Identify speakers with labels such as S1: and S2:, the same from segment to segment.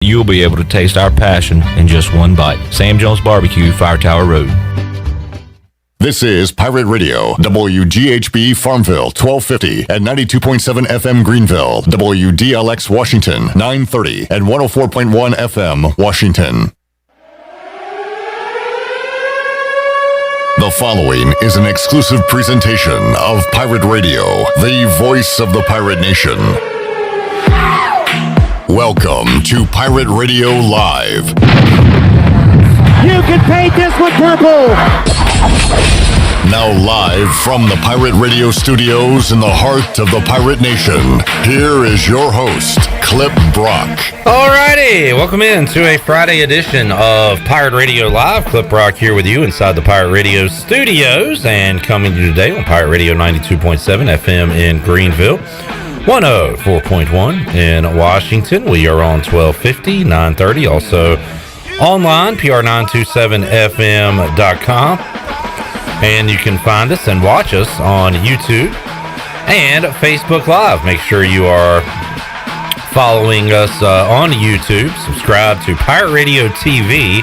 S1: you'll be able to taste our passion in just one bite. Sam Jones Barbecue, Fire Tower Road.
S2: This is Pirate Radio, WGHB Farmville, 1250 and 92.7 FM Greenville, WDLX Washington, 930 and 104.1 FM Washington. The following is an exclusive presentation of Pirate Radio, the voice of the pirate nation. Welcome to Pirate Radio Live.
S3: You can paint this with purple.
S2: Now live from the Pirate Radio studios in the heart of the Pirate Nation, here is your host, Clip Brock.
S4: Alrighty, welcome in to a Friday edition of Pirate Radio Live. Clip Brock here with you inside the Pirate Radio studios and coming to you today on Pirate Radio 92.7 FM in Greenville, 104.1 in Washington. We are on 1250, 930, also online, pr927fm.com. And you can find us and watch us on YouTube and Facebook Live. Make sure you are following us on YouTube. Subscribe to Pirate Radio TV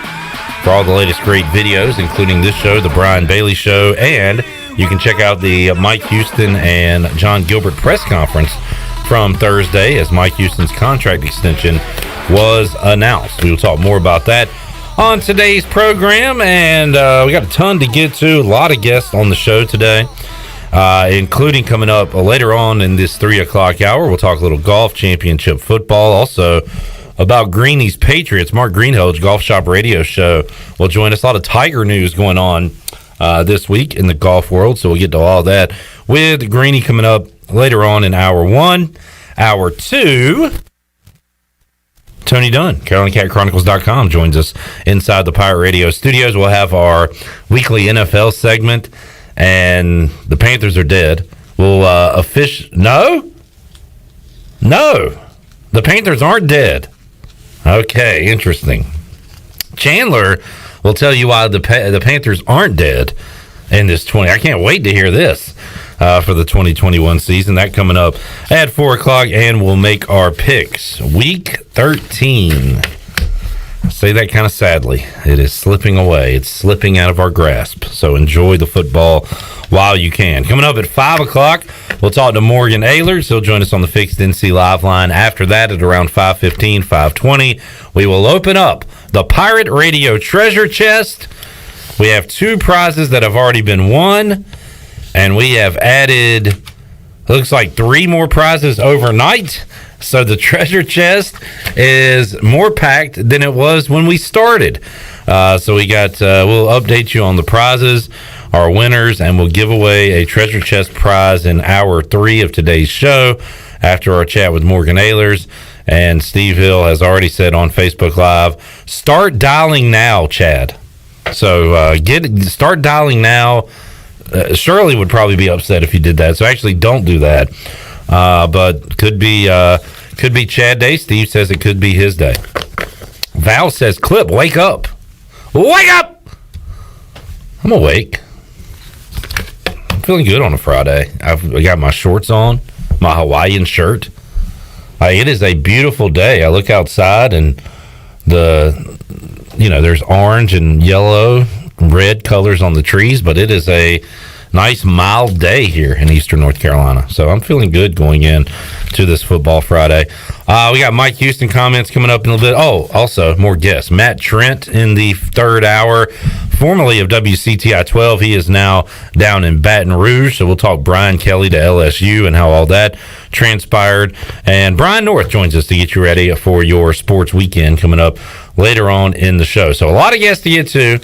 S4: for all the latest great videos, including this show, The Brian Bailey Show. And you can check out the Mike Houston and John Gilbert press conference from Thursday as Mike Houston's contract extension was announced. We will talk more about that on today's program, and we got a ton to get to. A lot of guests on the show today, including coming up later on in this 3 o'clock hour. We'll talk a little golf, championship football, also about Greenie's Patriots. Mark Greenhalgh, Golf Shop Radio Show, will join us. A lot of Tiger news going on this week in the golf world, so we'll get to all that with Greenie coming up later on in hour one. Hour two, Tony Dunn, CarolinaCatChronicles.com, joins us inside the Pirate Radio studios. We'll have our weekly NFL segment, and the Panthers are dead. We'll No, the Panthers aren't dead. Okay, interesting. Chandler will tell you why the Panthers aren't dead in this 20. I can't wait to hear this for the 2021 season. That coming up at 4 o'clock, and we'll make our picks. Week 13. I say that kind of sadly. It is slipping away. It's slipping out of our grasp. So enjoy the football while you can. Coming up at 5 o'clock, we'll talk to Morgan Ahlers. He'll join us on the Fixed NC Live line. After that, at around 5:15, 5:20, we will open up the Pirate Radio Treasure Chest. We have 2 prizes that have already been won, and we have added, looks like 3 more prizes overnight. So the treasure chest is more packed than it was when we started. So we got, we'll update you on the prizes, our winners, and we'll give away a treasure chest prize in hour 3 of today's show after our chat with Morgan Ahlers. And Steve Hill has already said on Facebook Live, start dialing now, Chad. So start dialing now. Shirley would probably be upset if you did that, so actually don't do that. But could be Chad Day. Steve says it could be his day. Val says, Clip, wake up. Wake up! I'm awake. I'm feeling good on a Friday. I got my shorts on, my Hawaiian shirt. It is a beautiful day. I look outside and there's orange and yellow, red colors on the trees, but it is a nice mild day here in Eastern North Carolina. So I'm feeling good going in to this football Friday. We got Mike Houston comments coming up in a little bit. Oh, also more guests. Matt Trent in the third hour, formerly of WCTI 12. He is now down in Baton Rouge. So we'll talk Brian Kelly to LSU and how all that transpired. And Brian North joins us to get you ready for your sports weekend coming up later on in the show. So a lot of guests to get to.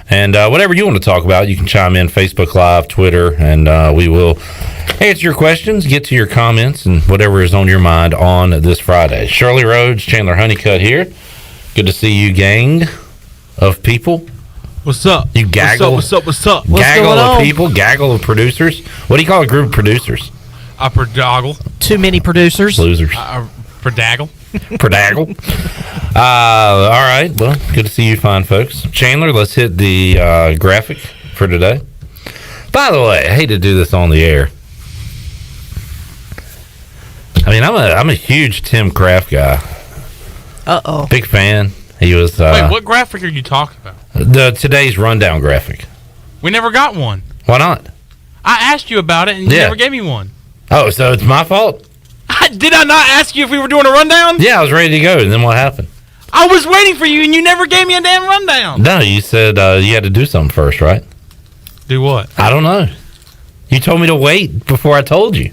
S4: And whatever you want to talk about, you can chime in Facebook Live, Twitter, and we will answer your questions, get to your comments, and whatever is on your mind on this Friday. Shirley Rhodes, Chandler Honeycutt here. Good to see you, gang of people.
S5: What's up?
S4: You gaggle.
S5: What's up?
S4: Gaggle of people, gaggle of producers. What do you call a group of producers?
S5: A perdoggle.
S6: Too many producers.
S4: Losers.
S5: Perdaggle.
S4: Perdaggle. All right. Well, good to see you fine folks. Chandler, let's hit the graphic for today. By the way, I hate to do this on the air. I mean, I'm a huge Tim Kraft guy.
S6: Uh-oh.
S4: Big fan. He was
S5: Wait, what graphic are you talking about?
S4: today's rundown graphic.
S5: We never got one.
S4: Why not?
S5: I asked you about it, and you
S4: Yeah.
S5: never gave me one.
S4: Oh, so it's my fault?
S5: Did I not ask you if we were doing a rundown?
S4: Yeah, I was ready to go, and then what happened?
S5: I was waiting for you, and you never gave me a damn rundown.
S4: No, you said you had to do something first, right?
S5: Do what?
S4: I don't know. You told me to wait before I told you.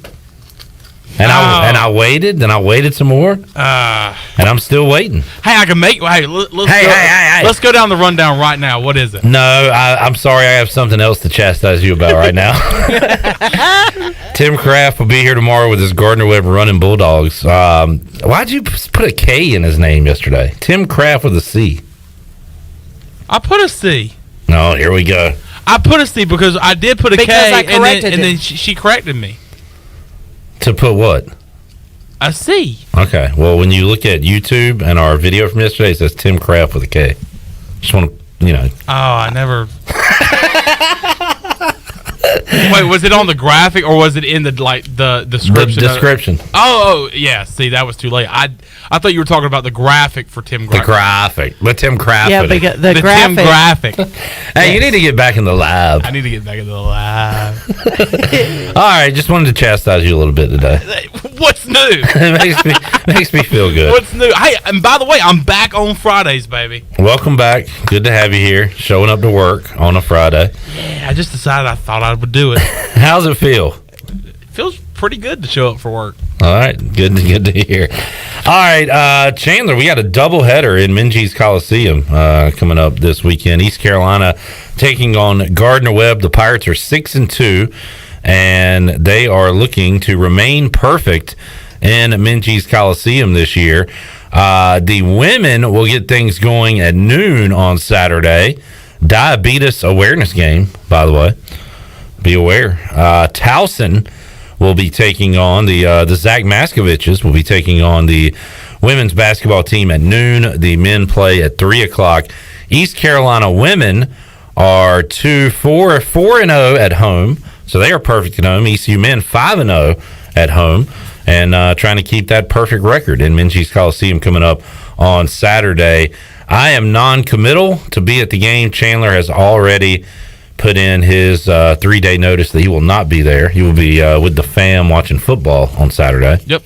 S4: And I waited, then I waited some more, and I'm still waiting.
S5: Hey, I can make. Hey, let's go down the rundown right now. What is it?
S4: No, I'm sorry. I have something else to chastise you about right now. Tim Kraft will be here tomorrow with his Gardner Webb running Bulldogs. Why'd you put a K in his name yesterday? Tim Kraft with a C.
S5: I put a C.
S4: No, here we go.
S5: I put a C because I did put a K,
S6: Because I
S5: and
S6: corrected
S5: then
S6: him.
S5: she corrected me.
S4: To put what?
S5: A C.
S4: Okay. Well, when you look at YouTube and our video from yesterday, it says Tim Kraft with a K. Just want to,
S5: Oh, I never. Wait, was it on the graphic or was it in the description?
S4: The description.
S5: Oh, yeah. See, that was too late. I thought you were talking about the graphic for Tim
S4: The
S5: Kraft.
S4: graphic. But Tim Kraft.
S6: Yeah,
S4: with it.
S6: because
S5: The
S6: the
S5: Tim
S6: graphic.
S5: graphic.
S4: Hey, you need to get back in the lab.
S5: I need to get back into the live.
S4: All right, just wanted to chastise you a little bit today.
S5: What's new?
S4: It makes me feel good.
S5: What's new? Hey, and by the way, I'm back on Fridays, baby.
S4: Welcome back. Good to have you here, showing up to work on a Friday.
S5: Yeah, I just decided I thought I would do it.
S4: How's it feel?
S5: It feels pretty good to show up for work.
S4: All right, good to hear. All right, Chandler, we got a doubleheader in Minges Coliseum coming up this weekend. East Carolina taking on Gardner Webb. The Pirates are 6-2, and they are looking to remain perfect in Minges Coliseum this year. The women will get things going at noon on Saturday. Diabetes awareness game, by the way. Be aware. Towson will be taking on the Zach Maskoviches will be taking on the women's basketball team at noon. The men play at 3:00. East Carolina women are 4-0 at home, so they are perfect at home. ECU men 5-0 at home, and trying to keep that perfect record in Minges Coliseum coming up on Saturday. I am non-committal to be at the game. Chandler has already put in his 3-day notice that he will not be there. He will be with the fam watching football on Saturday.
S5: Yep.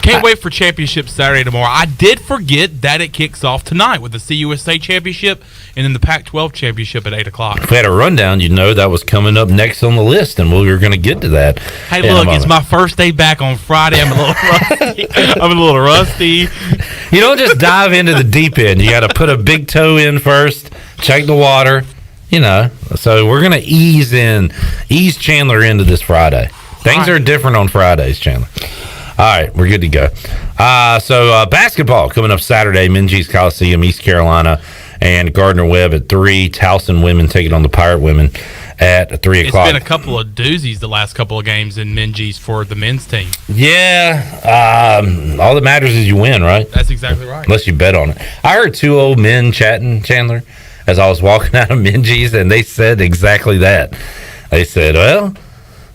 S5: Can't wait for Championship Saturday tomorrow. I did forget that it kicks off tonight with the CUSA Championship and then the Pac-12 Championship at 8 o'clock.
S4: If we had a rundown, you'd know that was coming up next on the list, and we were going to get to that.
S5: Hey,
S4: in a
S5: look,
S4: moment.
S5: it's my first day back on Friday. I'm a little rusty.
S4: You don't just dive into the deep end. You got to put a big toe in first, check the water, So we're going to ease Chandler into this Friday. Things are different on Fridays, Chandler. All right, we're good to go. So basketball coming up Saturday, Minges Coliseum, East Carolina, and Gardner Webb at 3. Towson women taking on the Pirate women at 3 o'clock.
S5: It's been a couple of doozies the last couple of games in Minges for the men's team.
S4: Yeah, all that matters is you win, right?
S5: That's exactly right.
S4: Unless you bet on it. I heard 2 old men chatting, Chandler, as I was walking out of Minges, and they said exactly that. They said, well,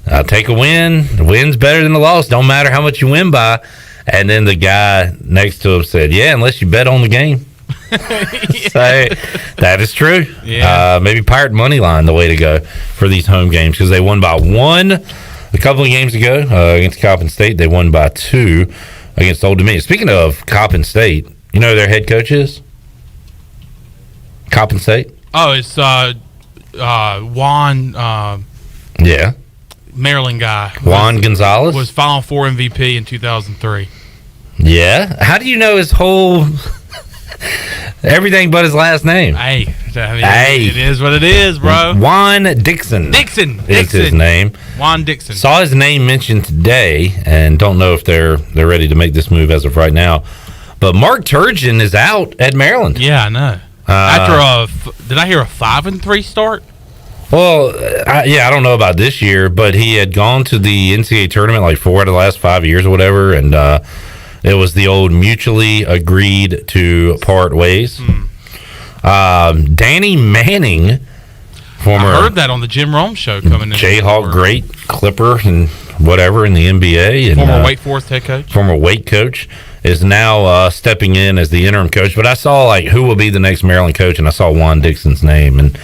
S4: I'll take a win. The win's better than the loss. Don't matter how much you win by. And then the guy next to him said, yeah, unless you bet on the game. So, that is true.
S5: Yeah.
S4: Maybe Pirate money line the way to go for these home games because they won by 1 a couple of games ago against Coppin State. They won by 2 against Old Dominion. Speaking of Coppin State, you know who their head coach is? Coppin State?
S5: Oh, it's Juan,
S4: Yeah.
S5: Maryland guy.
S4: Juan Gonzalez?
S5: Was Final Four MVP in 2003.
S4: Yeah. How do you know his whole everything but his last name?
S5: Hey,
S4: Hey.
S5: it is what it is, bro.
S4: Juan Dixon.
S5: Dixon
S4: is his name.
S5: Juan Dixon.
S4: Saw his name mentioned today, and don't know if they're ready to make this move as of right now. But Mark Turgeon is out at Maryland.
S5: Yeah, I know. After did I hear a 5-3 start?
S4: Well, I don't know about this year, but he had gone to the NCAA tournament like 4 out of the last 5 years or whatever, and it was the old mutually agreed to part ways. Danny Manning, former
S5: I heard that on the Jim Rome show coming in.
S4: Jayhawk great Clipper and whatever in the NBA. And,
S5: former Wake Forest head coach.
S4: Former Wake coach is now stepping in as the interim coach. But I saw like who will be the next Maryland coach, and I saw Juan Dixon's name, and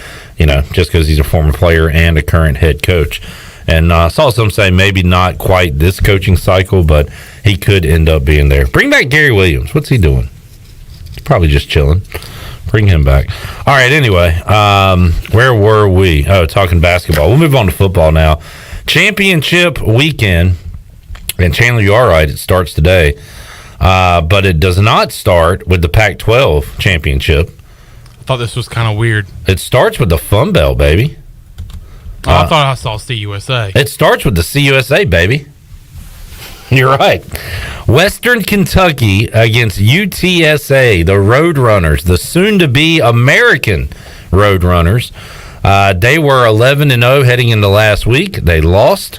S4: just because he's a former player and a current head coach. And saw some say maybe not quite this coaching cycle, but he could end up being there. Bring back Gary Williams. What's he doing? Probably just chilling. Bring him back. All right, anyway, where were we? Oh, talking basketball. We'll move on to football now. Championship weekend. And Chandler, you are right. It starts today. But it does not start with the Pac-12 championship.
S5: I thought this was kind of weird.
S4: It starts with the Fun Belt, baby.
S5: I thought I saw CUSA.
S4: It starts with the CUSA, baby. You're right. Western Kentucky against UTSA, the Roadrunners, the soon-to-be American Roadrunners. They were 11-0 heading into last week. They lost,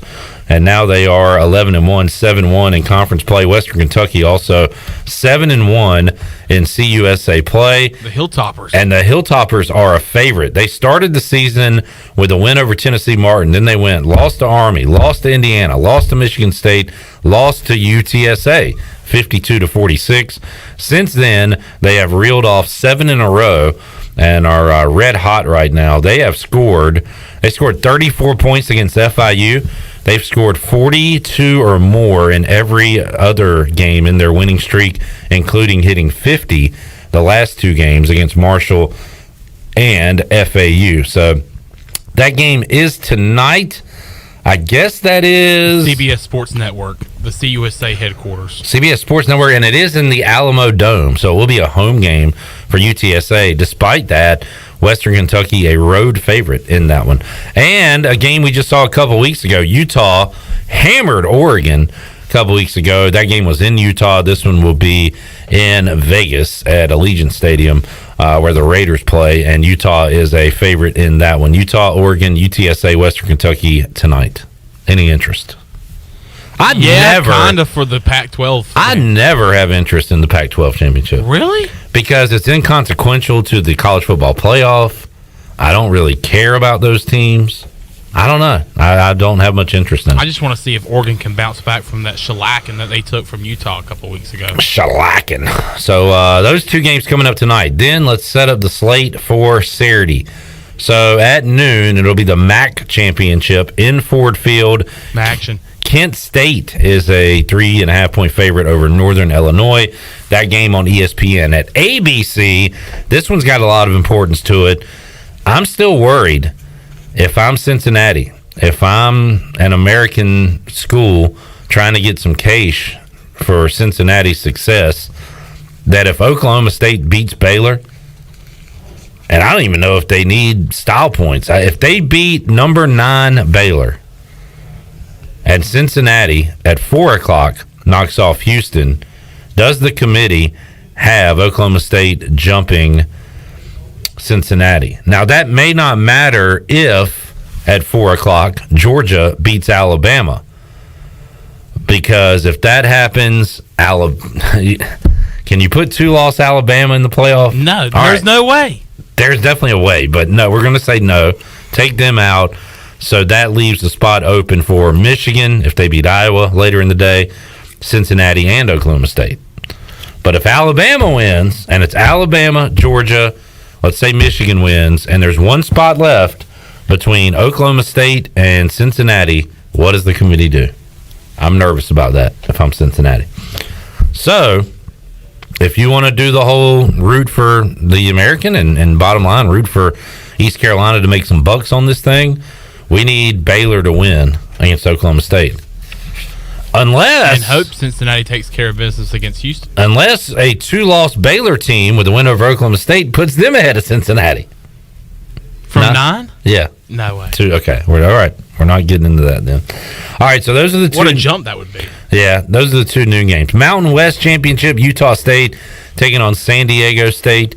S4: and now they are 11-1, 7-1 in conference play. Western Kentucky also 7-1 in CUSA play.
S5: The Hilltoppers.
S4: And the Hilltoppers are a favorite. They started the season with a win over Tennessee Martin. Then they lost to Army, lost to Indiana, lost to Michigan State, lost to UTSA, 52-46. Since then, they have reeled off 7 in a row and are red hot right now. They scored 34 points against FIU. They've scored 42 or more in every other game in their winning streak, including hitting 50 the last 2 games against Marshall and FAU. So that game is tonight. I guess that is
S5: CBS Sports Network, the CUSA headquarters.
S4: CBS Sports Network, and it is in the Alamo Dome, so it will be a home game for UTSA. Despite that, Western Kentucky a road favorite in that one. And a game we just saw a couple weeks ago, Utah hammered Oregon a couple weeks ago. That game was in Utah. This one will be in Vegas at Allegiant Stadium, where the Raiders play, and Utah is a favorite in that one. Utah, Oregon, UTSA, Western Kentucky tonight. Any interest?
S5: Kind of for the Pac-12.
S4: I never have interest in the Pac-12 championship.
S5: Really?
S4: Because it's inconsequential to the college football playoff. I don't really care about those teams. I don't know. I don't have much interest in it.
S5: I just want to see if Oregon can bounce back from that shellacking that they took from Utah a couple weeks ago.
S4: Shellacking. So those 2 games coming up tonight. Then let's set up the slate for Saturday. So at noon, it'll be the MAC championship in Ford Field.
S5: Action.
S4: Kent State is a 3.5-point favorite over Northern Illinois. That game on ESPN. At ABC, this one's got a lot of importance to it. I'm still worried if I'm Cincinnati, if I'm an American school trying to get some cash for Cincinnati's success, that if Oklahoma State beats Baylor, and I don't even know if they need style points, if they beat number 9 Baylor, and Cincinnati at 4 o'clock knocks off Houston, does the committee have Oklahoma State jumping Cincinnati? Now, that may not matter if at 4 o'clock Georgia beats Alabama, because if that happens, can you put 2-loss Alabama in the playoff?
S5: No, there's no way.
S4: There's definitely a way, but no, we're going to say no. Take them out. So that leaves the spot open for Michigan if they beat Iowa later in the day, Cincinnati, and Oklahoma State. But if Alabama wins, and it's Alabama, Georgia, let's say Michigan wins, and there's 1 spot left between Oklahoma State and Cincinnati, what does the committee do? I'm nervous about that if I'm Cincinnati. So if you want to do the whole root for the American and bottom line, root for East Carolina to make some bucks on this thing, we need Baylor to win against Oklahoma State. Unless...
S5: And hope Cincinnati takes care of business against Houston.
S4: Unless a 2-loss Baylor team with a win over Oklahoma State puts them ahead of Cincinnati.
S5: From 9?
S4: Yeah.
S5: No way.
S4: 2, okay. All right. We're not getting into that then. All right, so those are the 2.
S5: What a jump that would be.
S4: Yeah, those are the 2 noon games. Mountain West Championship, Utah State taking on San Diego State.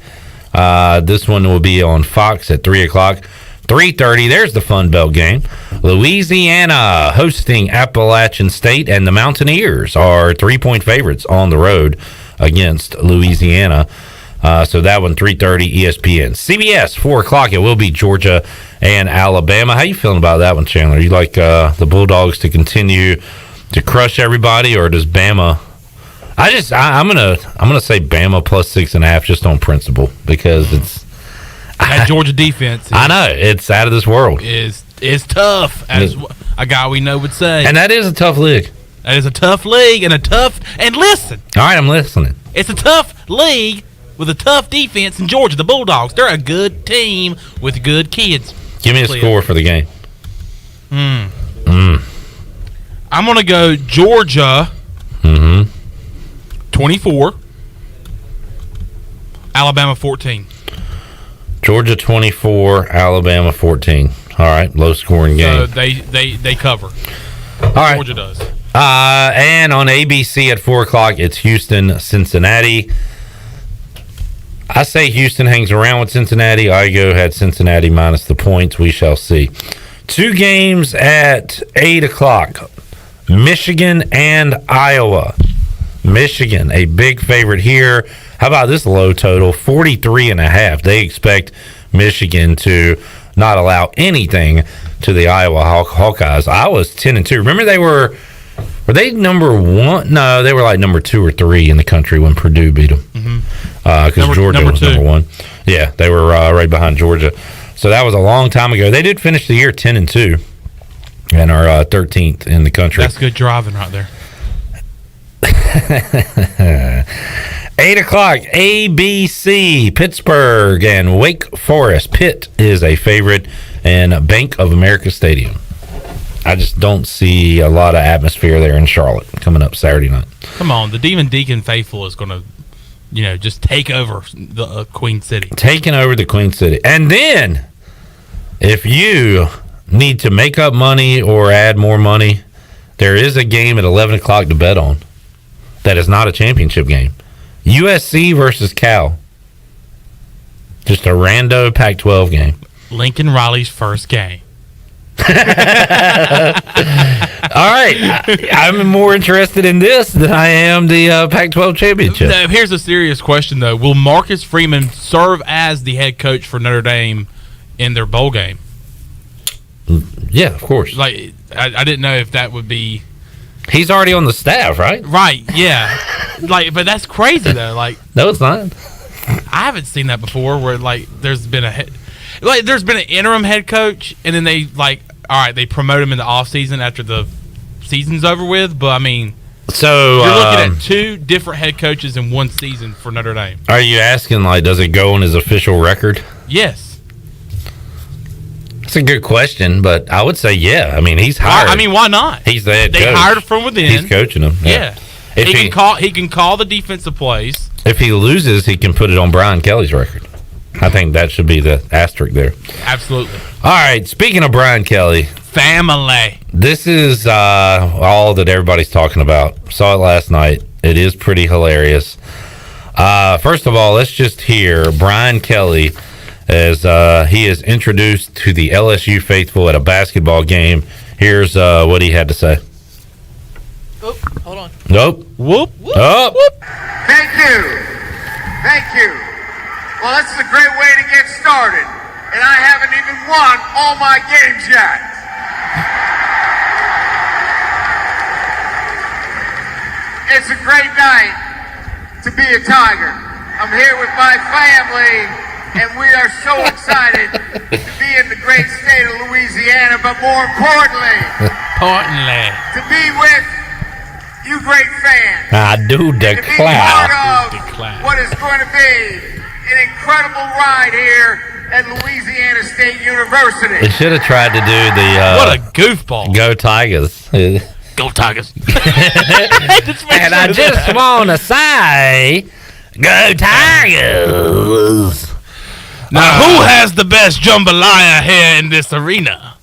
S4: This one will be on Fox at 3 o'clock. 3:30, there's the Fun Belt game. Louisiana hosting Appalachian State, and the Mountaineers are 3-point favorites on the road against Louisiana. So that one, 3:30, ESPN. CBS, 4 o'clock, it will be Georgia and Alabama. How you feeling about that one, Chandler? You like the Bulldogs to continue to crush everybody, or does Bama I'm gonna say Bama plus 6.5 just on principle because it's
S5: that Georgia defense.
S4: I know it's out of this world.
S5: Is tough, as a guy we know would say,
S4: and that is a tough league.
S5: That is a tough league and listen.
S4: All right, I'm listening.
S5: It's a tough league with a tough defense in Georgia. The Bulldogs, they're a good team with good kids.
S4: Give me a score for the game.
S5: I'm going to go Georgia 24, Alabama 14.
S4: Georgia 24, Alabama 14. All right, low scoring game.
S5: So they cover.
S4: All right.
S5: Georgia does.
S4: And on ABC at 4 o'clock, it's Houston, Cincinnati. I say Houston hangs around with Cincinnati. Igo had Cincinnati minus the points. We shall see. 2 games at 8 o'clock. Michigan and Iowa. Michigan, a big favorite here. How about this low total? 43.5. They expect Michigan to not allow anything to the Iowa Hawkeyes. Iowa's 10-2. Remember they were they number 1? No, they were like number 2 or 3 in the country when Purdue beat them. Because Georgia was number 1. Yeah, they were right behind Georgia. So that was a long time ago. They did finish the year 10-2 and are 13th in the country.
S5: That's good driving right there.
S4: 8 o'clock, ABC, Pittsburgh and Wake Forest. Pitt is a favorite in Bank of America Stadium. I just don't see a lot of atmosphere there in Charlotte coming up Saturday night.
S5: Come on, the Demon Deacon faithful is going to, just take over the Queen City.
S4: Taking over the Queen City. And then, if you need to make up money or add more money, there is a game at 11 o'clock to bet on. That is not a championship game. USC versus Cal. Just a rando Pac-12 game.
S5: Lincoln Riley's first game.
S4: All right. I'm more interested in this than I am the Pac-12 championship.
S5: Now, here's a serious question, though. Will Marcus Freeman serve as the head coach for Notre Dame in their bowl game?
S4: Yeah, of course.
S5: Like, I didn't know if that would be...
S4: He's already on the staff, right?
S5: Right, yeah. But that's crazy, though. Like,
S4: no, it's not.
S5: I haven't seen that before where, there's been there's been an interim head coach, and then they, they promote him in the offseason after the season's over with. But, I mean,
S4: so
S5: you're looking at 2 different head coaches in one season for Notre Dame.
S4: Are you asking, does it go on his official record?
S5: Yes.
S4: That's a good question, but I would say, yeah. I mean, he's hired.
S5: Why not?
S4: He's the head coach.
S5: They hired him from within.
S4: He's coaching him.
S5: Yeah. He can call the defensive plays.
S4: If he loses, he can put it on Brian Kelly's record. I think that should be the asterisk there.
S5: Absolutely.
S4: All right. Speaking of Brian Kelly.
S5: Family.
S4: This is all that everybody's talking about. Saw it last night. It is pretty hilarious. First of all, let's just hear Brian Kelly as he is introduced to the LSU faithful at a basketball game. Here's what he had to say.
S6: Oop, hold on.
S4: Nope.
S5: Whoop. Whoop.
S4: Oh.
S5: Whoop.
S7: Thank you. Well, this is a great way to get started, and I haven't even won all my games yet. It's a great night to be a Tiger. I'm here with my family, and we are so excited to be in the great state of Louisiana, but more importantly, to be with you great fans.
S4: I do
S7: To be
S4: declare.
S7: part of what is going to be an incredible ride here at Louisiana State University.
S4: They should have tried to do the
S5: What a goofball.
S4: Go Tigers.
S5: Go Tigers.
S4: And I just want to say, go Tigers.
S5: Now, who has the best jambalaya here in this arena?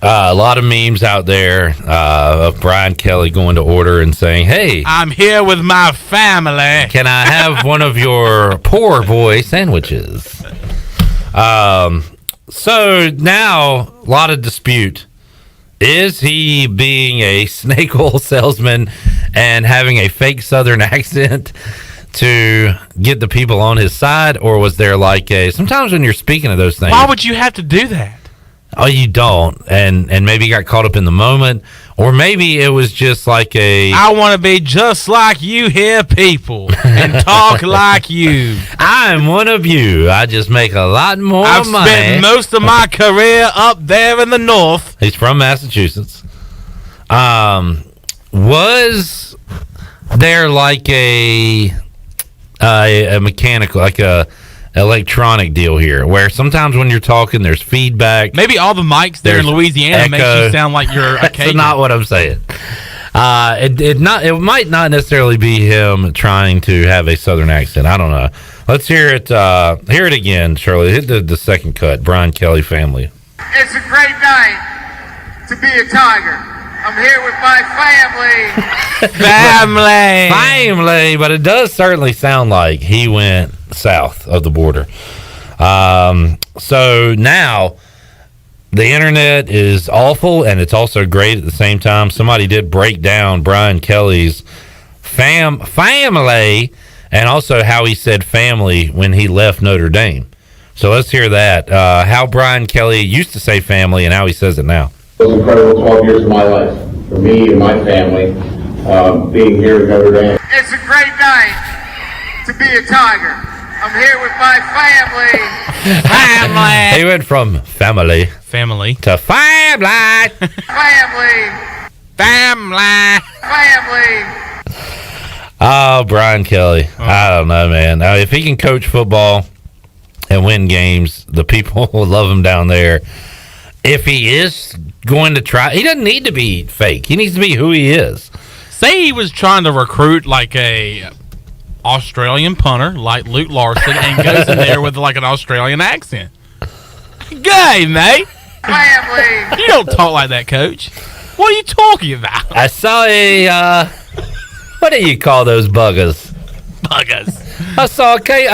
S4: A lot of memes out there of Brian Kelly going to order and saying, hey,
S5: I'm here with my family.
S4: can I have one of your poor boy sandwiches? So now, a lot of dispute. Is he being a snake oil salesman and having a fake Southern accent to get the people on his side? Or was there sometimes when you're speaking of those things,
S5: Why would you have to do that?
S4: Oh, you don't, and maybe you got caught up in the moment, or maybe it was just like
S5: I want to be just like you here, people, and talk like you.
S4: I'm one of you. I just make a lot more
S5: I've
S4: money.
S5: spent most of my career up there in the north.
S4: He's from Massachusetts. Was there like a mechanical, like a electronic deal here, where sometimes when you're talking, there's feedback?
S5: Maybe all the mics there in
S4: There's
S5: Louisiana makes
S4: echo.
S5: you sound like you're a
S4: That's
S5: Cajun.
S4: not what I'm saying. It might not necessarily be him trying to have a southern accent. I don't know. Let's hear it. Hear it again, Shirley. Hit the second cut. Brian Kelly family.
S7: It's a great night to be a Tiger. I'm here with my family.
S4: Family, but it does certainly sound like he went south of the border. So now the internet is awful, and it's also great at the same time. Somebody did break down Brian Kelly's family, and also how he said family when he left Notre Dame. So let's hear that. How Brian Kelly used to say family and how he says it now.
S8: Those incredible 12 years of my life for me and my family, being here at Notre Dame.
S7: It's a great night to be a Tiger. I'm here with my family.
S5: Family.
S4: He went from family to family.
S7: Family.
S4: Oh, Brian Kelly. I don't know, man. If he can coach football and win games, the people will love him down there. If he is going to try, he doesn't need to be fake. He needs to be who he is.
S5: Say he was trying to recruit like a Australian punter like Luke Larson and goes in there with like an Australian accent. Gay, mate.
S7: Family.
S5: You don't talk like that, coach. What are you talking about?
S4: I saw what do you call those buggers?
S5: Buggers.
S4: I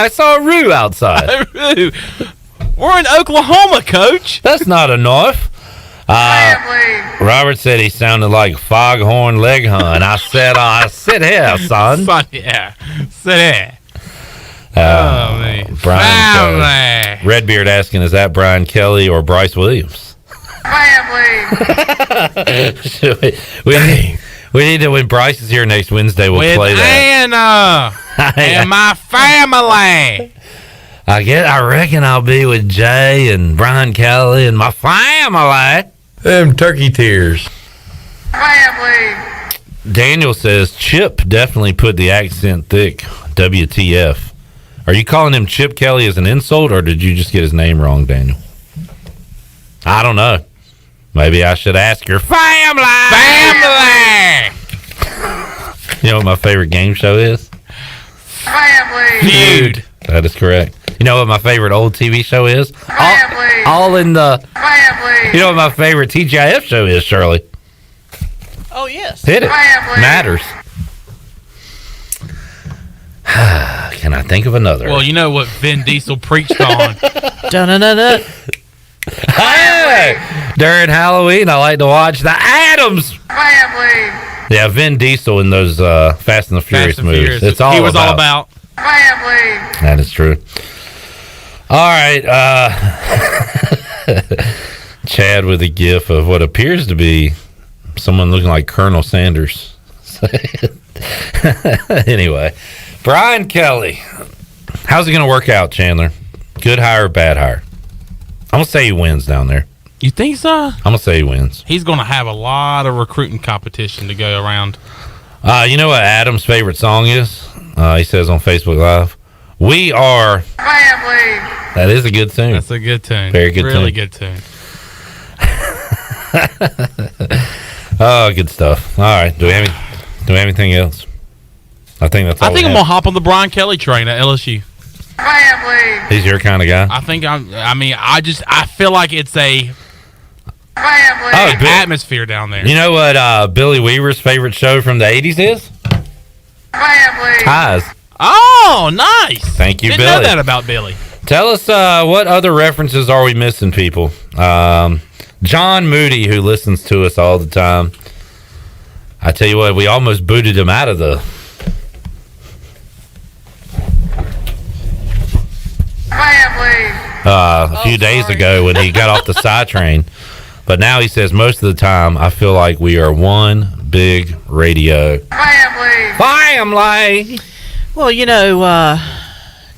S4: saw a roo outside.
S5: We're in Oklahoma, coach.
S4: That's not a knife.
S7: Family.
S4: Robert said he sounded like Foghorn Leghorn. I said here, son.
S5: Yeah. Sit here.
S4: Oh,
S5: man.
S4: Brian
S5: Family.
S4: Kelly. Redbeard asking, is that Brian Kelly or Bryce Williams?
S7: Family.
S4: we need to, when Bryce is here next Wednesday, we'll play that.
S5: Anna and my family.
S4: I reckon I'll be with Jay and Brian Kelly and my family.
S1: Them turkey tears.
S7: Family.
S4: Daniel says Chip definitely put the accent thick. WTF. Are you calling him Chip Kelly as an insult, or did you just get his name wrong, Daniel? I don't know. Maybe I should ask your family. You know what my favorite game show is?
S7: Family.
S5: Feud.
S4: That is correct. You know what my favorite old TV show is?
S7: Family.
S4: All in the...
S7: Family.
S4: You know what my favorite TGIF show is, Shirley?
S6: Oh, yes.
S4: Hit it.
S7: Family.
S4: Matters. Can I think of another?
S5: Well, you know what Vin Diesel preached on.
S6: Dun-dun-dun-dun.
S4: Hey! During Halloween, I like to watch the Addams.
S7: Family.
S4: Yeah, Vin Diesel in those Fast and the Furious
S5: Fast and
S4: movies.
S5: Furious.
S4: It's all
S5: he was all about.
S7: Family.
S4: That is true. All right. Chad with a gif of what appears to be someone looking like Colonel Sanders. Anyway, Brian Kelly. How's it going to work out, Chandler? Good hire or bad hire? I'm going to say he wins down there.
S5: You think so?
S4: I'm going to say he wins.
S5: He's going to have a lot of recruiting competition to go around.
S4: You know what Adam's favorite song is? He says on Facebook Live, "We Are
S7: Family."
S4: That is a good tune.
S5: That's a good tune.
S4: Very good
S5: really
S4: tune.
S5: good tune.
S4: Oh, good stuff. All right. Do we have anything else? I think that's all.
S5: I think I'm going to hop on the Brian Kelly train at LSU.
S7: Family.
S4: He's your kind of guy.
S5: I feel like it's a
S7: Family.
S4: Oh,
S5: atmosphere down there.
S4: You know what Billy Weaver's favorite show from the 80s is?
S7: Family.
S4: Ties.
S5: Oh, nice.
S4: Thank you,
S5: Didn't
S4: Billy.
S5: know that about Billy.
S4: Tell us what other references are we missing, people? John Moody, who listens to us all the time. I tell you what, we almost booted him out of the...
S7: Family.
S4: a few days ago when he got off the side train. But now he says most of the time I feel like we are one big radio family.
S6: Well,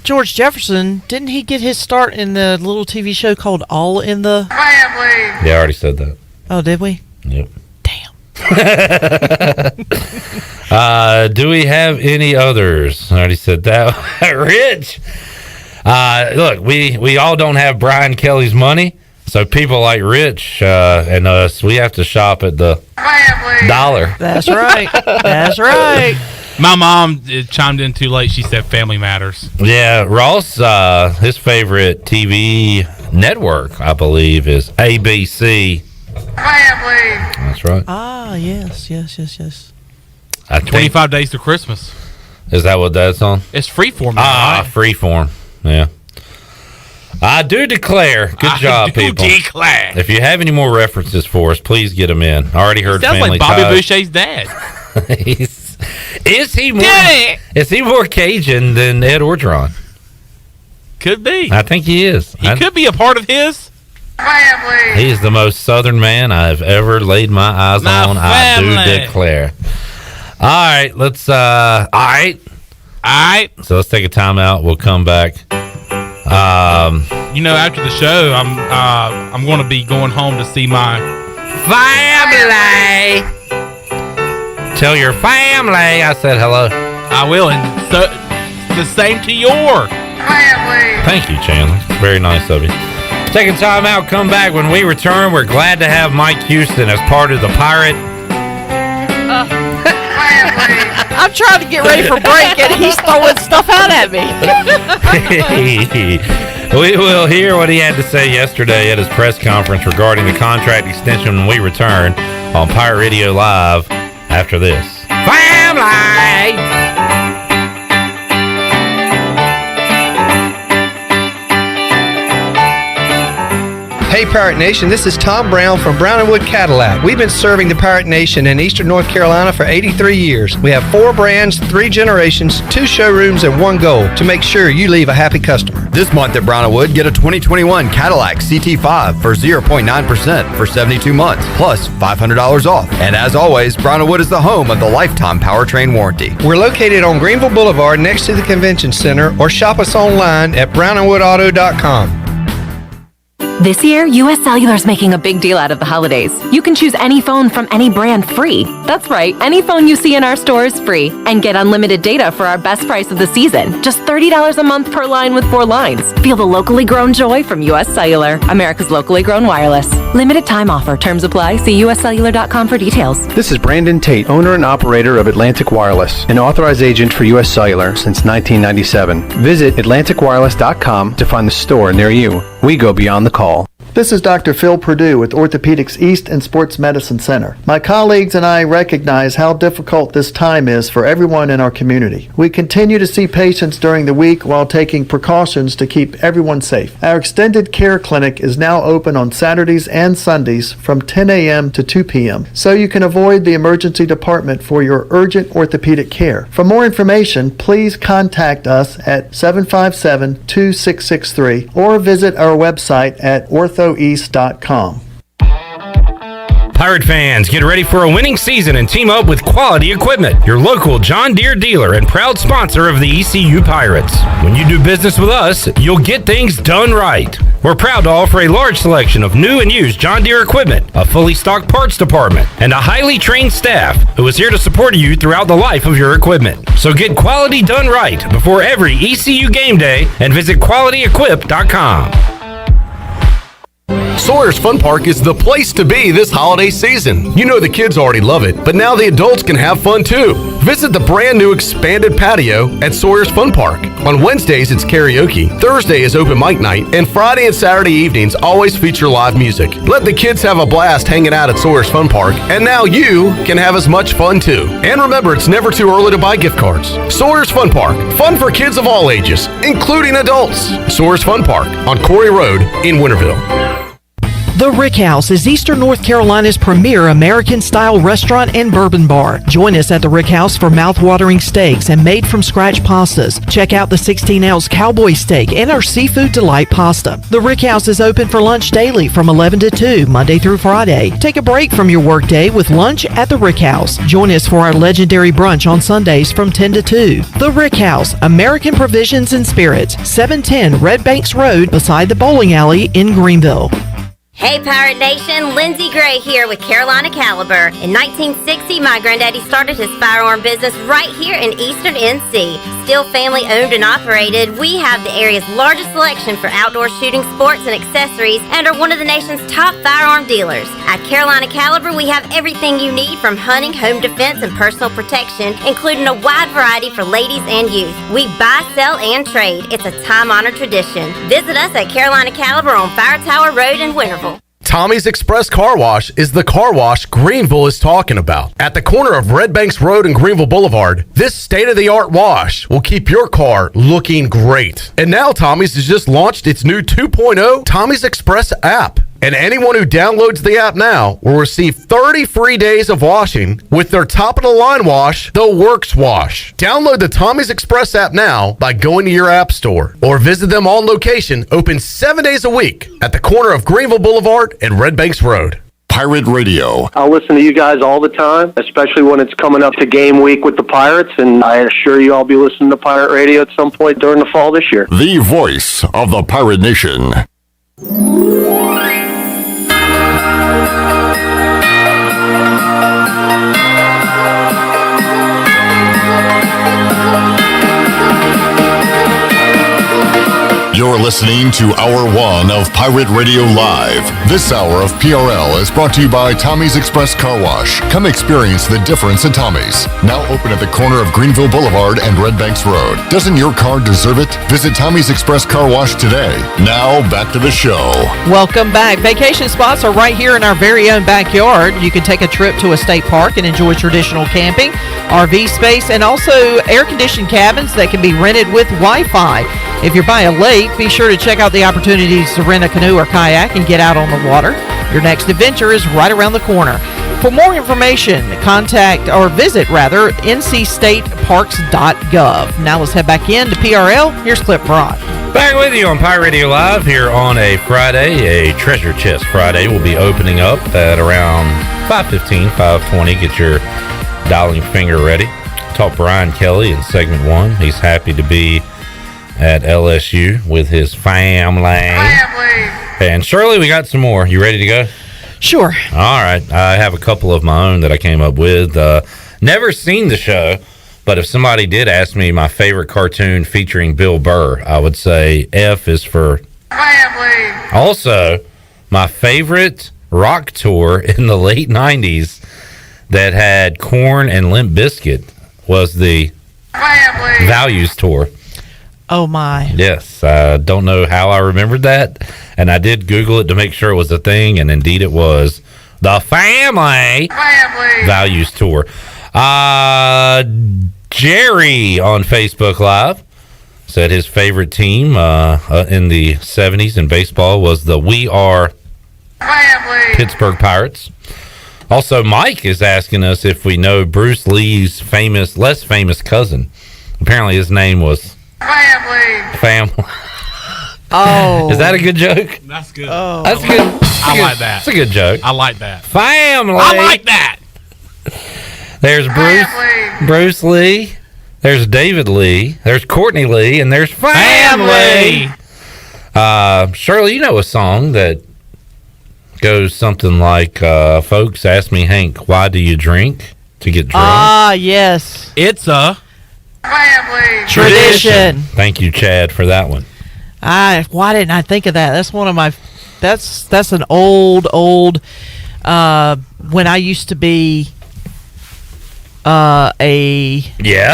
S6: George Jefferson, didn't he get his start in the little TV show called All in the
S7: family.
S4: Yeah, I already said that.
S6: Oh, did we?
S4: Yep.
S6: Damn.
S4: Do we have any others? I already said that. Rich. Look, we all don't have Brian Kelly's money, so people like Rich and us, we have to shop at the dollar.
S6: That's right. That's right.
S5: My mom chimed in too late. She said Family Matters.
S4: Yeah, Ross, his favorite TV network, I believe, is ABC.
S7: Family.
S4: That's right.
S6: Ah, yes.
S4: I think,
S5: 25 Days to Christmas.
S4: is that what that's on?
S5: It's Freeform.
S4: Ah,
S5: right?
S4: Freeform. Yeah. I do declare. Good job, people.
S5: Declare.
S4: If you have any more references for us, please get them in. I already heard
S5: Sounds
S4: Family
S5: like Bobby
S4: Ties.
S5: Boucher's dad.
S4: Is he more Cajun than Ed Orgeron?
S5: Could be.
S4: I think he is.
S5: He could be a part of his
S7: Family.
S4: He is the most Southern man I've ever laid my eyes on.
S5: family.
S4: I do declare. All right, let's. All right. So let's take a timeout. We'll come back.
S5: After the show, I'm going to be going home to see my
S4: family. Tell your family I said hello.
S5: I will, and so the same to your
S7: Family.
S4: Thank you, Chandler. Very nice of you. Taking time out, come back. When we return, we're glad to have Mike Houston as part of the Pirate.
S6: I'm trying to get ready for break, and he's throwing stuff out at me.
S4: We will hear what he had to say yesterday at his press conference regarding the contract extension when we return on Pirate Radio Live after this. Family!
S9: Hey Pirate Nation, this is Tom Brown from Brown & Wood Cadillac. We've been serving the Pirate Nation in Eastern North Carolina for 83 years. We have 4 brands, 3 generations, 2 showrooms, and 1 goal to make sure you leave a happy customer.
S10: This month at Brown & Wood, get a 2021 Cadillac CT5 for 0.9% for 72 months, plus $500 off. And as always, Brown & Wood is the home of the lifetime powertrain warranty.
S9: We're located on Greenville Boulevard next to the Convention Center, or shop us online at brownandwoodauto.com.
S11: This year, US Cellular is making a big deal out of the holidays. You can choose any phone from any brand free. That's right, any phone you see in our store is free. And get unlimited data for our best price of the season. Just $30 a month per line with 4 lines. Feel the locally grown joy from US Cellular, America's locally grown wireless. Limited time offer. Terms apply. See uscellular.com for details.
S12: This is Brandon Tate, owner and operator of Atlantic Wireless, an authorized agent for US Cellular since 1997. Visit atlanticwireless.com to find the store near you. We go beyond the call.
S13: This is Dr. Phil Perdue with Orthopedics East and Sports Medicine Center. My colleagues and I recognize how difficult this time is for everyone in our community. We continue to see patients during the week while taking precautions to keep everyone safe. Our extended care clinic is now open on Saturdays and Sundays from 10 a.m. to 2 p.m. so you can avoid the emergency department for your urgent orthopedic care. For more information, please contact us at 757-2663 or visit our website at orthoeast.com.
S4: Pirate fans, get ready for a winning season and team up with Quality Equipment, your local John Deere dealer and proud sponsor of the ECU Pirates. When you do business with us, you'll get things done right. We're proud to offer a large selection of new and used John Deere equipment, a fully stocked parts department, and a highly trained staff who is here to support you throughout the life of your equipment. So get quality done right before every ECU game day and visit qualityequip.com.
S14: Sawyer's Fun Park is the place to be this holiday season. You know the kids already love it, but now the adults can have fun too. Visit the brand new expanded patio at Sawyer's Fun Park. On Wednesdays, it's karaoke. Thursday is open mic night, and Friday and Saturday evenings always feature live music. Let the kids have a blast hanging out at Sawyer's Fun Park, and now you can have as much fun too. And remember, it's never too early to buy gift cards. Sawyer's Fun Park, fun for kids of all ages, including adults. Sawyer's Fun Park on Corey Road in Winterville.
S6: The Rick House is Eastern North Carolina's premier American-style restaurant and bourbon bar. Join us at the Rick House for mouth-watering steaks and made-from-scratch pastas. Check out the 16-ounce Cowboy steak and our Seafood Delight pasta. The Rick House is open for lunch daily from 11 to 2, Monday through Friday. Take a break from your workday with lunch at the Rick House. Join us for our legendary brunch on Sundays from 10 to 2. The Rick House, American Provisions and Spirits, 710 Red Banks Road beside the bowling alley in Greenville.
S15: Hey Pirate Nation, Lindsey Gray here with Carolina Caliber. In 1960, my granddaddy started his firearm business right here in Eastern NC. Still family owned and operated, we have the area's largest selection for outdoor shooting sports and accessories and are one of the nation's top firearm dealers. At Carolina Caliber, we have everything you need from hunting, home defense, and personal protection, including a wide variety for ladies and youth. We buy, sell, and trade. It's a time-honored tradition. Visit us at Carolina Caliber on Fire Tower Road in Winterville.
S14: Tommy's Express Car Wash is the car wash Greenville is talking about. At the corner of Red Banks Road and Greenville Boulevard, this state-of-the-art wash will keep your car looking great. And now Tommy's has just launched its new 2.0 Tommy's Express app. And anyone who downloads the app now will receive 30 free days of washing with their top-of-the-line wash, the Works Wash. Download the Tommy's Express app now by going to your app store or visit them on location, open 7 days a week at the corner of Greenville Boulevard and Red Banks Road.
S2: Pirate Radio.
S16: I'll listen to you guys all the time, especially when it's coming up to game week with the Pirates, and I assure you I'll be listening to Pirate Radio at some point during the fall this year.
S2: The voice of the Pirate Nation. You're listening to Hour 1 of Pirate Radio Live. This hour of PRL is brought to you by Tommy's Express Car Wash. Come experience the difference at Tommy's. Now open at the corner of Greenville Boulevard and Red Banks Road. Doesn't your car deserve it? Visit Tommy's Express Car Wash today. Now back to the show.
S6: Welcome back. Vacation spots are right here in our very own backyard. You can take a trip to a state park and enjoy traditional camping, RV space, and also air-conditioned cabins that can be rented with Wi-Fi. If you're by a lake, be sure to check out the opportunities to rent a canoe or kayak and get out on the water. Your next adventure is right around the corner. For more information, visit ncstateparks.gov. Now let's head back in to PRL. Here's Clip Broad.
S4: Back with you on Pirate Radio Live here on a Friday, a Treasure Chest Friday. We'll be opening up at around 5:15, 5:20. Get your dialing finger ready. Talk Brian Kelly in segment 1. He's happy to be at LSU with his family. And Shirley, we got some more. You ready to go?
S6: Sure.
S4: All right. I have a couple of my own that I came up with. Never seen the show, but if somebody did ask me my favorite cartoon featuring Bill Burr, I would say F is for family. Also, my favorite rock tour in the late 90s that had Korn and Limp Bizkit was the family Values Tour.
S6: Oh, my.
S4: Yes. I don't know how I remembered that. And I did Google it to make sure it was a thing. And indeed it was. The Family Values Tour. Jerry on Facebook Live said his favorite team in the 70s in baseball was the We Are Pittsburgh Pirates. Also, Mike is asking us if we know Bruce Lee's less famous cousin. Apparently his name was Family. Oh. Is that a good joke?
S5: That's good.
S6: Oh.
S4: That's good.
S5: I like that.
S4: That's a good joke.
S5: I like that.
S4: Family.
S5: I like that.
S4: There's Bruce Lee. There's David Lee. There's Courtney Lee. And there's Family. Shirley, you know a song that goes something like, folks ask me, Hank, why do you drink? To get drunk?
S6: Ah, yes.
S5: It's a
S6: family tradition.
S4: Thank you, Chad, for that one.
S6: Why didn't I think of that? That's one of my. That's an old. When I used to be a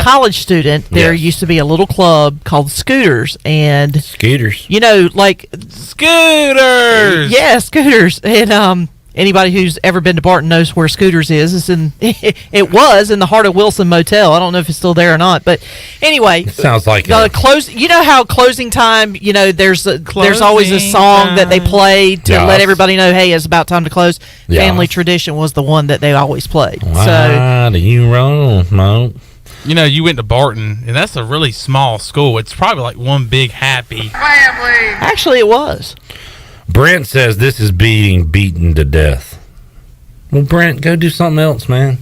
S6: college student, there used to be a little club called Scooters, and
S4: Scooters.
S6: You know, like
S5: Scooters.
S6: Yeah, Scooters, and Anybody who's ever been to Barton knows where Scooters is. It's in it was in the heart of Wilson Motel. I don't know if it's still there or not, but anyway,
S4: sounds like
S6: the close. You know how closing time. You know, there's always a song that they play to let everybody know, hey, it's about time to close.
S4: Yeah.
S6: Family Tradition was the one that they always played.
S4: Why do you roll, Mo?
S5: You know, you went to Barton, and that's a really small school. It's probably like one big happy
S7: family.
S6: Actually, it was.
S4: Brent says this is being beaten to death. Well, Brent, go do something else, man.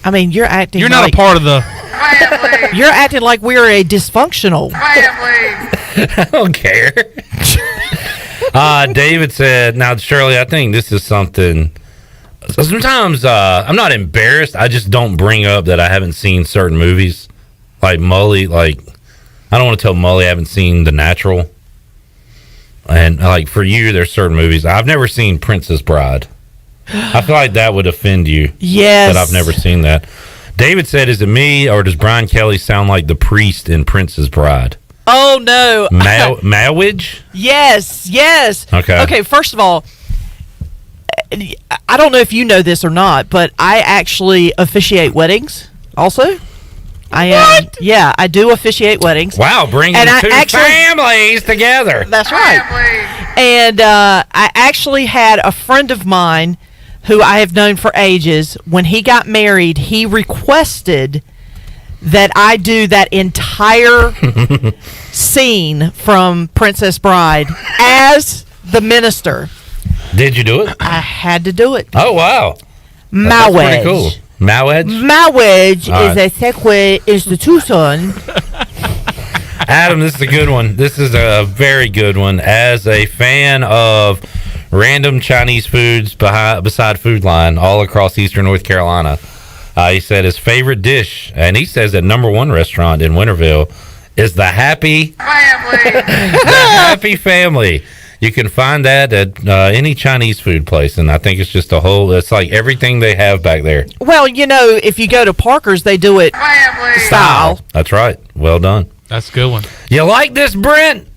S6: I mean, you're acting.
S5: You're not a part of the
S7: family.
S6: You're acting like we're a dysfunctional
S7: Family.
S4: I don't care. David said, now, Shirley, I think this is something. Sometimes I'm not embarrassed. I just don't bring up that I haven't seen certain movies. Like Mully, like, I don't want to tell Mully I haven't seen The Natural. And, like, for you, there's certain movies. I've never seen Princess Bride. I feel like that would offend you.
S6: Yes.
S4: That I've never seen that. David said, is it me or does Brian Kelly sound like the priest in Princess Bride?
S6: Oh, no.
S4: Mawage?
S6: Yes. Okay, first of all, I don't know if you know this or not, but I actually officiate weddings also. Yeah, I do officiate weddings.
S4: Wow, bringing families together.
S6: That's right. And I actually had a friend of mine who I have known for ages. When he got married, he requested that I do that entire scene from Princess Bride as the minister.
S4: Did you do it?
S6: I had to do it.
S4: Oh, wow.
S6: Mawage.
S4: That's pretty cool.
S6: Mawage is a seque institution.
S4: Adam, this is a good one. This is a very good one. As a fan of random Chinese foods beside Food Line all across eastern North Carolina, he said his favorite dish, and he says at #1 restaurant in Winterville, is the Happy Family. The Happy Family. You can find that at any Chinese food place, and I think it's just it's like everything they have back there.
S6: Well, you know, if you go to Parker's, they do it style.
S4: That's right. Well done.
S5: That's a good one.
S4: You like this, Brent?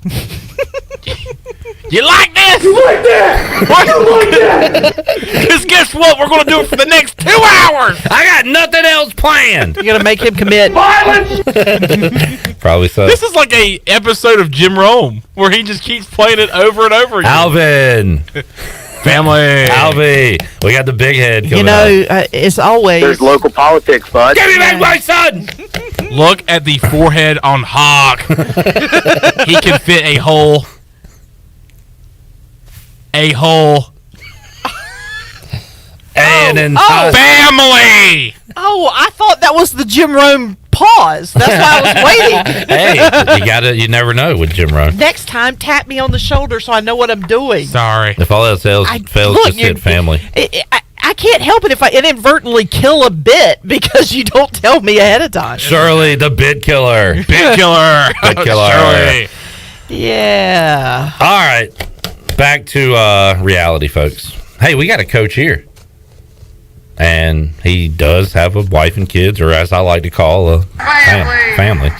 S5: You like this?
S3: You like that? You like that?
S5: Because guess what? We're going to do it for the next 2 hours.
S4: I got nothing else planned.
S6: You're going to make him commit
S3: violence.
S4: Probably so.
S5: This is like a episode of Jim Rome where he just keeps playing it over and over again.
S4: Alvin.
S5: Family.
S4: Alvy. We got the big head coming
S6: You know, it's always...
S16: There's local politics, bud.
S4: Give me back my son!
S5: Look at the forehead on Hawk. He can fit a hole. And
S4: then
S5: family.
S6: Oh, I thought that was the Jim Rome pause. That's why I was waiting.
S4: Hey, you never know with Jim Rome.
S6: Next time, tap me on the shoulder so I know what I'm doing.
S5: Sorry.
S4: If all else fails, just hit family.
S6: I can't help it if I inadvertently kill a bit because you don't tell me ahead of time.
S4: Shirley, the bit killer.
S5: Bit killer.
S4: Bit killer.
S5: Shirley.
S6: Yeah.
S4: All right. Back to reality, folks. Hey, we got a coach here. And he does have a wife and kids, or as I like to call, a family.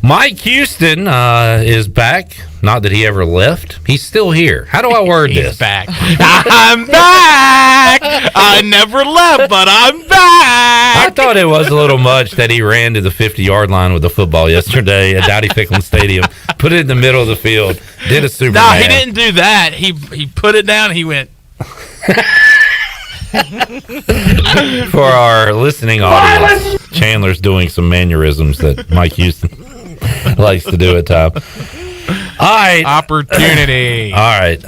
S4: Mike Houston is back. Not that he ever left. He's still here. How do I word this?
S5: He's back. I'm back. I never left, but I'm back.
S4: I thought it was a little much that he ran to the 50-yard line with the football yesterday at Dowdy Ficklen Stadium, put it in the middle of the field, did a Superman.
S5: No, he didn't do that. He put it down. He went.
S4: For our listening audience, Chandler's doing some mannerisms that Mike Houston likes to do at times. All right.
S5: Opportunity.
S4: All right.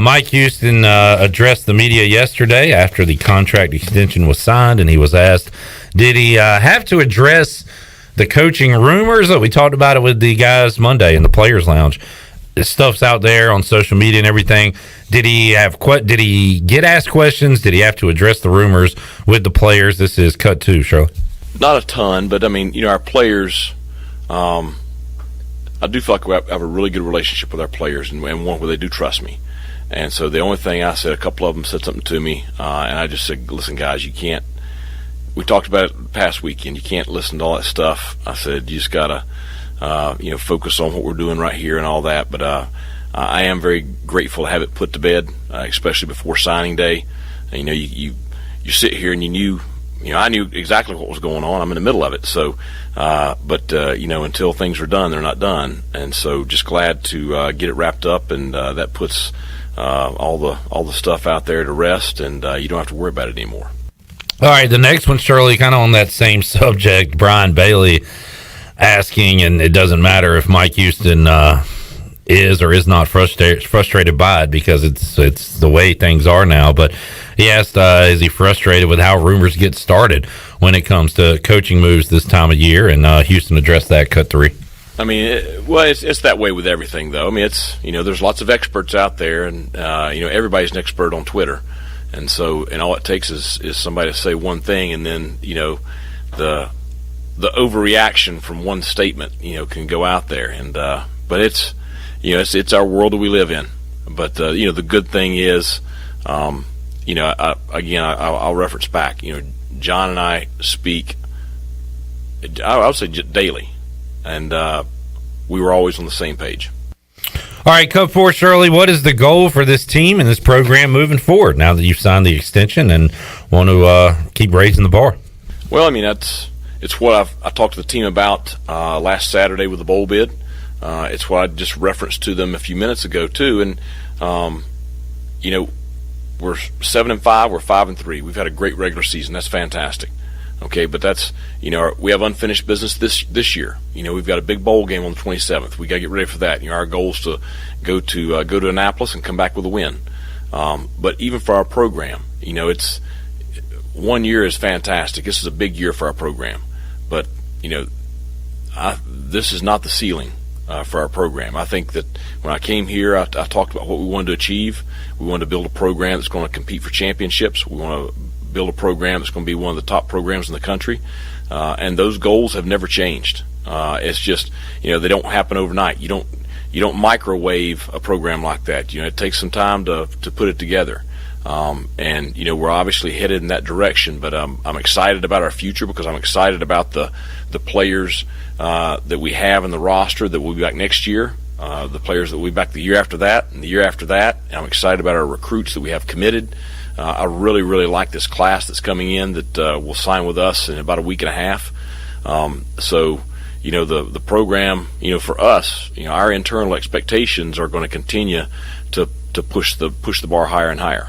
S4: Mike Houston addressed the media yesterday after the contract extension was signed, and he was asked, did he have to address the coaching rumors? We talked about it with the guys Monday in the Players Lounge. This stuff's out there on social media and everything. Did he get asked questions? Did he have to address the rumors with the players? This is cut 2, Shirley.
S17: Not a ton, but I mean, you know, our players, I do feel like we have a really good relationship with our players, and one where they do trust me. And so the only thing I said, a couple of them said something to me, and I just said, listen, guys, you can't, we talked about it the past weekend, you can't listen to all that stuff. I said, you just got to, focus on what we're doing right here and all that. But I am very grateful to have it put to bed, especially before signing day. And, you sit here and I knew exactly what was going on. I'm in the middle of it. So, but until things are done, they're not done. And so just glad to get it wrapped up, and that puts all the stuff out there to rest, and you don't have to worry about it anymore.
S4: All right, the next one, Shirley, kind of on that same subject. Brian Bailey asking, and it doesn't matter if Mike Houston is or is not frustrated by it, because it's the way things are now. But he asked, is he frustrated with how rumors get started when it comes to coaching moves this time of year? And Houston addressed that, cut 3.
S17: I mean, it's that way with everything, though. I mean, there's lots of experts out there, and everybody's an expert on Twitter, and all it takes is somebody to say one thing, and then the overreaction from one statement can go out there, and but it's our world that we live in. But the good thing is, I'll reference back. John and I speak, I would say, daily. And we were always on the same page.
S4: All right, Cup 4, Shirley, what is the goal for this team and this program moving forward now that you've signed the extension and want to keep raising the bar?
S17: Well, I mean, it's what I talked to the team about last Saturday with the bowl bid. It's what I just referenced to them a few minutes ago, too. And, we're 7-5, we're 5-3. We've had a great regular season. That's fantastic. Okay, but that's, we have unfinished business this year. We've got a big bowl game on the 27th. We got to get ready for that. Our goal is to go to Annapolis and come back with a win. But even for our program, it's 1 year is fantastic. This is a big year for our program. But, this is not the ceiling for our program. I think that when I came here, I talked about what we wanted to achieve. We wanted to build a program that's going to compete for championships. We want to build a program that's going to be one of the top programs in the country, and those goals have never changed. It's just they don't happen overnight. You don't microwave a program like that. It takes some time to put it together, and we're obviously headed in that direction. But I'm excited about our future, because I'm excited about the players that we have in the roster that will be back next year. The players that will be back the year after that and the year after that. And I'm excited about our recruits that we have committed. I really, really like this class that's coming in that will sign with us in about a week and a half. The program, for us, our internal expectations are going to continue to push the bar higher and higher.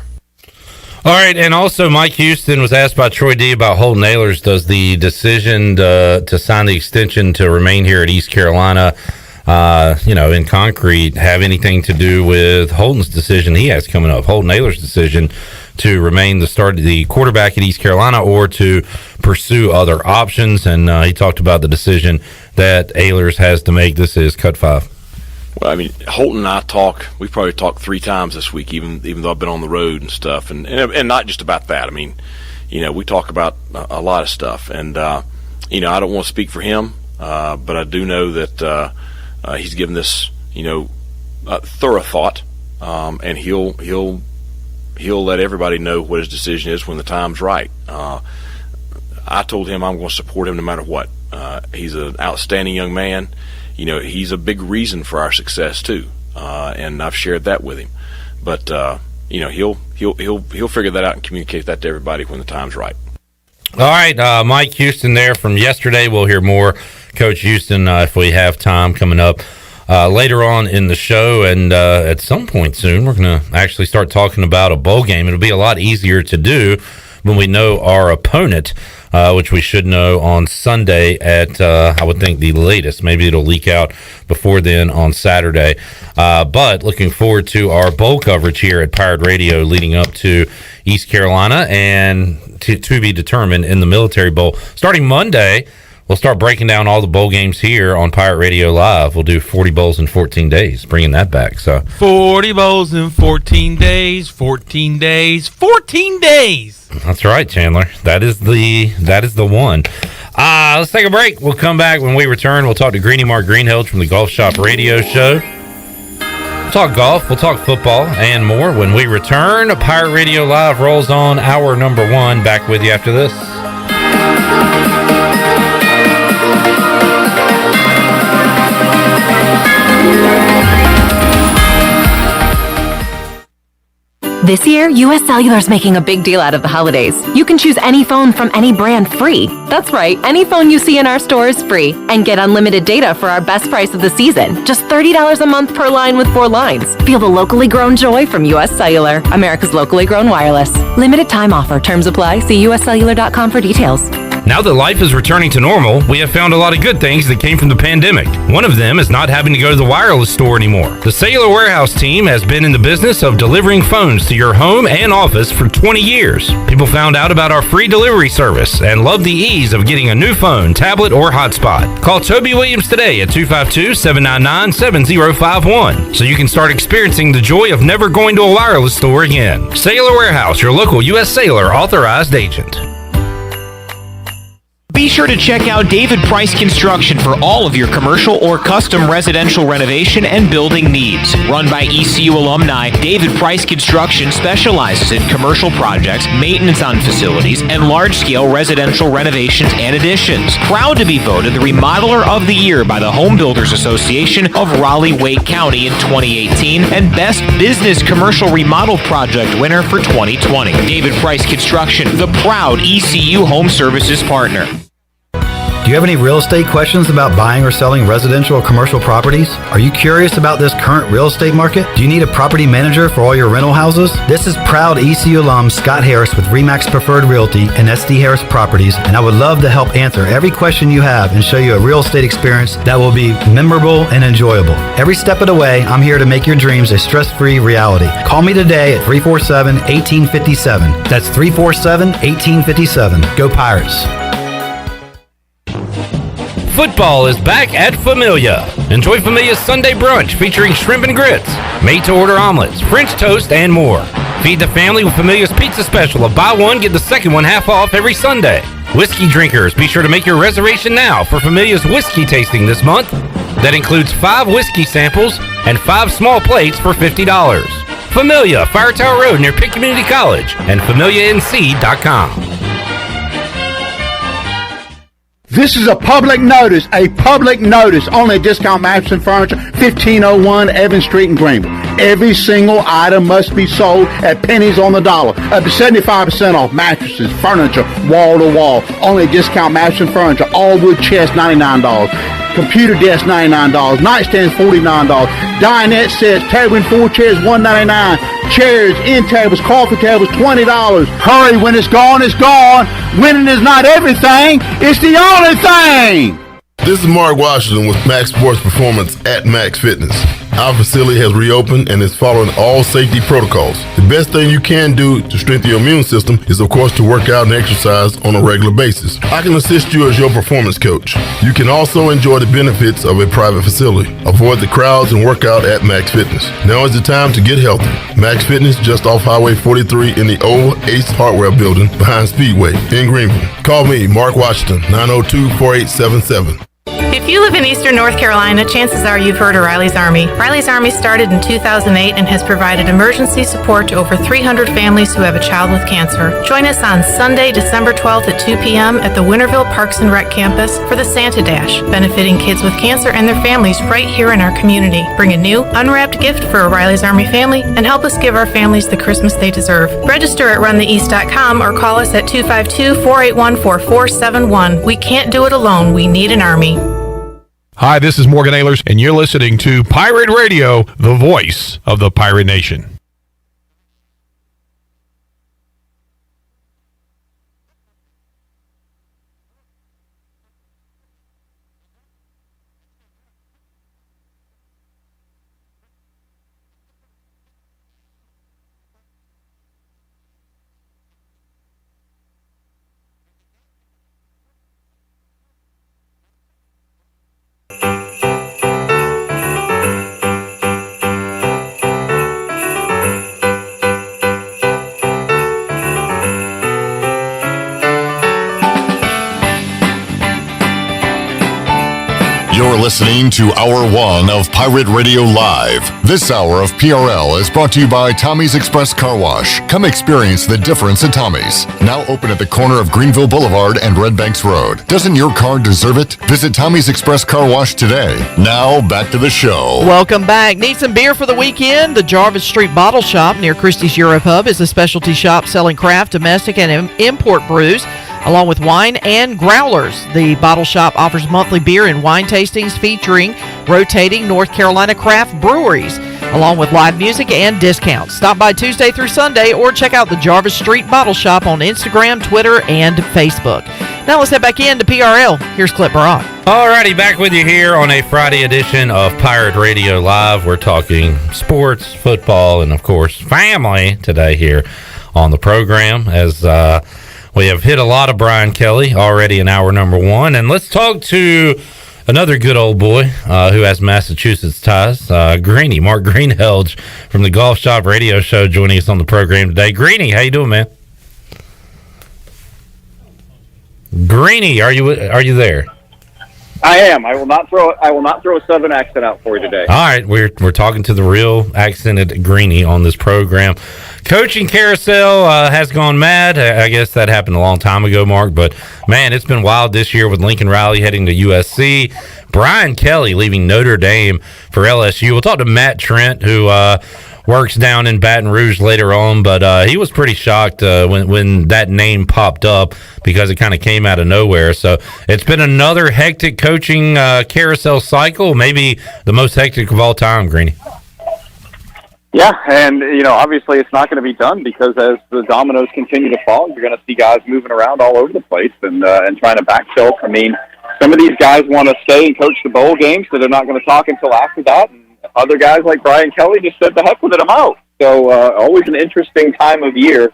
S4: All right, and also Mike Houston was asked by Troy D about Holton Ahlers. Does the decision to sign the extension to remain here at East Carolina, in concrete, have anything to do with Holton's decision he has coming up? Holton Ahlers' decision to remain the quarterback at East Carolina, or to pursue other options. And he talked about the decision that Ahlers has to make. This is Cut 5.
S17: Well, I mean, Holton and I we've probably talked 3 times this week, even though I've been on the road and stuff, and not just about that. I mean, we talk about a lot of stuff, and I don't want to speak for him, but I do know that he's given this thorough thought, and he'll let everybody know what his decision is when the time's right. I told him I'm going to support him no matter what. He's an outstanding young man. He's a big reason for our success too, and I've shared that with him. But he'll figure that out and communicate that to everybody when the time's right.
S4: All right, Mike Houston there from yesterday. We'll hear more Coach Houston if we have time coming up later on in the show, and at some point soon we're going to actually start talking about a bowl game. It'll be a lot easier to do when we know our opponent, which we should know on Sunday at, I would think, the latest. Maybe it'll leak out before then on Saturday. But looking forward to our bowl coverage here at Pirate Radio leading up to East Carolina, and to be determined in the Military Bowl. Starting Monday, we'll start breaking down all the bowl games here on Pirate Radio Live. We'll do 40 bowls in 14 days, bringing that back. So 40 bowls in 14 days, 14 days, 14 days. That's right, Chandler. That is the one. Let's take a break. We'll come back. When we return, we'll talk to Greenie Mark Greenhalgh from the Golf Shop Radio Show. We'll talk golf, we'll talk football, and more. When we return, Pirate Radio Live rolls on hour number 1. Back with you after this.
S11: This year, US Cellular's making a big deal out of the holidays. You can choose any phone from any brand free. That's right, any phone you see in our store is free. And get unlimited data for our best price of the season. Just $30 a month per line with 4 lines. Feel the locally grown joy from US Cellular, America's locally grown wireless. Limited time offer. Terms apply. See uscellular.com for details.
S4: Now that life is returning to normal, we have found a lot of good things that came from the pandemic. One of them is not having to go to the wireless store anymore. The Cellular Warehouse team has been in the business of delivering phones to your home and office for 20 years. People found out about our free delivery service and love the ease of getting a new phone, tablet, or hotspot. Call Toby Williams today at 252-799-7051 so you can start experiencing the joy of never going to a wireless store again. Cellular Warehouse, your local U.S. Cellular authorized agent.
S18: Be sure to check out David Price Construction for all of your commercial or custom residential renovation and building needs. Run by ECU alumni, David Price Construction specializes in commercial projects, maintenance on facilities, and large-scale residential renovations and additions. Proud to be voted the Remodeler of the Year by the Home Builders Association of Raleigh-Wake County in 2018 and Best Business Commercial Remodel Project winner for 2020. David Price Construction, the proud ECU Home Services partner.
S19: Do you have any real estate questions about buying or selling residential or commercial properties? Are you curious about this current real estate market? Do you need a property manager for all your rental houses? This is proud ECU alum Scott Harris with RE/MAX Preferred Realty and SD Harris Properties, and I would love to help answer every question you have and show you a real estate experience that will be memorable and enjoyable. Every step of the way, I'm here to make your dreams a stress-free reality. Call me today at 347-1857. That's 347-1857. Go Pirates.
S4: Football is back at Familia. Enjoy Familia's Sunday brunch featuring shrimp and grits, made-to-order omelets, French toast, and more. Feed the family with Familia's pizza special of buy one, get the second one half off every Sunday. Whiskey drinkers, be sure to make your reservation now for Familia's whiskey tasting this month. That includes 5 whiskey samples and 5 small plates for $50. Familia, Fire Tower Road near Pitt Community College, and FamiliaNC.com.
S20: This is a public notice, only at Discount Mattress and Furniture, 1501 Evans Street in Greenville. Every single item must be sold at pennies on the dollar, up to 75% off mattresses, furniture, wall to wall. Only at Discount Mattress and Furniture, all wood chest, $99. Computer desk, $99. Nightstands, $49. Dinette sets, table and 4 chairs, $199. Chairs, end tables, coffee tables, $20. Hurry, when it's gone, it's gone. Winning is not everything, it's the only thing.
S21: This is Mark Washington with Max Sports Performance at Max Fitness. Our facility has reopened and is following all safety protocols. The best thing you can do to strengthen your immune system is, of course, to work out and exercise on a regular basis. I can assist you as your performance coach. You can also enjoy the benefits of a private facility. Avoid the crowds and work out at Max Fitness. Now is the time to get healthy. Max Fitness, just off Highway 43 in the old Ace Hardware Building behind Speedway in Greenville. Call me, Mark Washington, 902-4877.
S22: If you live in Eastern North Carolina, chances are you've heard of Riley's Army. Riley's Army started in 2008 and has provided emergency support to over 300 families who have a child with cancer. Join us on Sunday, December 12th at 2 p.m. at the Winterville Parks and Rec campus for the Santa Dash, benefiting kids with cancer and their families right here in our community. Bring a new, unwrapped gift for a Riley's Army family and help us give our families the Christmas they deserve. Register at runtheeast.com or call us at 252-481-4471. We can't do it alone. We need an Army.
S23: Hi, this is Morgan Ahlers, and you're listening to Pirate Radio, the voice of the Pirate Nation.
S2: listening to Hour 1 of Pirate Radio Live. This hour of PRL is brought to you by Tommy's Express Car Wash. Come experience the difference at Tommy's. Now open at the corner of Greenville Boulevard and Red Banks Road. Doesn't your car deserve it? Visit Tommy's Express Car Wash today. Now back to the show.
S6: Welcome back. Need some beer for the weekend? The Jarvis Street Bottle Shop near Christie's Europub is a specialty shop selling craft, domestic, and import brews, along with wine and growlers. The bottle shop offers monthly beer and wine tastings featuring rotating North Carolina craft breweries, along with live music and discounts. Stop by Tuesday through Sunday or check out the Jarvis Street Bottle Shop on Instagram, Twitter, and Facebook. Now let's head back into PRL. Here's Clip Barak.
S4: Alrighty, back with you here on a Friday edition of Pirate Radio Live. We're talking sports, football, and of course family today here on the program, as we have hit a lot of Brian Kelly already in hour number 1. And let's talk to another good old boy who has Massachusetts ties, Greeny, Mark Greenhalgh from the Golf Shop Radio Show, joining us on the program today. Greeny, how you doing, man? Greeny, are you there?
S1: I am. I will not throw a Southern accent out for you today.
S4: All right, we're talking to the real accented Greeny on this program. Coaching carousel has gone mad. I guess that happened a long time ago, Mark. But man, it's been wild this year with Lincoln Riley heading to USC, Brian Kelly leaving Notre Dame for LSU. We'll talk to Matt Trent, who works down in Baton Rouge later on, but he was pretty shocked when that name popped up because it kind of came out of nowhere. So it's been another hectic coaching carousel cycle, maybe the most hectic of all time, Greeny.
S1: Yeah, and obviously it's not going to be done because as the dominoes continue to fall, you're going to see guys moving around all over the place and trying to backfill. I mean, some of these guys want to stay and coach the bowl game, so they're not going to talk until after that. And other guys like Brian Kelly just said, the heck with it, I'm out. So always an interesting time of year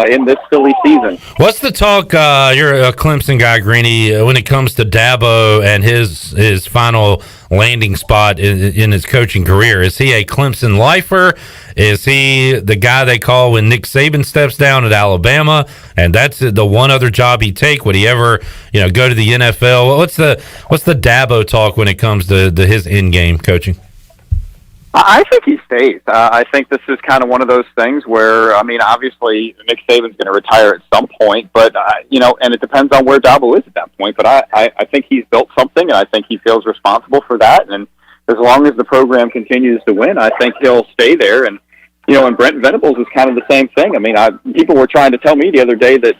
S1: in this silly season.
S4: What's the talk? You're a Clemson guy, Greeny, when it comes to Dabo and his final landing spot in his coaching career. Is he a Clemson lifer? Is he the guy they call when Nick Saban steps down at Alabama, and that's the one other job he'd take? Would he ever, go to the NFL? What's the Dabo talk when it comes to his in-game coaching?
S1: I think he stays. I think this is kind of one of those things where, obviously Nick Saban's going to retire at some point, but, and it depends on where Dabo is at that point. But I think he's built something, and I think he feels responsible for that. And as long as the program continues to win, I think he'll stay there. And, and Brent Venables is kind of the same thing. People were trying to tell me the other day that,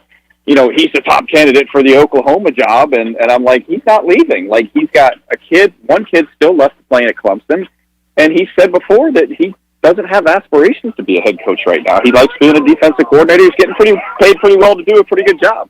S1: he's the top candidate for the Oklahoma job. And I'm like, he's not leaving. Like, he's got one kid still left playing at Clemson. And he said before that he doesn't have aspirations to be a head coach right now. He likes being a defensive coordinator. He's getting paid pretty well to do a pretty good job.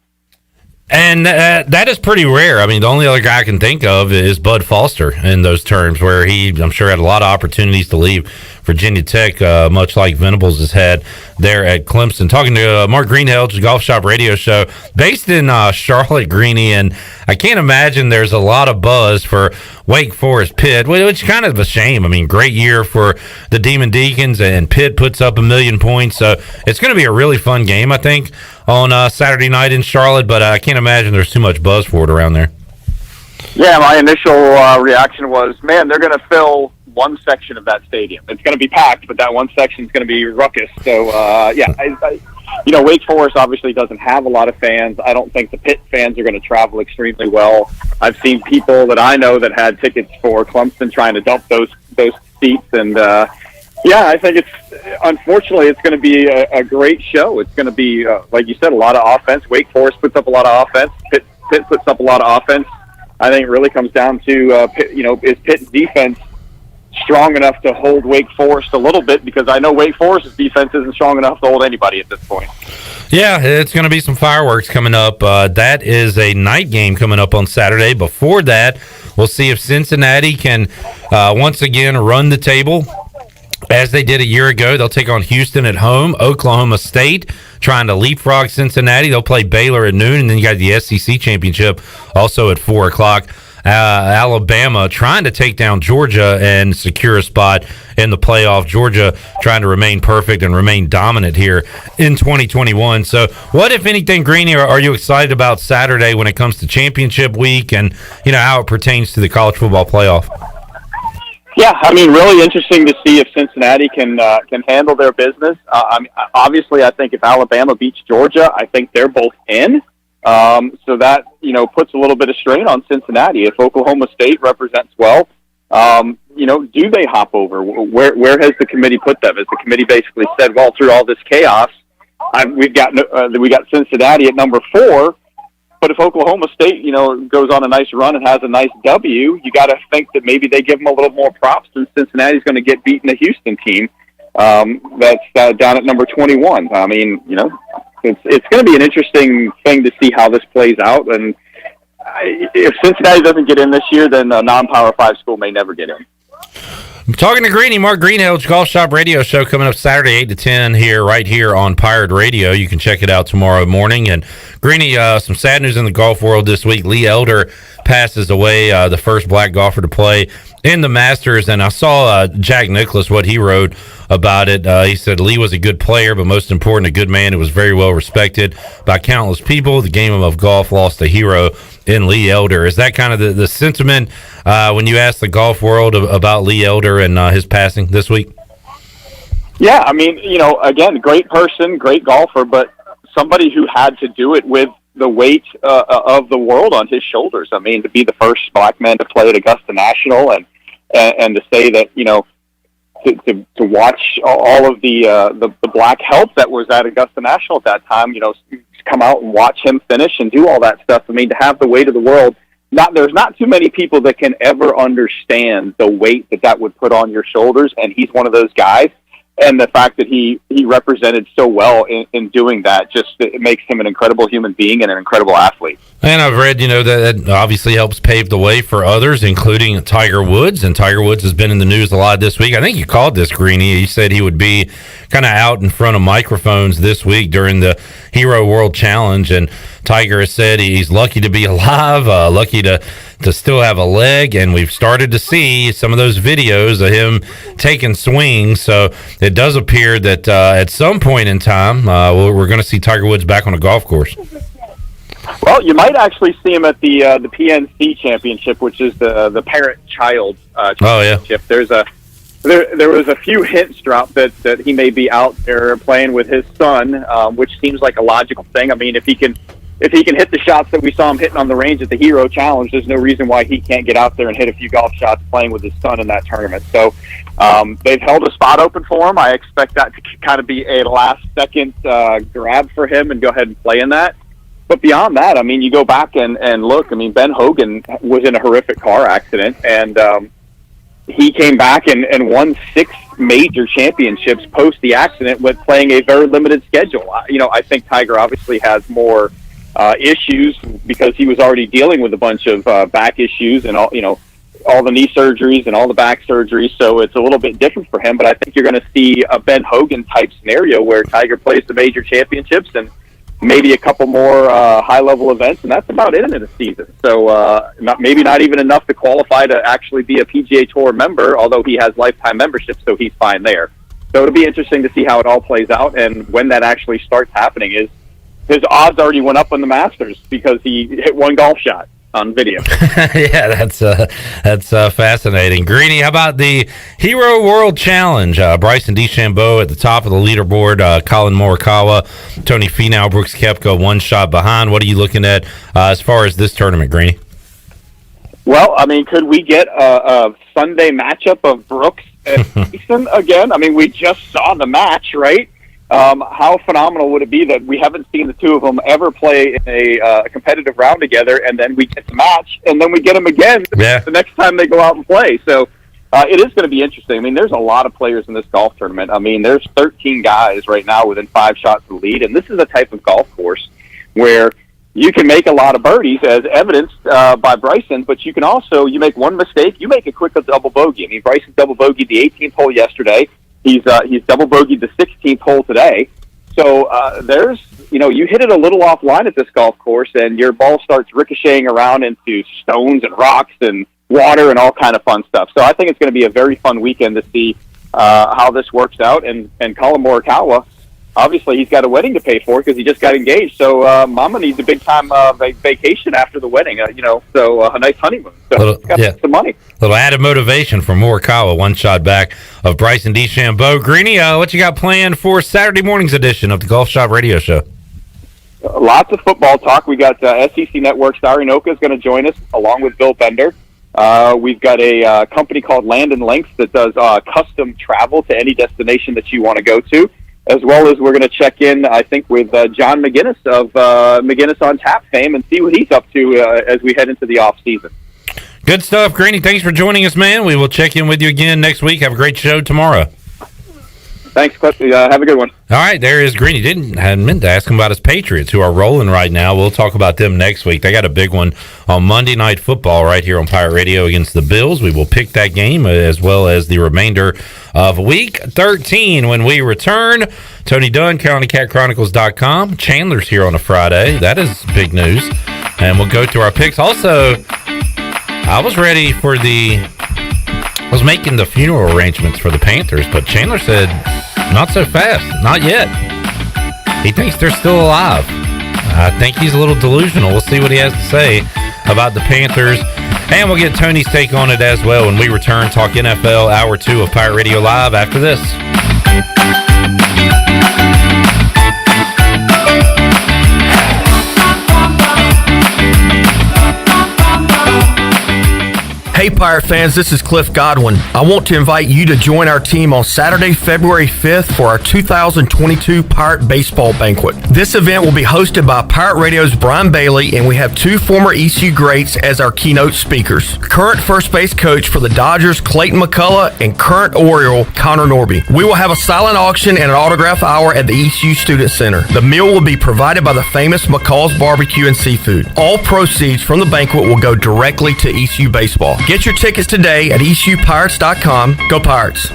S4: And that is pretty rare. The only other guy I can think of is Bud Foster in those terms, where I'm sure, had a lot of opportunities to leave Virginia Tech, much like Venables has had there at Clemson. Talking to Mark Greenhalgh, Golf Shop Radio Show, based in Charlotte, Greeny, and I can't imagine there's a lot of buzz for Wake Forest Pitt, which is kind of a shame. Great year for the Demon Deacons, and Pitt puts up 1 million points. So it's going to be a really fun game, I think, on Saturday night in Charlotte, but I can't imagine there's too much buzz for it around there.
S1: Yeah, my initial reaction was, man, they're going to fill one section of that stadium. It's going to be packed, but that one section is going to be ruckus. So, Wake Forest obviously doesn't have a lot of fans. I don't think the Pitt fans are going to travel extremely well. I've seen people that I know that had tickets for Clemson trying to dump those seats, and I think unfortunately it's going to be a great show. It's going to be, like you said, a lot of offense. Wake Forest puts up a lot of offense. Pitt puts up a lot of offense. I think it really comes down to, is Pitt's defense strong enough to hold Wake Forest a little bit, because I know Wake Forest's defense isn't strong enough to hold anybody at this point.
S4: Yeah, it's going to be some fireworks coming up. That is a night game coming up on Saturday. Before that, we'll see if Cincinnati can once again run the table as they did a year ago. They'll take on Houston at home. Oklahoma State trying to leapfrog Cincinnati. They'll play Baylor at noon, and then you got the SEC championship also at 4 o'clock. Alabama trying to take down Georgia and secure a spot in the playoff. Georgia trying to remain perfect and remain dominant here in 2021. So what, if anything, Greeny, are you excited about Saturday when it comes to championship week and, how it pertains to the college football playoff?
S1: Yeah, I mean, really interesting to see if Cincinnati can handle their business. Obviously, I think if Alabama beats Georgia, I think they're both in. So that, puts a little bit of strain on Cincinnati. If Oklahoma State represents well, do they hop over? Where has the committee put them? Has the committee basically said, well, through all this chaos, we got Cincinnati at number 4. But if Oklahoma State, goes on a nice run and has a nice W, you got to think that maybe they give them a little more props, and Cincinnati's going to get beaten a Houston team that's down at number 21. I mean, it's going to be an interesting thing to see how this plays out. And if Cincinnati doesn't get in this year, then a non-Power 5 school may never get in.
S4: I'm talking to Greeny, Mark Greenhalgh, Golf Shop Radio Show coming up Saturday 8 to 10 right here on Pirate Radio. You can check it out tomorrow morning. And Greeny, some sad news in the golf world this week. Lee Elder passes away, the first black golfer to play in the Masters. And I saw Jack Nicklaus, what he wrote about it. He said Lee was a good player, but most important, a good man who was very well respected by countless people. The game of golf lost a hero in Lee Elder. Is that kind of the sentiment when you ask the golf world about Lee Elder and his passing this week?
S1: Yeah, I mean, again, great person, great golfer, but somebody who had to do it with the weight of the world on his shoulders. I mean, to be the first black man to play at Augusta National and to say that, to watch all of the black help that was at Augusta National at that time, come out and watch him finish and do all that stuff. I mean, to have the weight of the world, there's not too many people that can ever understand the weight that would put on your shoulders, and he's one of those guys. And the fact that he represented so well in doing that, it makes him an incredible human being and an incredible athlete.
S4: And I've read, that obviously helps pave the way for others, including Tiger Woods. And Tiger Woods has been in the news a lot this week. I think you called this, Greeny. You said he would be kind of out in front of microphones this week during the Hero World Challenge. And Tiger has said he's lucky to be alive, lucky to still have a leg, and we've started to see some of those videos of him taking swings. So it does appear that at some point in time, we're going to see Tiger Woods back on a golf course.
S1: Well, you might actually see him at the PNC Championship, which is the parent-child championship.
S4: Oh, yeah.
S1: There was a few hints dropped that he may be out there playing with his son, which seems like a logical thing. I mean, if he can hit the shots that we saw him hitting on the range at the Hero Challenge, there's no reason why he can't get out there and hit a few golf shots playing with his son in that tournament. So they've held a spot open for him. I expect that to kind of be a last-second grab for him and go ahead and play in that. But beyond that, I mean, you go back and look. I mean, Ben Hogan was in a horrific car accident, and he came back and won 6 major championships post the accident with playing a very limited schedule. I think Tiger obviously has more issues because he was already dealing with a bunch of back issues and all the knee surgeries and all the back surgeries. So it's a little bit different for him. But I think you're going to see a Ben Hogan type scenario where Tiger plays the major championships and maybe a couple more high-level events, and that's about it in a season. So maybe not even enough to qualify to actually be a PGA Tour member, although he has lifetime membership, so he's fine there. So it'll be interesting to see how it all plays out, and when that actually starts happening is his odds already went up on the Masters because he hit one golf shot on video.
S4: Yeah, that's fascinating. Greeny, how about the Hero World Challenge? Bryson DeChambeau at the top of the leaderboard. Colin Morikawa, Tony Finau, Brooks Koepka, one shot behind. What are you looking at as far as this tournament, Greeny?
S1: Well, I mean, could we get a Sunday matchup of Brooks and Mason again? I mean, we just saw the match, right? How phenomenal would it be that we haven't seen the two of them ever play in a competitive round together, and then we get the match, and then we get them again the next time they go out and play. So it is going to be interesting. I mean, there's a lot of players in this golf tournament. I mean, there's 13 guys right now within 5 shots of the lead, and this is a type of golf course where you can make a lot of birdies, as evidenced by Bryson, but you can also, you make one mistake, you make a quick double bogey. I mean, Bryson double bogeyed the 18th hole yesterday. He's double bogeyed the 16th hole today. So there's you hit it a little offline at this golf course, and your ball starts ricocheting around into stones and rocks and water and all kind of fun stuff. So I think it's going to be a very fun weekend to see how this works out. And Colin Morikawa, obviously, he's got a wedding to pay for because he just got engaged. So Mama needs a big-time vacation after the wedding, so a nice honeymoon. So he's got some money.
S4: Little added motivation for Morikawa, one shot back of Bryson DeChambeau. Greeny, what you got planned for Saturday morning's edition of the Golf Shop Radio Show?
S1: Lots of football talk. We got SEC Network's Arinoka is going to join us, along with Bill Bender. We've got a company called Land and Links that does custom travel to any destination that you want to go to, as well as we're going to check in, I think, with John McGinnis of McGinnis on Tap fame and see what he's up to as we head into the off season.
S4: Good stuff, Greeny. Thanks for joining us, man. We will check in with you again next week. Have a great show tomorrow.
S1: Thanks, Cliff. Have a good one.
S4: All right, there is Greeny. Hadn't meant to ask him about his Patriots, who are rolling right now. We'll talk about them next week. They got a big one on Monday Night Football right here on Pirate Radio against the Bills. We will pick that game as well as the remainder of Week 13 when we return. Tony Dunn, CarolinaCatChronicles.com. Chandler's here on a Friday. That is big news. And we'll go through our picks. Also, I was ready for I was making the funeral arrangements for the Panthers, but Chandler said, not so fast, not yet. He thinks they're still alive. I think he's a little delusional. We'll see what he has to say about the Panthers, and we'll get Tony's take on it as well when we return. Talk NFL, Hour 2 of Pirate Radio Live after this.
S8: Hey Pirate fans, this is Cliff Godwin. I want to invite you to join our team on Saturday, February 5th for our 2022 Pirate Baseball Banquet. This event will be hosted by Pirate Radio's Brian Bailey, and we have two former ECU greats as our keynote speakers. Current first base coach for the Dodgers, Clayton McCullough, and current Oriole, Connor Norby. We will have a silent auction and an autograph hour at the ECU Student Center. The meal will be provided by the famous McCall's Barbecue and Seafood. All proceeds from the banquet will go directly to ECU Baseball. Get your tickets today at ECUPirates.com. Go Pirates.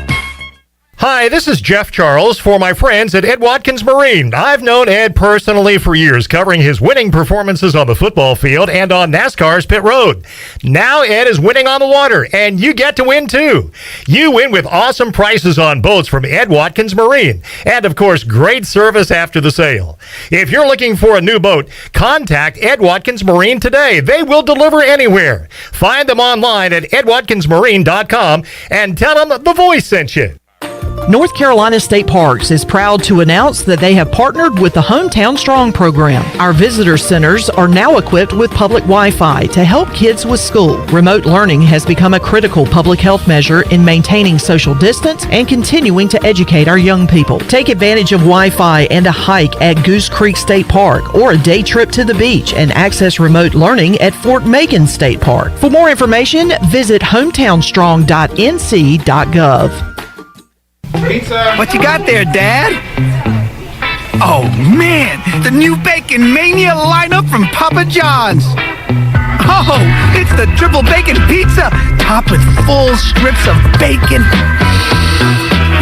S23: Hi, this is Jeff Charles for my friends at Ed Watkins Marine. I've known Ed personally for years, covering his winning performances on the football field and on NASCAR's pit road. Now Ed is winning on the water, and you get to win too. You win with awesome prices on boats from Ed Watkins Marine, and of course, great service after the sale. If you're looking for a new boat, contact Ed Watkins Marine today. They will deliver anywhere. Find them online at edwatkinsmarine.com and tell them the voice sent you.
S6: North Carolina State Parks is proud to announce that they have partnered with the Hometown Strong program. Our visitor centers are now equipped with public Wi-Fi to help kids with school. Remote learning has become a critical public health measure in maintaining social distance and continuing to educate our young people. Take advantage of Wi-Fi and a hike at Goose Creek State Park or a day trip to the beach and access remote learning at Fort Megan State Park. For more information, visit hometownstrong.nc.gov.
S9: Pizza. What you got there, Dad? Oh, man, the new Bacon Mania lineup from Papa John's. Oh, it's the triple bacon pizza, topped with full strips of bacon.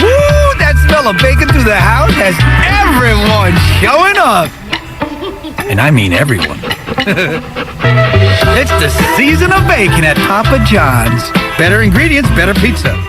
S9: Woo, that smell of bacon through the house has everyone showing up. And I mean everyone. It's the season of bacon at Papa John's. Better ingredients, better pizza.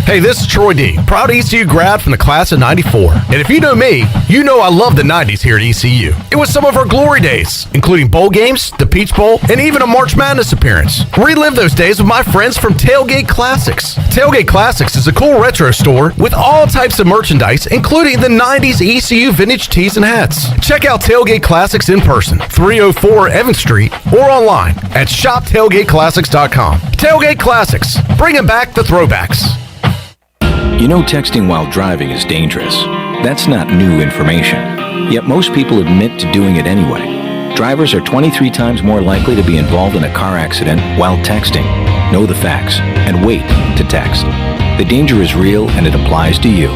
S14: Hey, this is Troy D., proud ECU grad from the class of 94. And if you know me, you know I love the 90s here at ECU. It was some of our glory days, including bowl games, the Peach Bowl, and even a March Madness appearance. Relive those days with my friends from Tailgate Classics. Tailgate Classics is a cool retro store with all types of merchandise, including the 90s ECU vintage tees and hats. Check out Tailgate Classics in person, 304 Evans Street, or online at shoptailgateclassics.com. Tailgate Classics, bringing back the throwbacks.
S10: You know texting while driving is dangerous. That's not new information. Yet most people admit to doing it anyway. Drivers are 23 times more likely to be involved in a car accident while texting. Know the facts and wait to text. The danger is real and it applies to you.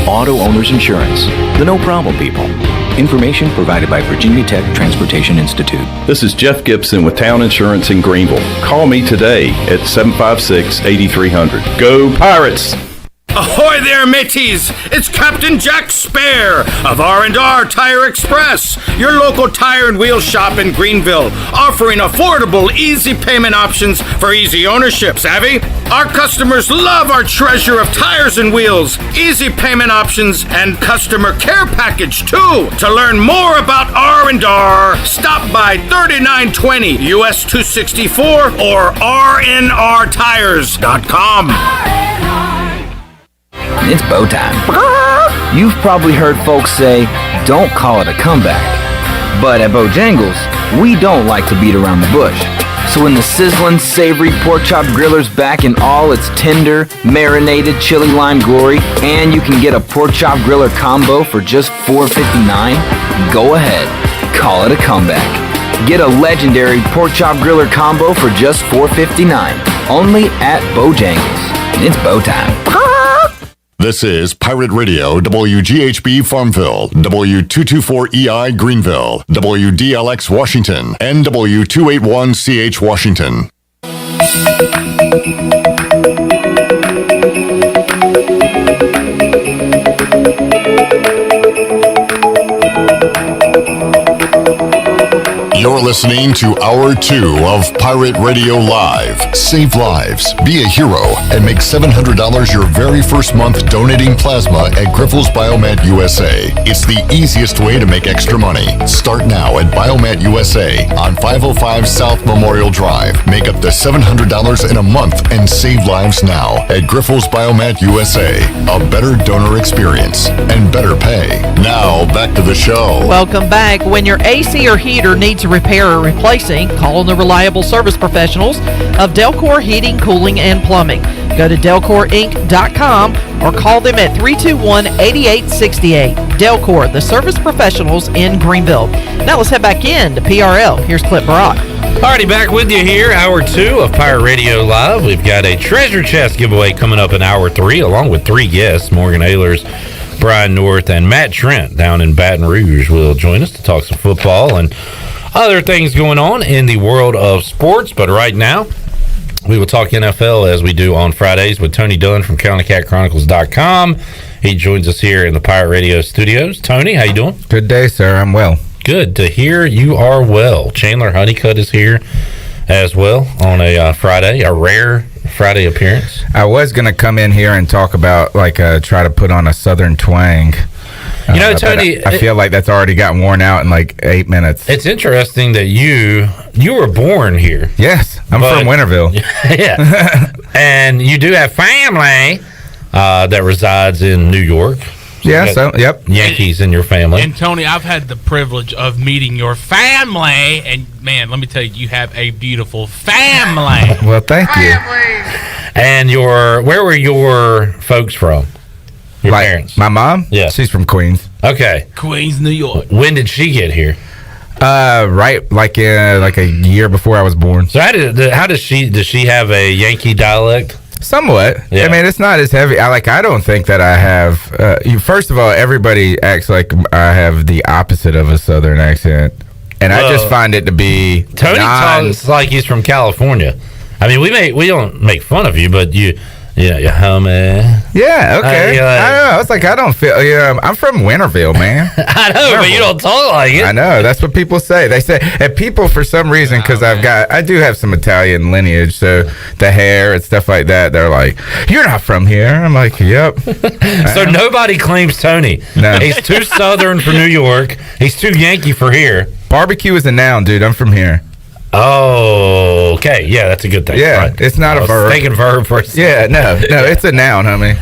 S10: Auto Owners Insurance. The no problem people. Information provided by Virginia Tech Transportation Institute.
S24: This is Jeff Gibson with Town Insurance in Greenville. Call me today at 756-8300. Go Pirates!
S7: Ahoy there, mateys! It's Captain Jack Spare of R&R Tire Express, your local tire and wheel shop in Greenville, offering affordable, easy payment options for easy ownership. Savvy? Our customers love our treasure of tires and wheels, easy payment options, and customer care package too. To learn more about R&R, stop by 3920 US 264 or rnrtires.com.
S12: It's bow time. You've probably heard folks say, don't call it a comeback. But at Bojangles, we don't like to beat around the bush. So when the sizzling, savory pork chop griller's back in all its tender, marinated chili lime glory, and you can get a pork chop griller combo for just $4.59, go ahead, call it a comeback. Get a legendary pork chop griller combo for just $4.59, only at Bojangles. It's bow time.
S2: This is Pirate Radio, WGHB Farmville, W224EI Greenville, WDLX Washington, and W281CH Washington. You're listening to Hour 2 of Pirate Radio Live. Save lives, be a hero, and make $700 your very first month donating plasma at Griffel's Biomat USA. It's the easiest way to make extra money. Start now at Biomat USA on 505 South Memorial Drive. Make up to $700 in a month and save lives now at Griffel's Biomat USA. A better donor experience and better pay. Now, back to the show.
S6: Welcome back. When your AC or heater needs repair or replacing, call on the reliable service professionals of Delcor Heating, Cooling, and Plumbing. Go to DelcorInc.com or call them at 321-8868. Delcor, the service professionals in Greenville. Now let's head back in to PRL. Here's Clip Brock.
S4: Alrighty, back with you here, Hour 2 of Pirate Radio Live. We've got a treasure chest giveaway coming up in Hour 3, along with 3 guests, Morgan Ahlers, Brian North, and Matt Trent down in Baton Rouge will join us to talk some football and other things going on in the world of sports. But right now, we will talk NFL as we do on Fridays with Tony Dunn from CountyCatChronicles.com. He joins us here in the Pirate Radio studios. Tony, how you doing?
S13: Good day, sir. I'm well.
S4: Good to hear you are well. Chandler Honeycutt is here as well on a Friday, a rare Friday appearance.
S13: I was going to come in here and talk about, try to put on a Southern twang.
S4: You know, Tony,
S13: I feel like that's already got worn out in 8 minutes.
S4: It's interesting that you were born here.
S13: Yes, I'm from Winterville.
S4: Yeah, and you do have family that resides in New York.
S13: Yeah, yep.
S4: Yankees in your family.
S5: And Tony, I've had the privilege of meeting your family, and man, let me tell you, you have a beautiful family.
S13: Well, thank you.
S4: And where were your folks from? Your parents?
S13: My mom?
S4: Yeah.
S13: She's from Queens.
S4: Okay.
S5: Queens, New York.
S4: When did she get here?
S13: Right, a year before I was born.
S4: So does she have a Yankee dialect?
S13: Somewhat.
S4: Yeah.
S13: I mean, it's not as heavy. I don't think that I have. First of all, everybody acts like I have the opposite of a Southern accent, and I just find it to be.
S4: Tony talks like he's from California. I mean, we don't make fun of you, but you homie.
S13: Yeah, okay. I don't know. It's I don't feel. I'm from Winterville, man.
S4: I know, but you don't talk like it.
S13: I know. That's what people say. They say, and people for some reason, because I do have some Italian lineage, so the hair and stuff like that. They're like, "You're not from here." I'm like, "Yep."
S4: So nobody claims Tony.
S13: No,
S4: he's too Southern for New York. He's too Yankee for here.
S13: Barbecue is a noun, dude. I'm from here.
S4: Oh, okay. Yeah, that's a good thing.
S13: Yeah,
S4: right.
S13: It's not a verb.
S4: Thinking verb for a second.
S13: Yeah, no, it's a noun, homie.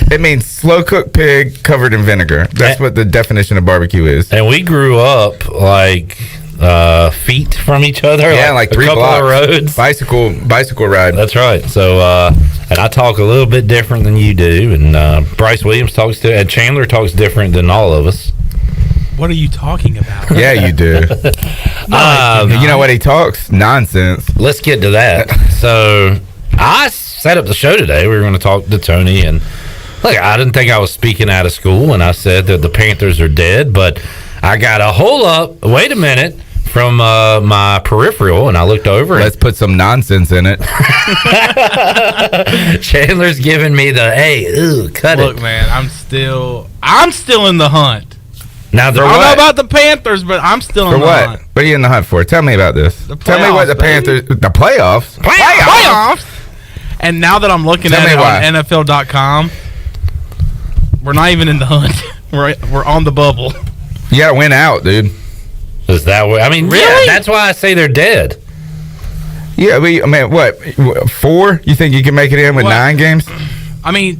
S13: It means slow cooked pig covered in vinegar. That's what the definition of barbecue is.
S4: And we grew up feet from each other.
S13: Yeah, like 3
S4: couple
S13: blocks.
S4: of roads.
S13: Bicycle ride.
S4: That's right. So, and I talk a little bit different than you do, and Bryce Williams and Chandler talks different than all of us.
S5: What are you talking about?
S13: Yeah, you do. You know what he talks? Nonsense.
S4: Let's get to that. So I set up the show today. We were going to talk to Tony, and look, I didn't think I was speaking out of school when I said that the Panthers are dead, but I got a hold up. Wait a minute. from my peripheral, and I looked over.
S13: Let's put some nonsense in it.
S4: Chandler's giving me the cut it.
S5: Look, man, I'm still in the hunt.
S4: Now,
S5: I don't know about the Panthers, but I'm still in
S13: For
S5: the
S13: what?
S5: hunt.
S13: What are you in the hunt for? Tell me about this. Tell me what the Panthers... The playoffs?
S5: Playoffs! And now that I'm looking at it
S13: why.
S5: on NFL.com, we're not even in the hunt. We're on the bubble.
S13: You got to win out, dude.
S4: Is that what... I mean,
S5: Really?
S4: yeah, that's why I say they're dead.
S13: Yeah, I mean, what? 4? You think you can make it in with 9 games?
S5: I mean,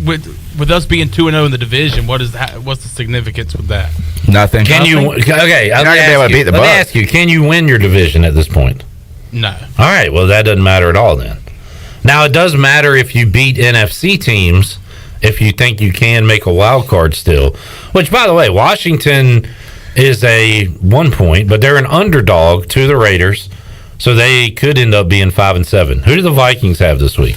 S5: with us being 2-0 in the division, what's the significance with that?
S13: Nothing.
S4: Can you... Okay,
S13: You're not going to be able to beat the
S4: let me
S13: Bucs.
S4: ask you, can you win your division at this point?
S5: No.
S4: All right, well, that doesn't matter at all then. Now, it does matter if you beat NFC teams, if you think you can make a wild card still. Which, by the way, Washington is a 1 point, but they're an underdog to the Raiders, so they could end up being 5-7. Who do the Vikings have this week?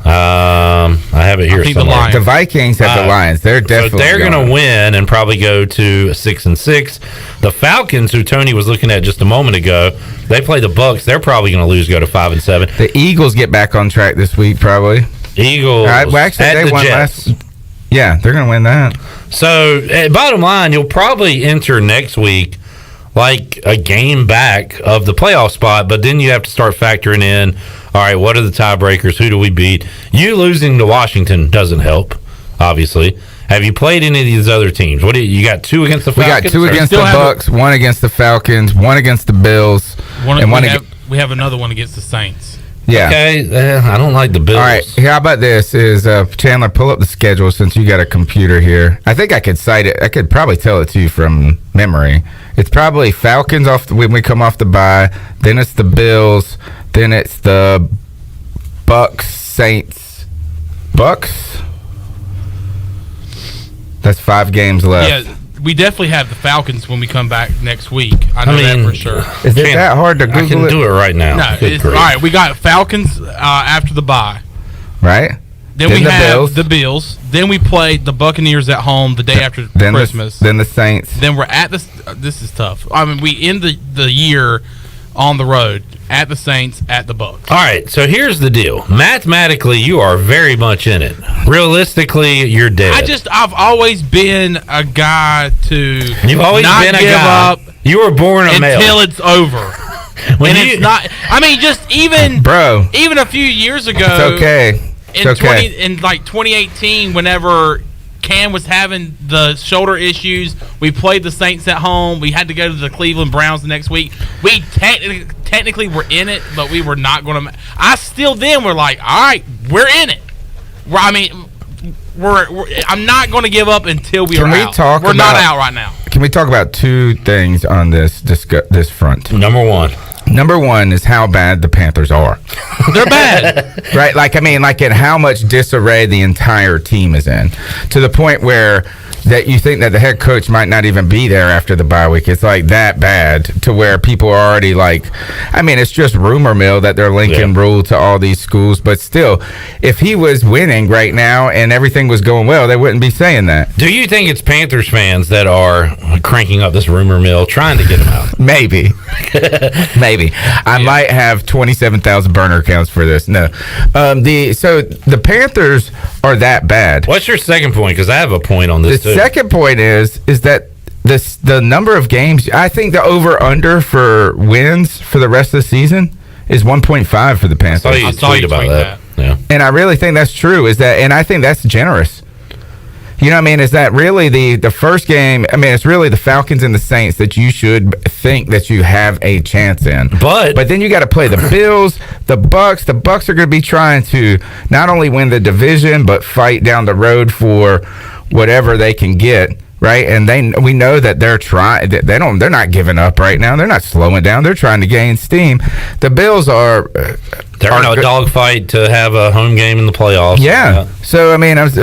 S4: I have it here somewhere.
S13: The Vikings have the Lions. They're definitely
S4: so they're going to win and probably go to 6-6. The Falcons, who Tony was looking at just a moment ago, they play the Bucs. They're probably going to lose, go to 5-7.
S13: The Eagles get back on track this week, probably.
S4: Eagles.
S13: Well, actually,
S4: at
S13: they
S4: the
S13: won
S4: Jets.
S13: last. Yeah, they're going to win that.
S4: So, bottom line, you'll probably enter next week like a game back of the playoff spot, but then you have to start factoring in, all right, what are the tiebreakers? Who do we beat? You losing to Washington doesn't help, obviously. Have you played any of these other teams? What do you got? 2 against the Falcons?
S13: We got 2 against the Bucs, 1 against the Falcons, 1 against the Bills,
S5: We have another one against the Saints.
S13: Yeah.
S4: Okay, I don't like the Bills.
S13: All right, how about this? Is Chandler, pull up the schedule since you got a computer here. I think I could cite it. I could probably tell it to you from memory. It's probably Falcons when we come off the bye. Then it's the Bills. Then it's the Bucs, Saints. Bucs? That's 5 games left.
S5: Yeah, we definitely have the Falcons when we come back next week. I know that for sure.
S13: Is it that hard to Google
S4: I can do it right now.
S5: No,
S4: Good
S5: all
S4: grief.
S5: right, we got Falcons after the bye.
S13: Right?
S5: Then we
S13: the
S5: have
S13: Bills.
S5: the Bills. Then we play the Buccaneers at home the day after Christmas.
S13: Then the Saints.
S5: Then we're at this is tough. I mean, we end the year on the road at the Saints, at the Bucs.
S4: All right, so here's the deal. Mathematically, you are very much in it. Realistically, you're dead.
S5: I've always been a guy to
S4: You've always
S5: not
S4: been a
S5: give
S4: guy.
S5: up
S4: You were born a male.
S5: until it's over. It's not. I mean, just even a few years ago.
S13: It's okay. It's
S5: In 2018, whenever Cam was having the shoulder issues, we played the Saints at home. We had to go to the Cleveland Browns the next week. We technically were in it, but we were not going to. I still then were like, all right, we're in it. I'm not going to give up until we are out. We're not out right now.
S13: Can we talk about 2 things on this front?
S4: Number one is how bad the Panthers are.
S5: They're bad.
S13: Right? In how much disarray the entire team is in. To the point where that you think that the head coach might not even be there after the bye week. It's like that bad to where people are already it's just rumor mill that they're linking rule to all these schools. But still, if he was winning right now and everything was going well, they wouldn't be saying that.
S4: Do you think it's Panthers fans that are cranking up this rumor mill trying to get him out?
S13: Maybe. Maybe. I might have 27,000 burner accounts for this. No. So the Panthers are that bad.
S4: What's your second point? Because I have a point on this,
S13: The second point is that the number of games, I think the over-under for wins for the rest of the season is 1.5 for the Panthers.
S4: I saw you about that. Yeah.
S13: And I really think that's true. And I think that's generous. You know what I mean? Is that really the first game? I mean, it's really the Falcons and the Saints that you should think that you have a chance in. But then you got to play the Bills, the Bucs. The Bucs are going to be trying to not only win the division, but fight down the road for whatever they can get. Right, and we know that they're trying. They're not giving up right now. They're not slowing down. They're trying to gain steam. The Bills are.
S4: They're in a dogfight to have a home game in the playoffs.
S13: Yeah. So I mean, it's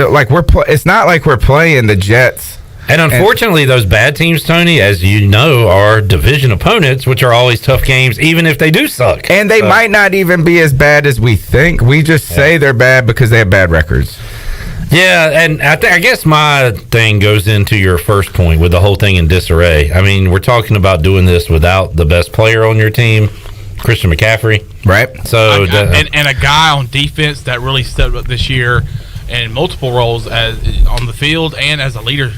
S13: not like we're playing the Jets.
S4: And unfortunately, those bad teams, Tony, as you know, are division opponents, which are always tough games, even if they do suck.
S13: And they might not even be as bad as we think. We just say they're bad because they have bad records.
S4: Yeah, and I guess my thing goes into your first point with the whole thing in disarray. I mean, we're talking about doing this without the best player on your team, Christian McCaffrey.
S13: Right.
S5: So and a guy on defense that really stepped up this year in multiple roles as on the field and as a leader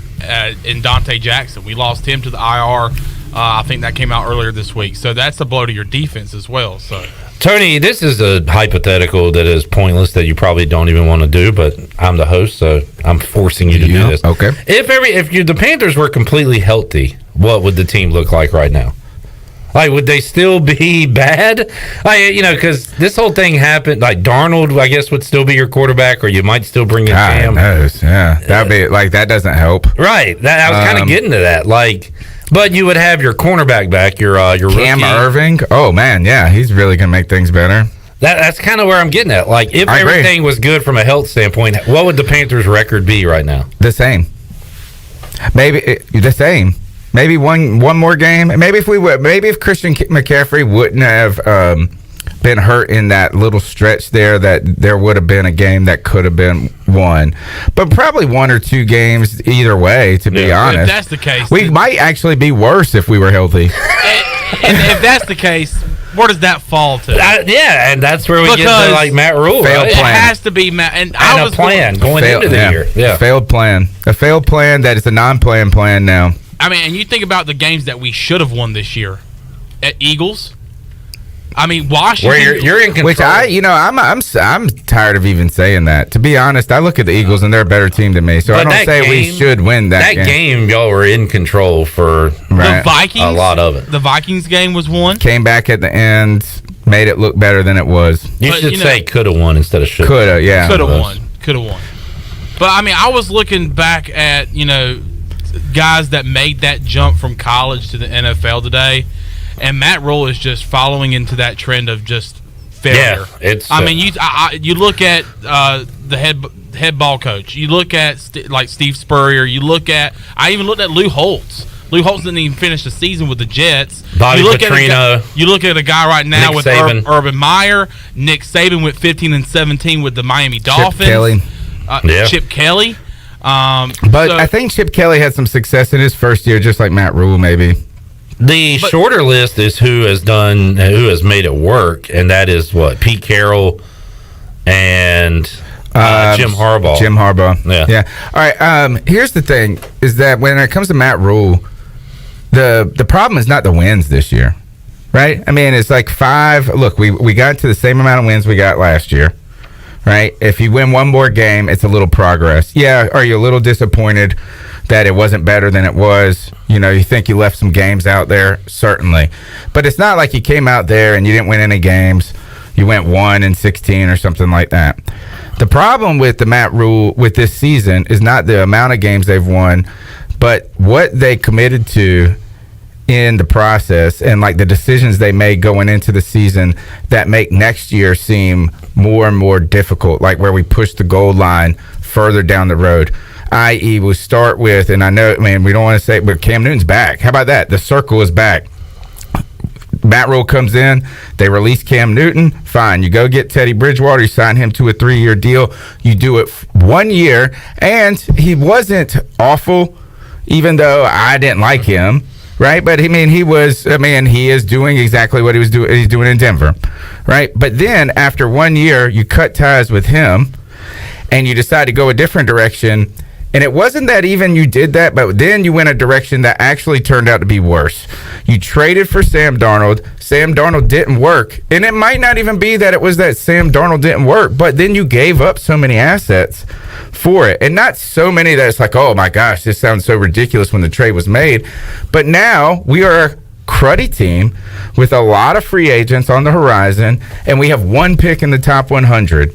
S5: in Dante Jackson. We lost him to the IR. I think that came out earlier this week. So that's a blow to your defense as well. So,
S4: Tony, this is a hypothetical that is pointless that you probably don't even want to do, but I'm the host, so I'm forcing you to do this.
S13: Okay.
S4: If the Panthers were completely healthy, what would the team look like right now? Like, would they still be bad? Like, because this whole thing happened. Like, Darnold, I guess, would still be your quarterback, or you might still bring in Cam.
S13: Yeah, that'd be like that doesn't help.
S4: Right. I was kind of getting to that. Like, but you would have your cornerback back, your
S13: Cam
S4: rookie.
S13: Irving. Oh man, yeah, he's really gonna make things better.
S4: That's kind of where I'm getting at. Like, if everything was good from a health standpoint, what would the Panthers' record be right now?
S13: The same. Maybe the same. Maybe one more game. Maybe if Christian McCaffrey wouldn't have been hurt in that little stretch there, that there would have been a game that could have been won. But probably one or two games either way, to be honest.
S5: If that's the case,
S13: we might actually be worse if we were healthy.
S5: And if that's the case, where does that fall to?
S4: Yeah, and that's where we get to like Matt Rule.
S5: It
S13: plan.
S5: has to be Matt. And
S4: I was a plan going into the year. Yeah,
S13: failed plan. A failed plan that is a non-plan plan now.
S5: I mean, and you think about the games that we should have won this year. At Eagles. I mean, Washington.
S4: Where you're in control.
S13: Which I'm tired of even saying that. To be honest, I look at the Eagles and they're a better team than me. So I don't say we should win that game.
S4: That game, y'all were in control for
S5: the Vikings.
S4: A lot of it.
S5: The Vikings game was won.
S13: Came back at the end, made it look better than it was.
S4: You should say could have won instead of should.
S13: Could have, yeah.
S5: Could have won. Could have won. But I mean, I was looking back at guys that made that jump from college to the NFL today, and Matt Rule is just following into that trend of just failure.
S4: Yeah,
S5: you look at the head ball coach. You look at like Steve Spurrier. I even looked at Lou Holtz. Lou Holtz didn't even finish the season with the Jets.
S4: Bobby Petrino.
S5: You look at a guy right now
S4: Nick
S5: with
S4: Saban.
S5: Urban Meyer. Nick Saban went 15-17 with the Miami Dolphins. Chip Kelly.
S13: I think Chip Kelly had some success in his first year, just like Matt Rule, maybe.
S4: The shorter list is who has made it work, and that is what? Pete Carroll and Jim Harbaugh.
S13: Jim Harbaugh. Yeah. All right. Here's the thing: is that when it comes to Matt Rule, the problem is not the wins this year, right? I mean, it's like 5. Look, we got to the same amount of wins we got last year. Right? If you win one more game, it's a little progress. Yeah, are you a little disappointed that it wasn't better than it was? You think you left some games out there? Certainly. But it's not like you came out there and you didn't win any games. You went 1-16 or something like that. The problem with the Matt Rule with this season is not the amount of games they've won, but what they committed to in the process and like the decisions they made going into the season that make next year seem more and more difficult, like where we push the goal line further down the road, i.e. we start with, and I know, man, we don't want to say it, but Cam Newton's back. How about that? The circle is back. Matt Rule comes in, they release Cam Newton, fine. You go get Teddy Bridgewater, you sign him to a 3-year deal. You do it 1 year, and he wasn't awful, even though I didn't like him. Right, but he is doing exactly what he's doing in Denver, right? But then after 1 year, you cut ties with him, and you decide to go a different direction. And it wasn't that even you did that, but then you went a direction that actually turned out to be worse. You traded for Sam Darnold. Sam Darnold didn't work, and it might not even be that it was that Sam Darnold didn't work, but then you gave up so many assets for it, and not so many that it's like, oh my gosh, this sounds so ridiculous when the trade was made. But now we are a cruddy team with a lot of free agents on the horizon, and we have 1 pick in the top 100.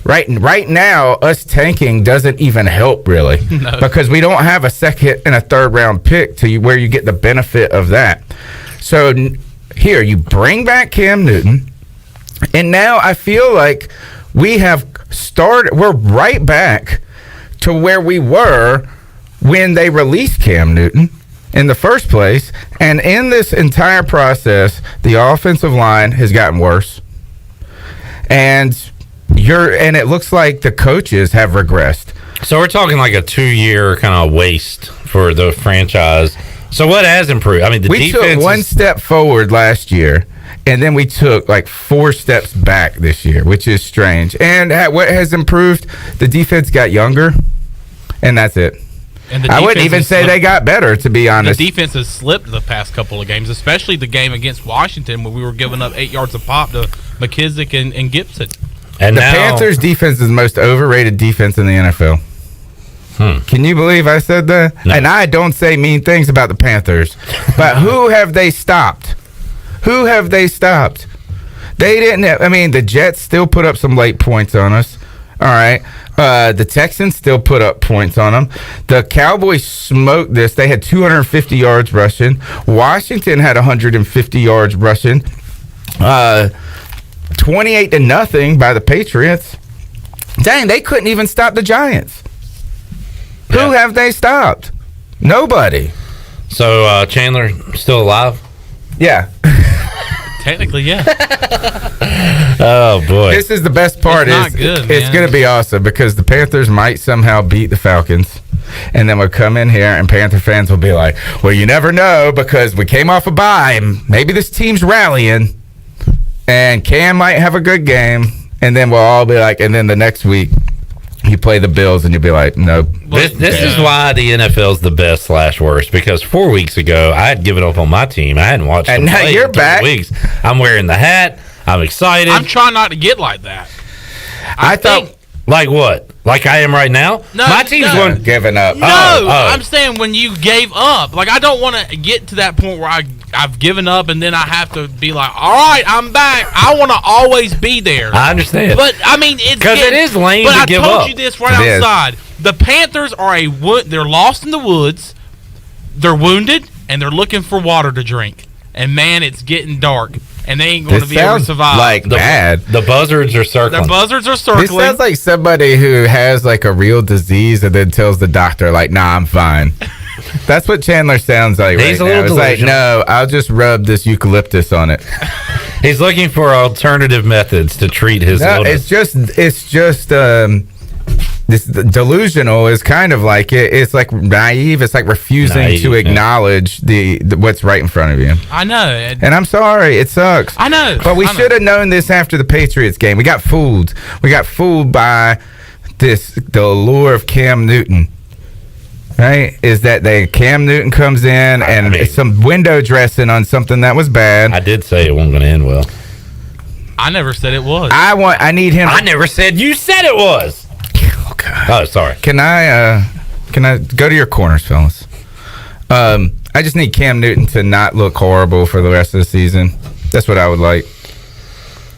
S13: Right now, us tanking doesn't even help really, because we don't have a second and a third round pick to where you get the benefit of that. So here you bring back Cam Newton, and now I feel like we're right back to where we were when they released Cam Newton in the first place. And in this entire process, the offensive line has gotten worse. And it looks like the coaches have regressed.
S4: So we're talking like a 2-year kind of waste for the franchise. So what has improved? I mean,
S13: we took one step forward last year, and then we took like 4 steps back this year, which is strange. And what has improved? The defense got younger, and that's it.
S5: And
S13: I wouldn't even say they got better, to be honest.
S5: The defense has slipped the past couple of games, especially the game against Washington when we were giving up 8 yards a pop to McKissick and Gibson.
S13: And the Panthers' defense is the most overrated defense in the NFL. Can you believe I said that? No. And I don't say mean things about the Panthers, but who have they stopped? Who have they stopped? They didn't. I mean, the Jets still put up some late points on us. All right. The Texans still put up points on them. The Cowboys smoked this. They had 250 yards rushing. Washington had 150 yards rushing. 28-0 by the Patriots. Dang, they couldn't even stop the Giants. Who have they stopped? Nobody.
S4: So Chandler still alive?
S13: Yeah.
S5: Technically, yeah.
S4: Oh boy,
S13: this is the best part.
S5: It's not good,
S13: it's going to be awesome because the Panthers might somehow beat the Falcons, and then we'll come in here and Panther fans will be like, "Well, you never know because we came off a bye, and maybe this team's rallying, and Cam might have a good game." And then we'll all be like, and then the next week you play the Bills and you'll be like, nope.
S4: This is why the NFL's the best / worst, because 4 weeks ago I had given up on my team. I hadn't watched them
S13: and now
S4: play
S13: you're
S4: in 3
S13: back.
S4: weeks. I'm wearing the hat. I'm excited.
S5: I'm trying not to get like that.
S4: I thought, like what? Like I am right now?
S5: No,
S4: my team's
S5: no.
S13: giving up.
S5: No, I'm saying when you gave up. Like I don't want to get to that point where I've given up and then I have to be like, all right, I'm back. I want to always be there.
S4: I understand.
S5: But I mean, it's
S4: because it is lame to give up.
S5: But I told you this right outside. The Panthers are they're lost in the woods. They're wounded and they're looking for water to drink. And man, it's getting dark. And they ain't going to be able to survive.
S13: Like bad.
S4: The buzzards are circling.
S5: The buzzards are circling.
S13: This sounds like somebody who has like a real disease and then tells the doctor, like, nah, I'm fine. That's what Chandler sounds like.
S4: He's
S13: right
S4: a little
S13: now. It's like, no, I'll just rub this eucalyptus on it.
S4: He's looking for alternative methods to treat his illness.
S13: It's just this delusional is kind of like it's like naive. It's like refusing to acknowledge the what's right in front of you.
S5: I know,
S13: and I'm sorry, it sucks.
S5: I know,
S13: but we should have known this after the Patriots game. We got fooled. We got fooled by the allure of Cam Newton. Right? Is that Cam Newton comes in and some window dressing on something that was bad.
S4: I did say it wasn't going to end well.
S5: I never said it was.
S13: I need him.
S4: I never said you said it was.
S13: Oh God.
S4: Oh, sorry.
S13: Can I go to your corners, fellas? I just need Cam Newton to not look horrible for the rest of the season. That's what I would like.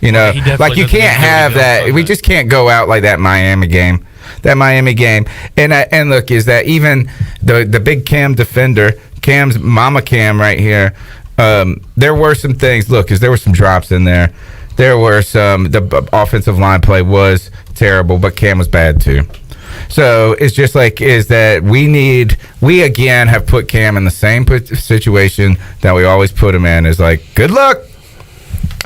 S13: You know, like you can't have that. We just can't go out like that Miami game. That Miami game. And look, is that even the big Cam defender, Cam's mama Cam right here, there were some things. Look, because there were some drops in there. There were the offensive line play was terrible, but Cam was bad too. So it's just like, is that we again have put Cam in the same situation that we always put him in. Is like, good luck.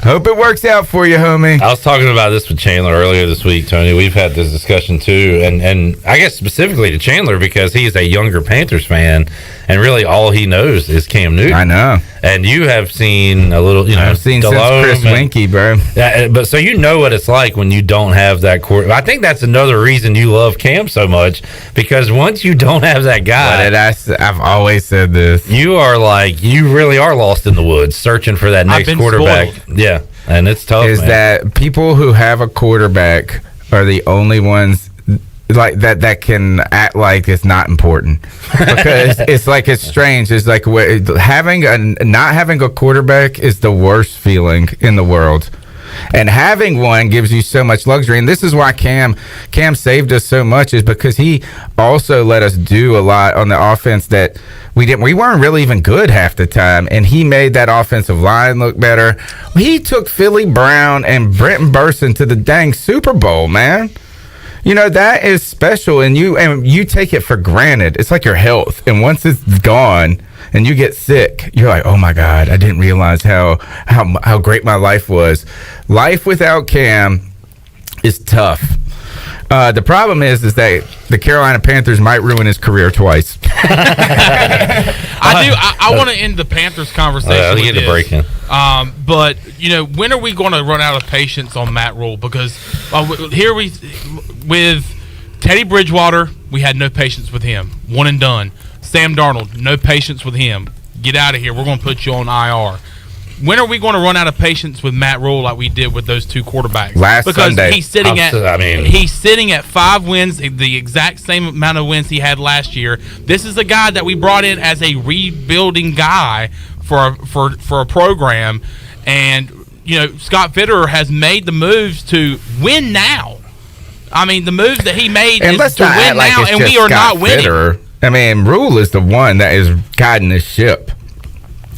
S13: Hope it works out for you, homie.
S4: I was talking about this with Chandler earlier this week, Tony. We've had this discussion too, and I guess specifically to Chandler because he is a younger Panthers fan, and really all he knows is Cam Newton.
S13: I know.
S4: And you have seen a little,
S13: I've seen since Chris Winkie, bro.
S4: But so you know what it's like when you don't have that core. I think that's another reason you love Cam so much, because once you don't have that guy,
S13: I've always said this.
S4: You really are lost in the woods searching for that next quarterback. Spoiled. Yeah, and it's tough.
S13: Is that people who have a quarterback are the only ones like that can act like it's not important, because it's like it's strange. It's like not having a quarterback is the worst feeling in the world, and having one gives you so much luxury. And this is why Cam saved us so much, is because he also let us do a lot on the offense that we weren't really even good half the time, and he made that offensive line look better. He took Philly Brown and Brenton Burson to the dang Super Bowl, man. You know, that is special, and you take it for granted. It's like your health, and once it's gone and you get sick, you're like, oh my God, I didn't realize how great my life was. Life without Cam is tough. The problem is that the Carolina Panthers might ruin his career twice.
S5: I want to end the Panthers conversation.
S4: Get the break in.
S5: But when are we going to run out of patience on Matt Rule? Because with Teddy Bridgewater, we had no patience with him. One and done. Sam Darnold, no patience with him. Get out of here. We're going to put you on IR. When are we going to run out of patience with Matt Rule like we did with those two quarterbacks?
S13: Sunday.
S5: He's sitting at 5 wins, the exact same amount of wins he had last year. This is a guy that we brought in as a rebuilding guy for a program, and Scott Fitterer has made the moves to win now. I mean, the moves that he made is to win now, and we are not winning.
S13: Fitterer. I mean, Rule is the one that is guiding the ship.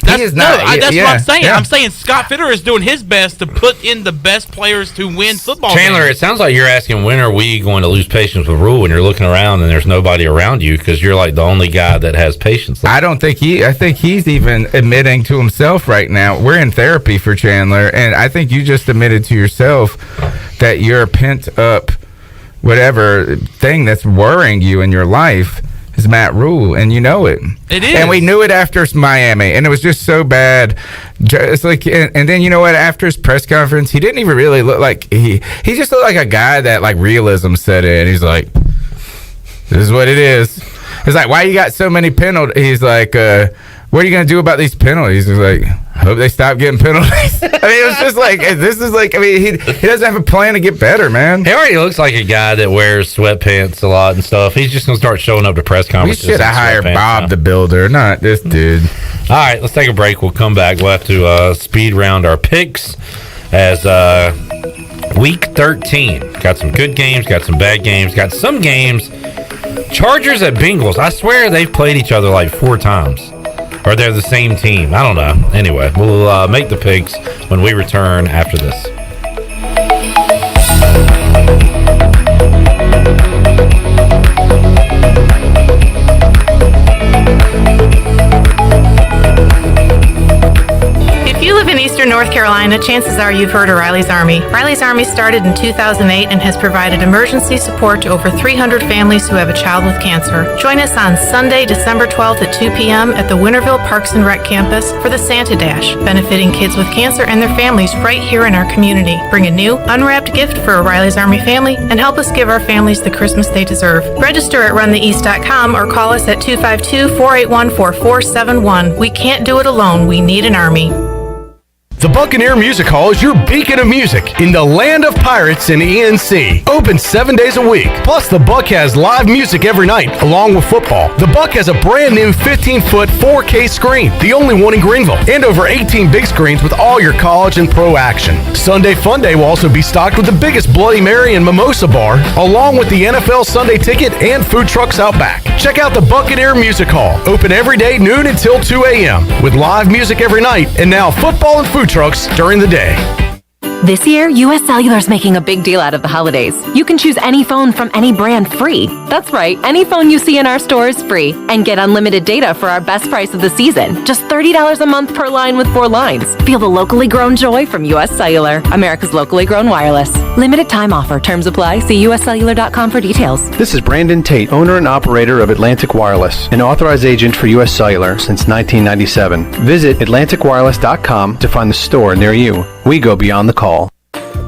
S5: That's what I'm saying. Yeah. I'm saying Scott Fitterer is doing his best to put in the best players to win football
S4: Chandler,
S5: games.
S4: It sounds like you're asking, when are we going to lose patience with Rule when you're looking around and there's nobody around you because you're like the only guy that has patience.
S13: I think he's even admitting to himself right now. We're in therapy for Chandler, and I think you just admitted to yourself that you're pent up whatever thing that's worrying you in your life is Matt Rule, and you know it.
S5: It is.
S13: And we knew it after Miami, and it was just so bad. It's like, and then you know what? After his press conference, he didn't even really look like he just looked like a guy that like realism set in. He's like, "This is what it is." It's like, "Why you got so many penalties?" He's like, "What are you gonna do about these penalties?" He's like, "Hope they stop getting penalties." I mean, it was just like, this is like, I mean, he doesn't have a plan to get better, man.
S4: He already looks like a guy that wears sweatpants a lot and stuff. He's just gonna start showing up to press conferences.
S13: We should have hired Bob the Builder, not this dude.
S4: All right, let's take a break. We'll come back. We'll have to speed round our picks as week 13. Got some good games, got some bad games, got some games. Chargers at Bengals. I swear they've played each other like 4 times. Or they're the same team. I don't know. Anyway, we'll make the picks when we return after this.
S22: If you live in eastern North Carolina, chances are you've heard of Riley's Army. Riley's Army started in 2008 and has provided emergency support to over 300 families who have a child with cancer. Join us on Sunday, December 12th at 2 p.m. at the Winterville Parks and Rec campus for the Santa Dash, benefiting kids with cancer and their families right here in our community. Bring a new, unwrapped gift for a Riley's Army family and help us give our families the Christmas they deserve. Register at runtheeast.com or call us at 252-481-4471. We can't do it alone. We need an Army.
S14: The Buccaneer Music Hall is your beacon of music in the land of pirates and ENC. Open 7 days a week. Plus, the Buck has live music every night, along with football. The Buck has a brand new 15-foot 4K screen, the only one in Greenville, and over 18 big screens with all your college and pro action. Sunday Fun Day will also be stocked with the biggest Bloody Mary and Mimosa bar, along with the NFL Sunday Ticket and food trucks out back. Check out the Buccaneer Music Hall. Open every day, noon until 2 a.m., with live music every night, and now football and food trucks during the day.
S11: This year, US Cellular is making a big deal out of the holidays. You can choose any phone from any brand free. That's right, any phone you see in our store is free. And get unlimited data for our best price of the season. Just $30 a month per line with 4 lines. Feel the locally grown joy from US Cellular, America's locally grown wireless. Limited time offer. Terms apply. See uscellular.com for details.
S3: This is Brandon Tate, owner and operator of Atlantic Wireless, an authorized agent for US Cellular since 1997. Visit atlanticwireless.com to find the store near you. We go beyond the call.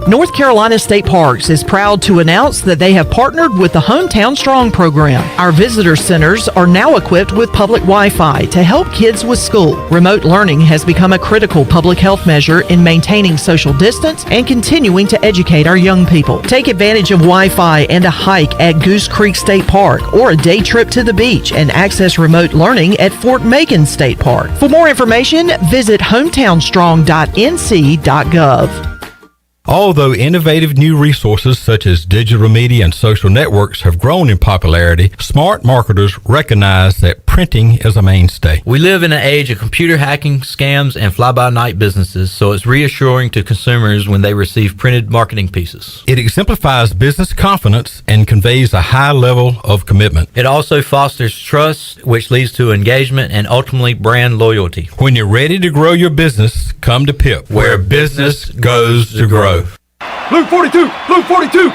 S6: North Carolina State Parks is proud to announce that they have partnered with the Hometown Strong program. Our visitor centers are now equipped with public Wi-Fi to help kids with school. Remote learning has become a critical public health measure in maintaining social distance and continuing to educate our young people. Take advantage of Wi-Fi and a hike at Goose Creek State Park or a day trip to the beach and access remote learning at Fort Macon State Park. For more information, visit hometownstrong.nc.gov.
S15: Although innovative new resources such as digital media and social networks have grown in popularity, smart marketers recognize that printing is a mainstay.
S16: We live in an age of computer hacking, scams, and fly-by-night businesses, so it's reassuring to consumers when they receive printed marketing pieces.
S15: It exemplifies business confidence and conveys a high level of commitment.
S16: It also fosters trust, which leads to engagement and ultimately brand loyalty.
S15: When you're ready to grow your business, come to PIP, where business goes to grow.
S17: Blue 42, Blue 42,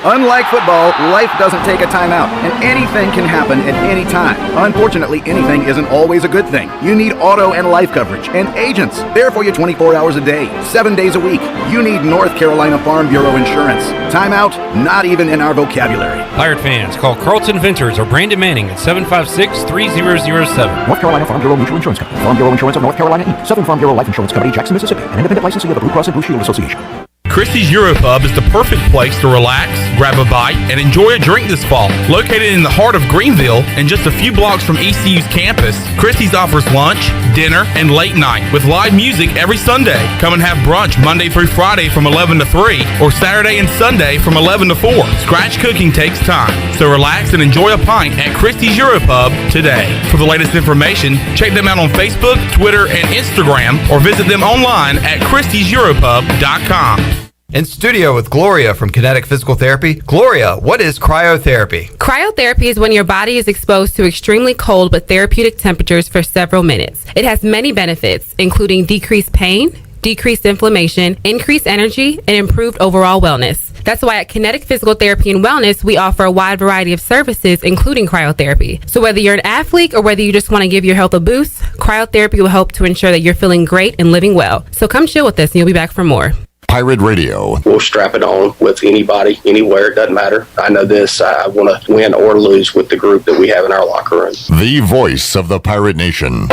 S17: Unlike football, life doesn't take a timeout, and anything can happen at any time. Unfortunately, anything isn't always a good thing. You need auto and life coverage, and agents there for you 24 hours a day, 7 days a week. You need North Carolina Farm Bureau insurance. Timeout, not even in our vocabulary.
S18: Pirate fans, call Carlton Venters or Brandon Manning at 756-3007.
S19: North Carolina Farm Bureau Mutual Insurance Company. Farm Bureau Insurance of North Carolina, Inc. Southern Farm Bureau Life Insurance Company, Jackson, Mississippi. An independent licensee of the Blue Cross and Blue Shield Association.
S20: Christie's Europub is the perfect place to relax, grab a bite, and enjoy a drink this fall. Located in the heart of Greenville and just a few blocks from ECU's campus, Christie's offers lunch, dinner, and late night with live music every Sunday. Come and have brunch Monday through Friday from 11 to 3 or Saturday and Sunday from 11 to 4. Scratch cooking takes time, so relax and enjoy a pint at Christie's Europub today. For the latest information, check them out on Facebook, Twitter, and Instagram, or visit them online at christieseuropub.com.
S25: In studio with Gloria from Kinetic Physical Therapy. Gloria, what is cryotherapy?
S26: Cryotherapy is when your body is exposed to extremely cold but therapeutic temperatures for several minutes. It has many benefits, including decreased pain, decreased inflammation, increased energy, and improved overall wellness. That's why at Kinetic Physical Therapy and Wellness, we offer a wide variety of services, including cryotherapy. So whether you're an athlete or whether you just want to give your health a boost, cryotherapy will help to ensure that you're feeling great and living well. So come chill with us and you'll be back for more.
S2: Pirate Radio.
S27: We'll strap it on with anybody, anywhere. It doesn't matter. I know this. I want to win or lose with the group that we have in our locker room.
S2: The voice of the Pirate Nation.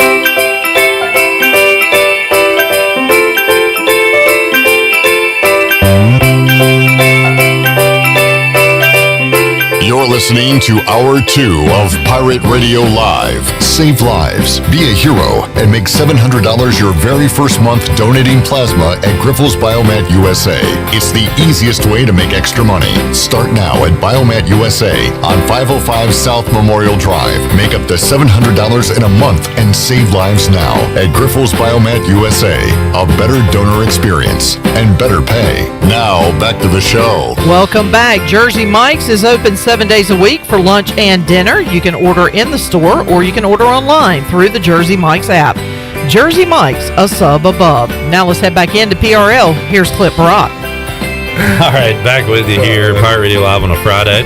S2: You're listening to Hour 2 of Pirate Radio Live. Save lives, be a hero, and make $700 your very first month donating plasma at Grifols Biomat USA. It's the easiest way to make extra money. Start now at Biomat USA on 505 South Memorial Drive. Make up to $700 in a month and save lives now at Grifols Biomat USA. A better donor experience and better pay. Now, back to the show.
S6: Welcome back. Jersey Mike's is open 7 days a week for lunch and dinner. You can order in the store or you can order online through the Jersey Mike's app. Jersey Mike's, a sub above. Now let's head back into PRL. Here's Clip Brock.
S4: All right, back with you here, Pirate Radio Live on a Friday.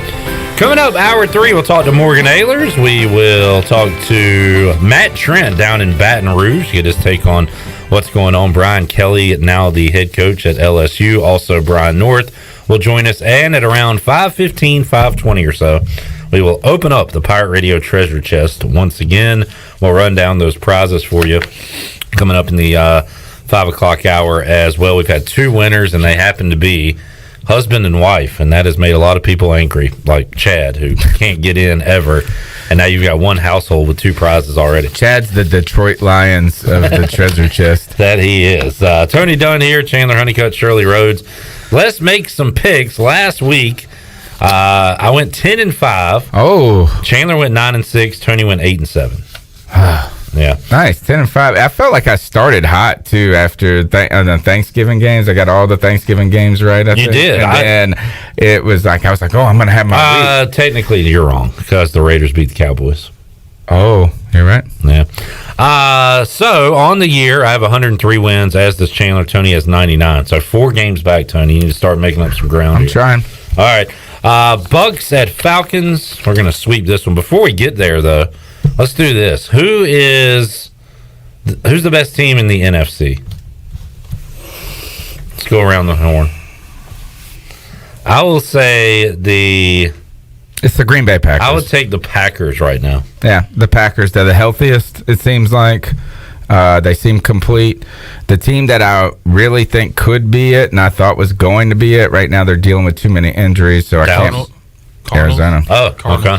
S4: Coming up, Hour 3, we'll talk to Morgan Ahlers. We will talk to Matt Trent down in Baton Rouge, get his take on what's going on. Brian Kelly, now the head coach at LSU. Also, Brian North will join us. And at around 5:15, 5:20 or so, we will open up the Pirate Radio treasure chest once again. We'll run down those prizes for you coming up in the 5 o'clock hour as well. We've had 2 winners, and they happen to be husband and wife, and that has made a lot of people angry, like Chad, who can't get in ever. And now you've got one household with 2 prizes already.
S13: Chad's the Detroit Lions of the treasure chest.
S4: That he is. Tony Dunn here, Chandler Honeycutt, Shirley Rhodes. Let's make some picks. Last week, I went 10-5.
S13: Oh.
S4: Chandler went 9-6. Tony went 8-7. Yeah.
S13: Nice. 10-5. I felt like I started hot too after the Thanksgiving games. I got all the Thanksgiving games right.
S4: You did.
S13: And then it was like, I was like, oh, I'm going to have my week.
S4: Technically, you're wrong because the Raiders beat the Cowboys.
S13: Oh, you're right.
S4: Yeah. So on the year, I have 103 wins, as does Chandler. Tony has 99. So 4 games back, Tony. You need to start making up some ground.
S13: I'm trying.
S4: All right. Bucks at Falcons. We're going to sweep this one. Before we get there, though, let's do this. Who's the best team in the NFC? Let's go around the horn. I will say
S13: it's the Green Bay Packers.
S4: I would take the Packers right now.
S13: Yeah, the Packers. They're the healthiest, it seems like. They seem complete. The team that I really think could be it and I thought was going to be it, right now they're dealing with too many injuries, so
S4: Dallas?
S13: I can't. Arizona.
S4: Oh, okay.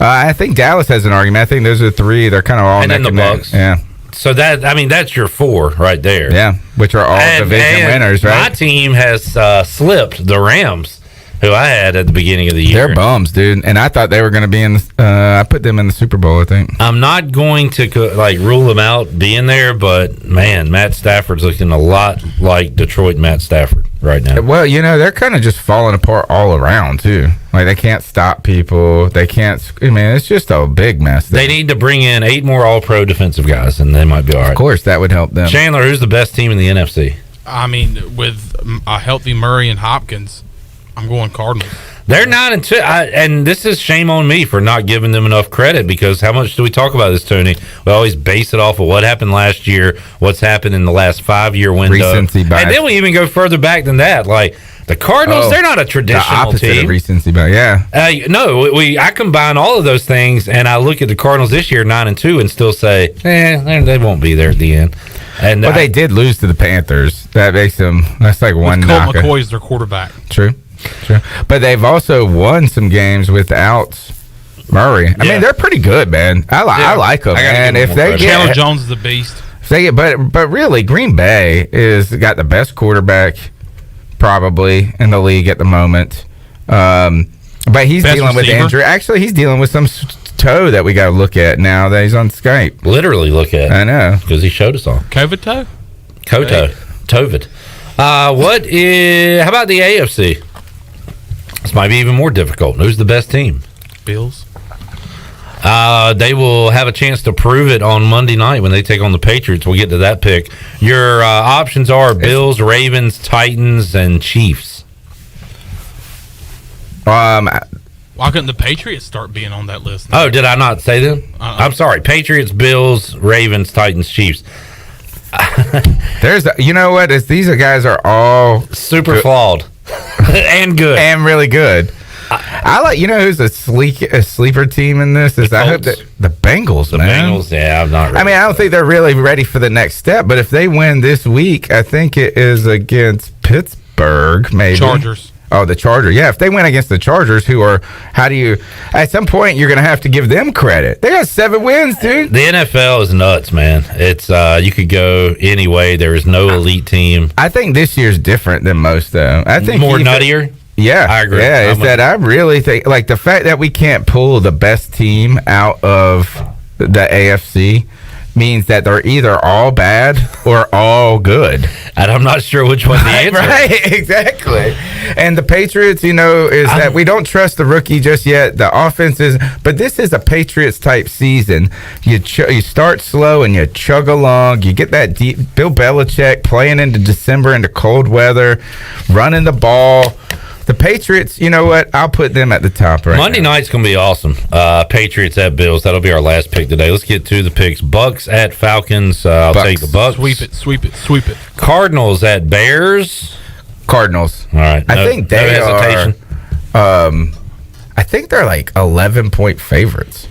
S13: I think Dallas has an argument. I think those are 3. They're kind of all
S4: and
S13: neck
S4: then the Bucks.
S13: Yeah.
S4: So that's your 4 right there.
S13: Yeah, which are all division winners, right?
S4: My team has slipped the Rams, who I had at the beginning of the year.
S13: They're bums, dude. And I thought they were going to be in I put them in the Super Bowl, I think.
S4: I'm not going to rule them out being there, but man, Matt Stafford's looking a lot like Detroit Matt Stafford right now.
S13: Well, they're kind of just falling apart all around, too. Like, they can't stop people. They can't. It's just a big mess.
S4: They need to bring in 8 more all-pro defensive guys, and they might be all right.
S13: Of course, that would help them.
S4: Chandler, who's the best team in the NFC?
S5: I mean, with a healthy Murray and Hopkins, I'm going Cardinals.
S4: They're 9-2, and this is shame on me for not giving them enough credit, because how much do we talk about this, Tony? We always base it off of what happened last year, what's happened in the last 5-year window,
S13: Recency bias.
S4: And then we even go further back than that. Like the Cardinals, they're not a traditional
S13: the opposite
S4: team.
S13: Of recency bias, yeah.
S4: No, I combine all of those things, and I look at the Cardinals this year 9-2, and still say, they won't be there at the end. And
S13: But they did lose to the Panthers. That makes them. That's like one knock.
S5: Colt McCoy's their quarterback.
S13: True. But they've also won some games without Murray. I mean, they're pretty good, man. I like them. And if they get
S5: Chandler Jones is a beast.
S13: If they get, but really, Green Bay is got the best quarterback probably in the league at the moment. But he's
S5: Best
S13: dealing with
S5: receiver.
S13: injury. Actually, he's dealing with some toe that we got to look at now that he's on Skype.
S4: Literally look at.
S13: I know,
S4: because he showed us all.
S5: COVID toe.
S4: Tovid. What is? How about the AFC? This might be even more difficult. Who's the best team?
S5: Bills.
S4: They will have a chance to prove it on Monday night when they take on the Patriots. We'll get to that pick. Your options are Bills, Ravens, Titans, and Chiefs.
S5: Why couldn't the Patriots start being on that list?
S4: Oh, did I not say them? I'm sorry. Patriots, Bills, Ravens, Titans, Chiefs.
S13: You know what? These guys are all
S4: super flawed and good
S13: and really good. I like. You know who's a sleeper team in this? I hope that the Bengals.
S4: The
S13: man.
S4: Bengals. Yeah, I'm not.
S13: I mean, I don't think they're really ready for the next step. But if they win this week, I think it is against Pittsburgh. Maybe
S5: Chargers.
S13: Oh, the Chargers. Yeah, if they win against the Chargers, at some point, you're going to have to give them credit. They got 7 wins, dude.
S4: The NFL is nuts, man. It's you could go any way. There is no elite team.
S13: I think this year's different than most, though. I think
S4: more nuttier.
S13: Yeah,
S4: I agree.
S13: Yeah, I really think like the fact that we can't pull the best team out of the AFC means that they're either all bad or all good.
S4: And I'm not sure which one the answer is.
S13: Right, exactly. And the Patriots, is that we don't trust the rookie just yet. The offense is, but this is a Patriots type season. You start slow and you chug along. You get that deep Bill Belichick playing into December into cold weather, running the ball. The Patriots, you know what? I'll put them at the top right
S4: Monday
S13: now.
S4: night's going to be awesome. Patriots at Bills. That'll be our last pick today. Let's get to the picks. Bucks at Falcons. I'll take the Bucks.
S5: Sweep it.
S4: Cardinals at Bears.
S13: Cardinals.
S4: All right.
S13: I think they
S4: hesitation.
S13: I think they're like 11-point favorites.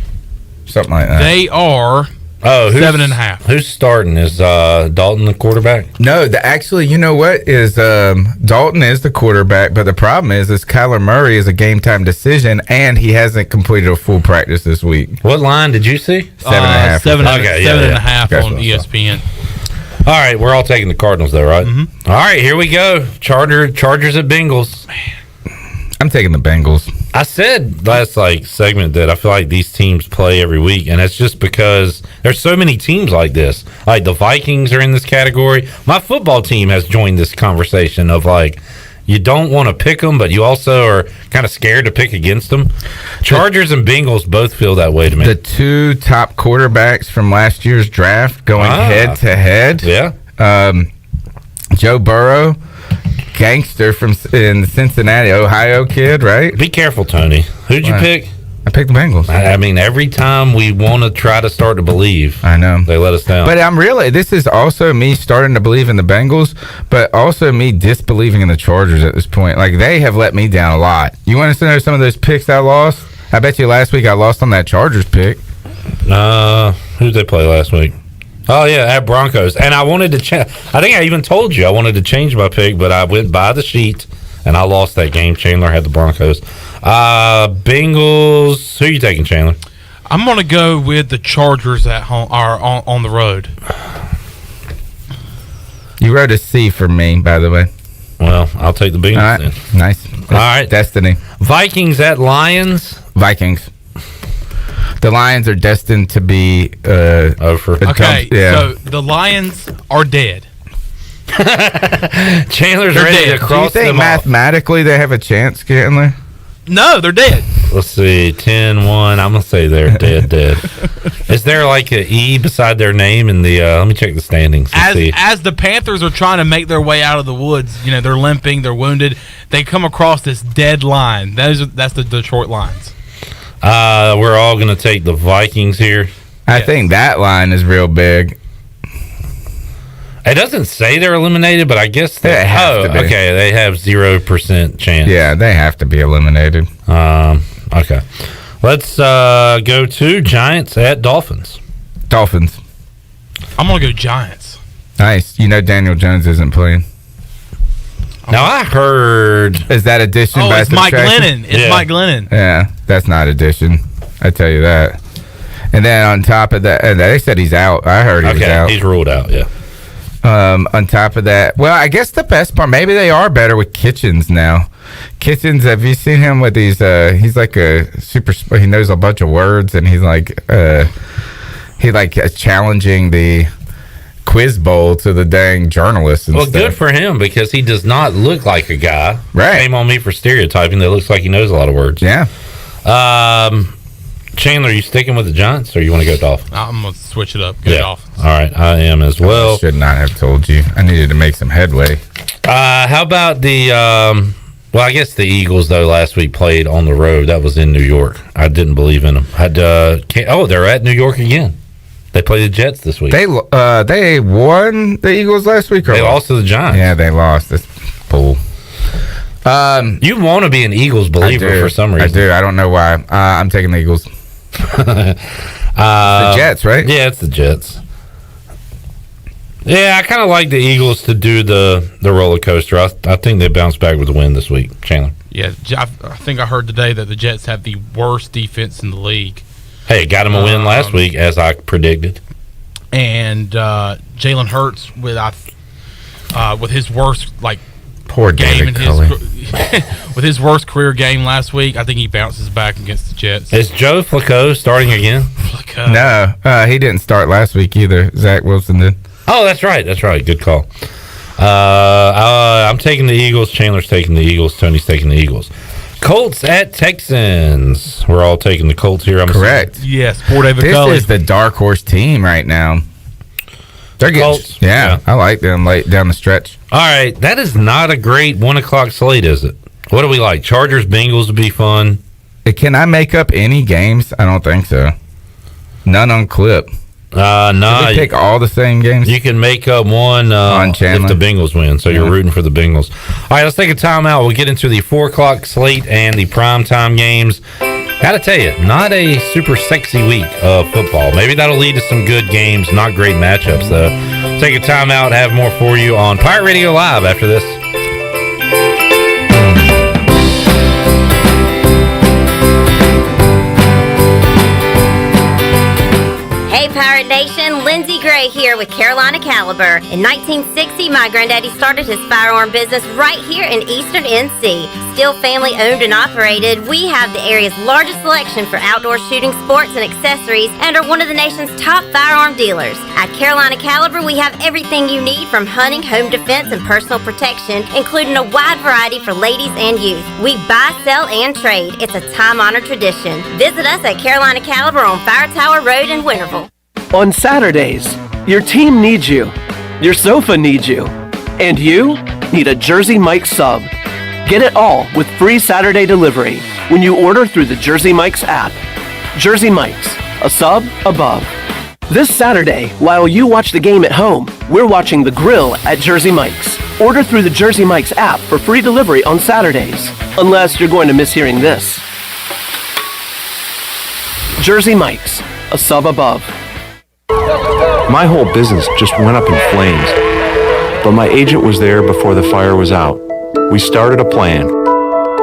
S13: Something like that.
S5: They are.
S4: Oh,
S5: 7.5.
S4: Who's starting? Is Dalton the quarterback?
S13: No, actually, you know what is Dalton is the quarterback, but the problem is Kyler Murray is a game time decision, and he hasn't completed a full practice this week.
S4: What line did you see?
S13: 7.5.
S5: 7.5 on ESPN.
S4: All right, we're all taking the Cardinals, though, right? Mm-hmm. All right, here we go. Chargers at Bengals.
S13: Man. I'm taking the Bengals.
S4: I said last segment that I feel like these teams play every week, and that's just because there's so many teams like this. Like the Vikings are in this category. My football team has joined this conversation of you don't want to pick them, but you also are kind of scared to pick against them. Chargers and Bengals both feel that way to me.
S13: The 2 top quarterbacks from last year's draft going head to head.
S4: Yeah.
S13: Joe Burrow. Gangster in Cincinnati, Ohio kid, right?
S4: Be careful, Tony. Who'd you pick?
S13: I picked the Bengals.
S4: I mean, every time we want to try to start to believe,
S13: I know
S4: they let us down.
S13: But this is also me starting to believe in the Bengals, but also me disbelieving in the Chargers at this point. Like, they have let me down a lot. You want to know some of those picks I lost? I bet you last week I lost on that Chargers pick.
S4: Who did they play last week? Oh, yeah, at Broncos. And I wanted to change. I think I even told you I wanted to change my pick, but I went by the sheet, and I lost that game. Chandler had the Broncos. Bengals. Who are you taking, Chandler?
S5: I'm going to go with the Chargers at home or on the road.
S13: You wrote a C for me, by the way.
S4: Well, I'll take the Bengals
S13: All right.
S4: then.
S13: Nice.
S4: All right.
S13: Destiny.
S4: Vikings at Lions.
S13: Vikings. The Lions are destined to be
S4: over.
S5: Okay, so the Lions are dead.
S4: Chandler's ready to cross
S13: Do you think
S4: them
S13: mathematically they have a chance, Chandler?
S5: No, they're dead.
S4: Let's see, 10-1. I'm gonna say they're dead. Is there like an E beside their name in the? Let me check the standings.
S5: As the Panthers are trying to make their way out of the woods, they're limping, they're wounded. They come across this dead line. That's the Detroit Lions.
S4: We're all gonna take the Vikings here.
S13: I think that line is real big.
S4: It doesn't say they're eliminated, but I guess they have to be. Okay, they have 0% chance.
S13: Yeah, they have to be eliminated.
S4: Okay. Let's go to Giants at Dolphins.
S13: Dolphins.
S5: I'm going to go Giants.
S13: Nice. Daniel Jones isn't playing.
S4: Now, I heard...
S13: Is that addition by
S5: it's Mike
S13: subtraction?
S5: Glennon. It's Mike Glennon.
S13: Yeah, that's not addition. I tell you that. And then on top of that, they said he's out. I heard he was out.
S4: He's ruled out, yeah.
S13: On top of that, well, I guess the best part, maybe they are better with Kitchens now. Kitchens, have you seen him with these? He's like a super. He knows a bunch of words, and he's like, challenging the quiz bowl to the dang journalists. And
S4: well,
S13: stuff.
S4: good for him because he does not look like a guy.
S13: Right.
S4: Shame on me for stereotyping. That looks like he knows a lot of words.
S13: Yeah.
S4: Chandler, are you sticking with the Giants or you want to go Dolphins?
S5: I'm going to switch it up. Go Dolphins.
S4: All right, I am as well.
S13: I should not have told you. I needed to make some headway.
S4: How about the, well, I guess the Eagles, though, last week played on the road. That was in New York. I didn't believe in them. They're at New York again. They play the Jets this week.
S13: They won the Eagles last week? Or
S4: they lost to the Giants.
S13: Yeah, they lost. That's bull.
S4: You want to be an Eagles believer for some reason.
S13: I do. I don't know why. I'm taking the Eagles. The Jets, right?
S4: Yeah, it's the Jets. Yeah, I kind of like the Eagles to do the roller coaster. I think they bounce back with a win this week. Chandler?
S5: Yeah, I think I heard today that the Jets have the worst defense in the league.
S4: Hey, got him a win last week, as I predicted.
S5: And Jalen Hurts with his worst
S13: poor
S5: game
S13: David
S5: with his worst career game last week, I think he bounces back against the Jets.
S4: Is Joe Flacco starting again?
S13: No, he didn't start last week either. Zach Wilson did.
S4: Oh, that's right. Good call. I'm taking the Eagles. Chandler's taking the Eagles. Tony's taking the Eagles. Colts at Texans. We're all taking the Colts here. I'm
S13: correct.
S5: Yes, poor David
S13: This
S5: Culley.
S13: is the dark horse team right now. They're getting,
S4: Colts.
S13: yeah, I like them late down the stretch.
S4: All right, that is not a great 1 o'clock slate, is it? What do we like? Chargers, Bengals would be fun.
S13: Can I make up any games? I don't think so. None on clip.
S4: No.
S13: Can we pick all the same games?
S4: You can make up one
S13: on
S4: if
S13: Chandler.
S4: the Bengals win, so you're rooting for the Bengals. All right, let's take a timeout. We'll get into the 4 o'clock slate and the primetime games. Gotta tell you, not a super sexy week of football. Maybe that'll lead to some good games, not great matchups, though. Take a timeout, have more for you on Pirate Radio Live after this.
S1: Hey Pirate Nation, Lindsay Gray here with Carolina Caliber. In 1960, my granddaddy started his firearm business right here in Eastern NC. Still family owned and operated, we have the area's largest selection for outdoor shooting sports and accessories and are one of the nation's top firearm dealers. At Carolina Caliber, we have everything you need from hunting, home defense, and personal protection, including a wide variety for ladies and youth. We buy, sell, and trade. It's a time-honored tradition. Visit us at Carolina Caliber on Fire Tower Road in Winterville.
S8: On Saturdays, your team needs you, your sofa needs you, and you need a Jersey Mike's sub. Get it all with free Saturday delivery when you order through the Jersey Mike's app. Jersey Mike's, a sub above. This Saturday, while you watch the game at home, we're watching the grill at Jersey Mike's. Order through the Jersey Mike's app for free delivery on Saturdays, unless you're going to miss hearing this. Jersey Mike's, a sub above.
S9: My whole business just went up in flames, but my agent was there before the fire was out. We started a plan.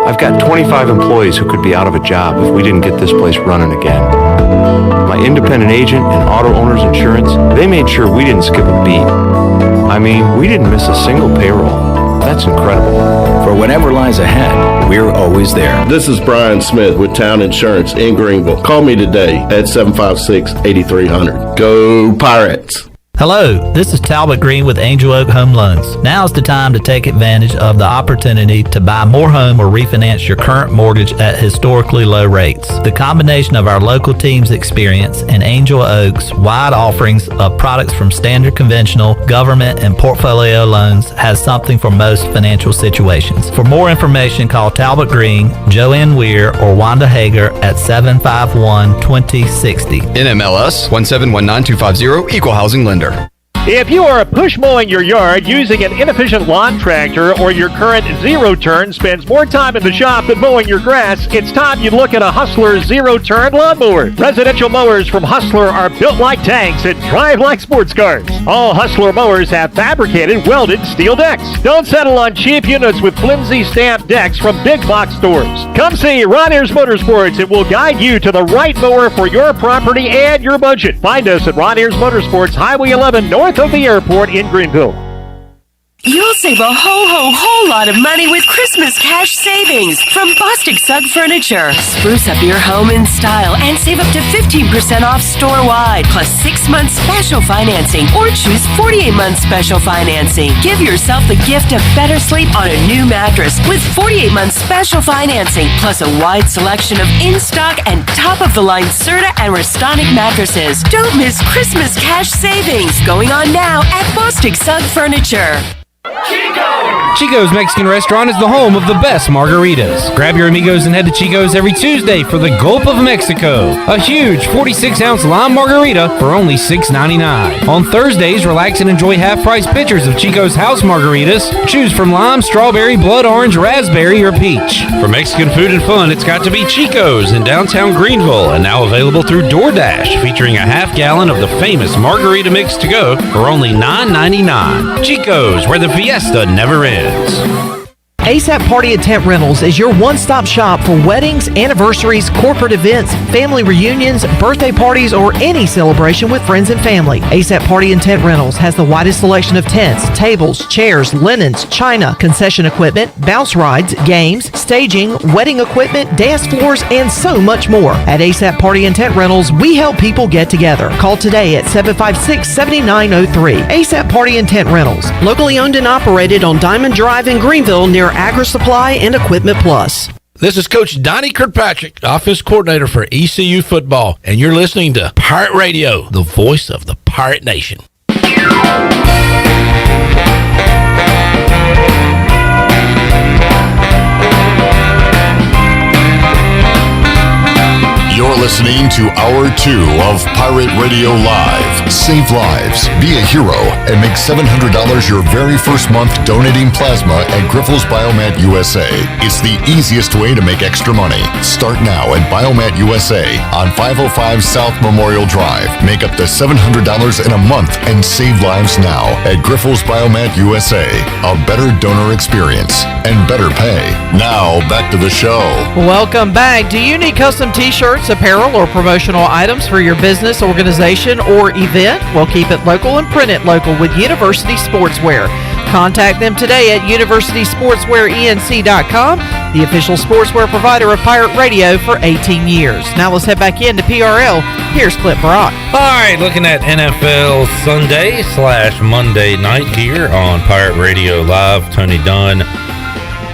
S9: I've got 25 employees who could be out of a job if we didn't get this place running again. My independent agent and auto owner's insurance, they made sure we didn't skip a beat. I mean, we didn't miss a single payroll. That's incredible.
S10: For whatever lies ahead, we're always there.
S21: This is Brian Smith with Town Insurance in Greenville. Call me today at 756-8300. Go Pirates!
S16: Hello, this is Talbot Green with Angel Oak Home Loans. Now's the time to take advantage of the opportunity to buy more home or refinance your current mortgage at historically low rates. The combination of our local team's experience and Angel Oak's wide offerings of products from standard conventional, government, and portfolio loans has something for most financial situations. For more information, call Talbot Green, Joanne Weir, or Wanda Hager at 751-2060.
S7: NMLS 1719250, Equal Housing Lender.
S11: If you are push mowing your yard using an inefficient lawn tractor or your current zero-turn spends more time in the shop than mowing your grass, it's time you look at a Hustler zero-turn lawnmower. Residential mowers from Hustler are built like tanks and drive like sports cars. All Hustler mowers have fabricated, welded steel decks. Don't settle on cheap units with flimsy stamped decks from big box stores. Come see Ron Ayers Motorsports. It will guide you to the right mower for your property and your budget. Find us at Ron Ayers Motorsports, Highway 11 north of the airport in Greenville.
S12: You'll save a whole lot of money with Christmas cash savings from Bostic Sugg Furniture. Spruce up your home in style and save up to 15% off store-wide, plus 6 months special financing, or choose 48 months special financing. Give yourself the gift of better sleep on a new mattress with 48 months special financing, plus a wide selection of in-stock and top-of-the-line Serta and Restonic mattresses. Don't miss Christmas cash savings going on now at Bostic Sugg Furniture.
S18: Chico's Mexican Restaurant is the home of the best margaritas. Grab your amigos and head to Chico's every Tuesday for the Gulp of Mexico, a huge 46-ounce lime margarita for only $6.99. On Thursdays, relax and enjoy half-price pitchers of Chico's house margaritas. Choose from lime, strawberry, blood orange, raspberry, or peach. For Mexican food and fun, it's got to be Chico's in downtown Greenville, and now available through DoorDash, featuring a half-gallon of the famous margarita mix to go for only $9.99. Chico's, where the fiesta never ends.
S6: ASAP Party and Tent Rentals is your one-stop shop for weddings, anniversaries, corporate events, family reunions, birthday parties, or any celebration with friends and family. ASAP Party and Tent Rentals has the widest selection of tents, tables, chairs, linens, china, concession equipment, bounce rides, games, staging, wedding equipment, dance floors, and so much more. At ASAP Party and Tent Rentals, we help people get together. Call today at 756-7903. ASAP Party and Tent Rentals, locally owned and operated on Diamond Drive in Greenville near Agri Supply and Equipment Plus.
S14: This is Coach Donnie Kirkpatrick, Office Coordinator for ECU Football, and you're listening to Pirate Radio, the voice of the Pirate Nation.
S2: You're listening to Hour 2 of Pirate Radio Live. Save lives, be a hero, and make $700 your very first month donating plasma at Griffel's Biomat USA. It's the easiest way to make extra money. Start now at Biomat USA on 505 South Memorial Drive. Make up to $700 in a month and save lives now at Griffel's Biomat USA. A better donor experience and better pay. Now, back to the show.
S6: Welcome back. Do you need custom t-shirts, apparel, or promotional items for your business, organization, or event? Well, keep it local and print it local with University Sportswear. Contact them today at universitysportswearenc.com, the official sportswear provider of Pirate Radio for 18 years. Now let's head back into PRL. Here's Clip Brock.
S4: All right, looking at NFL Sunday/Monday night here on Pirate Radio Live. Tony Dunn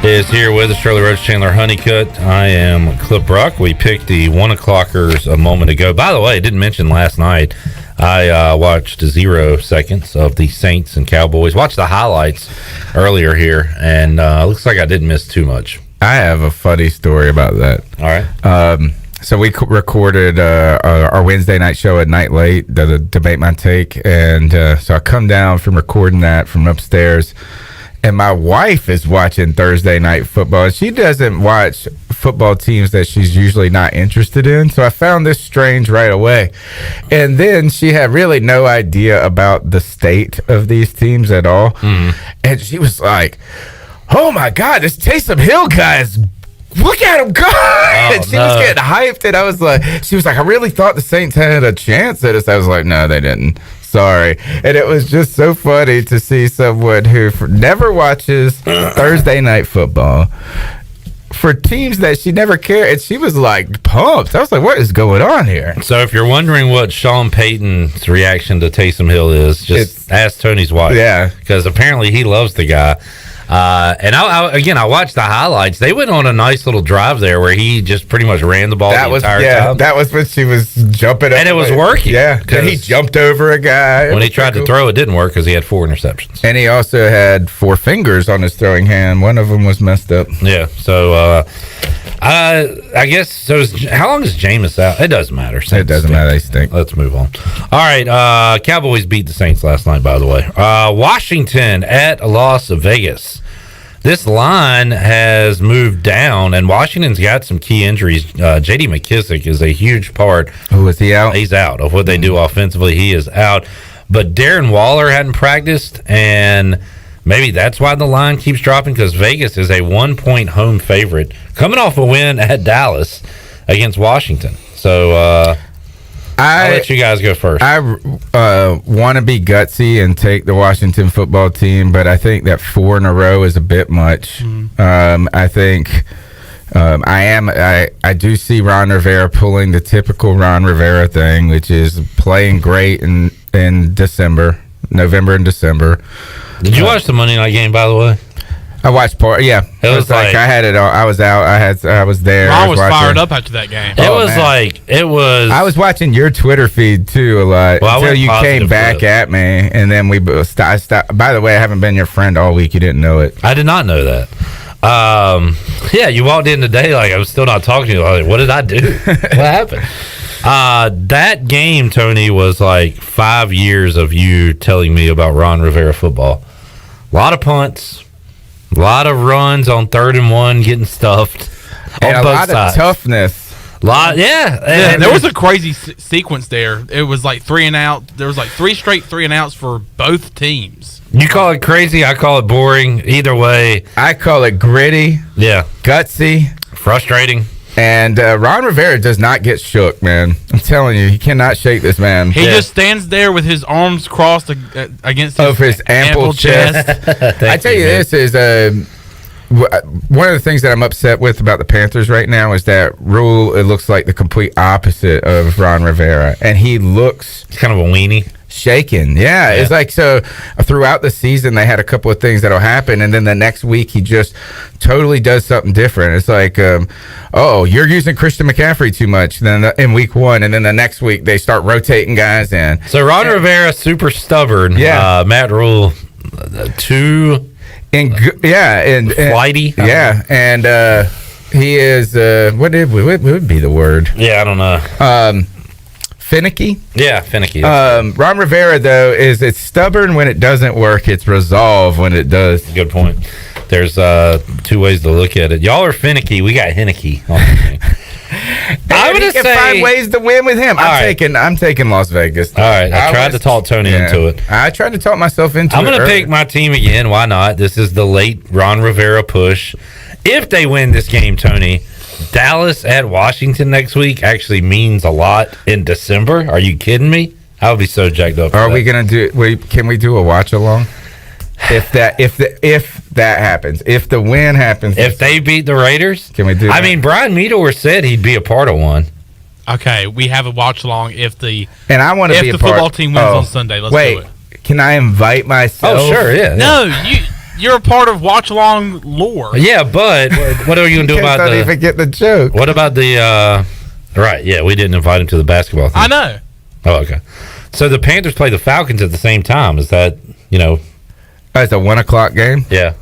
S4: is here with us. Shirley Rhodes, Chandler Honeycutt. I am Clip Brock. We picked the 1 o'clockers a moment ago. By the way, I didn't mention last night, I watched 0 seconds of the Saints and Cowboys. Watched the highlights earlier here, and looks like I didn't miss too much.
S13: I have a funny story about that.
S4: All right.
S13: So we recorded our Wednesday night show at Night Late, the Debate My Take, and so I come down from recording that from upstairs, and my wife is watching Thursday Night Football. She doesn't watch football teams that she's usually not interested in, so I found this strange right away. And then she had really no idea about the state of these teams at all, and she was like, "Oh my God, this Taysom Hill guy is, look at him go!" And she was getting hyped, and I was like, she was like, "I really thought the Saints had a chance at us." I was like, "No, they didn't. Sorry." And it was just so funny to see someone who never watches Thursday Night Football for teams that she never cared, and she was like pumped. I was like, what is going on here?
S4: So if you're wondering what Sean Payton's reaction to Taysom Hill is, just ask Tony's wife.
S13: Yeah.
S4: Because apparently he loves the guy. And I watched the highlights. They went on a nice little drive there where he just pretty much ran the ball the entire time.
S13: That was when she was jumping up.
S4: And it was working.
S13: Yeah, he jumped over a guy.
S4: When he tried to throw, it didn't work because he had 4 interceptions.
S13: And he also had 4 fingers on his throwing hand. One of them was messed up.
S4: Yeah, so I guess, so how long is Jameis out? It doesn't matter.
S13: It doesn't matter. They stink.
S4: Let's move on. All right, Cowboys beat the Saints last night, by the way. Washington at Las Vegas. This line has moved down, and Washington's got some key injuries. J.D. McKissick is a huge part.
S13: Oh, is he out?
S4: He's out of what they do offensively. He is out. But Darren Waller hadn't practiced, and maybe that's why the line keeps dropping, because Vegas is a 1-point home favorite, coming off a win at Dallas against Washington. So I'll let you guys go first.
S13: I want to be gutsy and take the Washington football team, but I think that 4 in a row is a bit much. I think I do see Ron Rivera pulling the typical Ron Rivera thing, which is playing great in November and December.
S4: Did you watch the Monday night game, by the way?
S13: I watched part. Yeah,
S4: it was like
S13: I had it all. I was out. I was there.
S5: I was fired up after that game.
S13: I was watching your Twitter feed too a lot until you came back at me, and then I stopped. By the way, I haven't been your friend all week. You didn't know it.
S4: I did not know that. Yeah, you walked in today like I was still not talking to you. I was like, what did I do? What happened? That game, Tony, was like 5 years of you telling me about Ron Rivera football. A lot of punts. A lot of runs on 3rd and 1, getting stuffed.
S13: And a lot of toughness.
S4: Yeah,
S5: there was a crazy sequence there. It was like 3 and out. There was like 3 straight 3 and outs for both teams.
S4: You call it crazy. I call it boring. Either way,
S13: I call it gritty.
S4: Yeah,
S13: gutsy,
S4: frustrating.
S13: And Ron Rivera does not get shook, man. I'm telling you, he cannot shake this man.
S5: He just stands there with his arms crossed against
S13: his ample chest. I tell you, this is one of the things that I'm upset with about the Panthers right now is that Rule, it looks like the complete opposite of Ron Rivera. And he looks...
S4: He's kind of a weenie.
S13: Shaken. Yeah, it's like, so throughout the season they had a couple of things that'll happen, and then the next week he just totally does something different. It's like, oh, you're using Christian McCaffrey too much then in week 1, and then the next week they start rotating guys in.
S4: So Ron Rivera, super stubborn.
S13: Yeah.
S4: Matt Rule, too flighty.
S13: Yeah, and he is what would be the word?
S4: Yeah, I don't know.
S13: Finicky?
S4: Yeah, finicky.
S13: Ron Rivera, though, it's stubborn when it doesn't work. It's resolve when it does.
S4: Good point. There's 2 ways to look at it. Y'all are finicky. We got Henneke on the team.
S13: I'm going to find ways to win with him. I'm taking Las Vegas.
S4: All right. I tried to talk Tony into it.
S13: I tried to talk myself into it.
S4: I'm going to pick my team again. Why not? This is the late Ron Rivera push. If they win this game, Tony, Dallas at Washington next week actually means a lot in December. Are you kidding me? I would be so jacked up.
S13: Are we gonna do? Can we do a watch along? If that happens, if the win happens,
S4: if they beat the Raiders,
S13: can we do?
S4: I mean, Brian Meador said he'd be a part of one.
S5: Okay, we have a watch along if the
S13: want to be
S5: if the football team wins on Sunday. Let's do it.
S13: Can I invite myself?
S4: Oh, sure, yeah.
S5: No, you're a part of watch along lore.
S4: Yeah, but what are you gonna do about
S13: don't even get the joke?
S4: What about the? Right, yeah, we didn't invite him to the basketball thing.
S5: I know.
S4: Oh, okay. So the Panthers play the Falcons at the same time. Is that
S13: it's a 1 o'clock game?
S4: Yeah.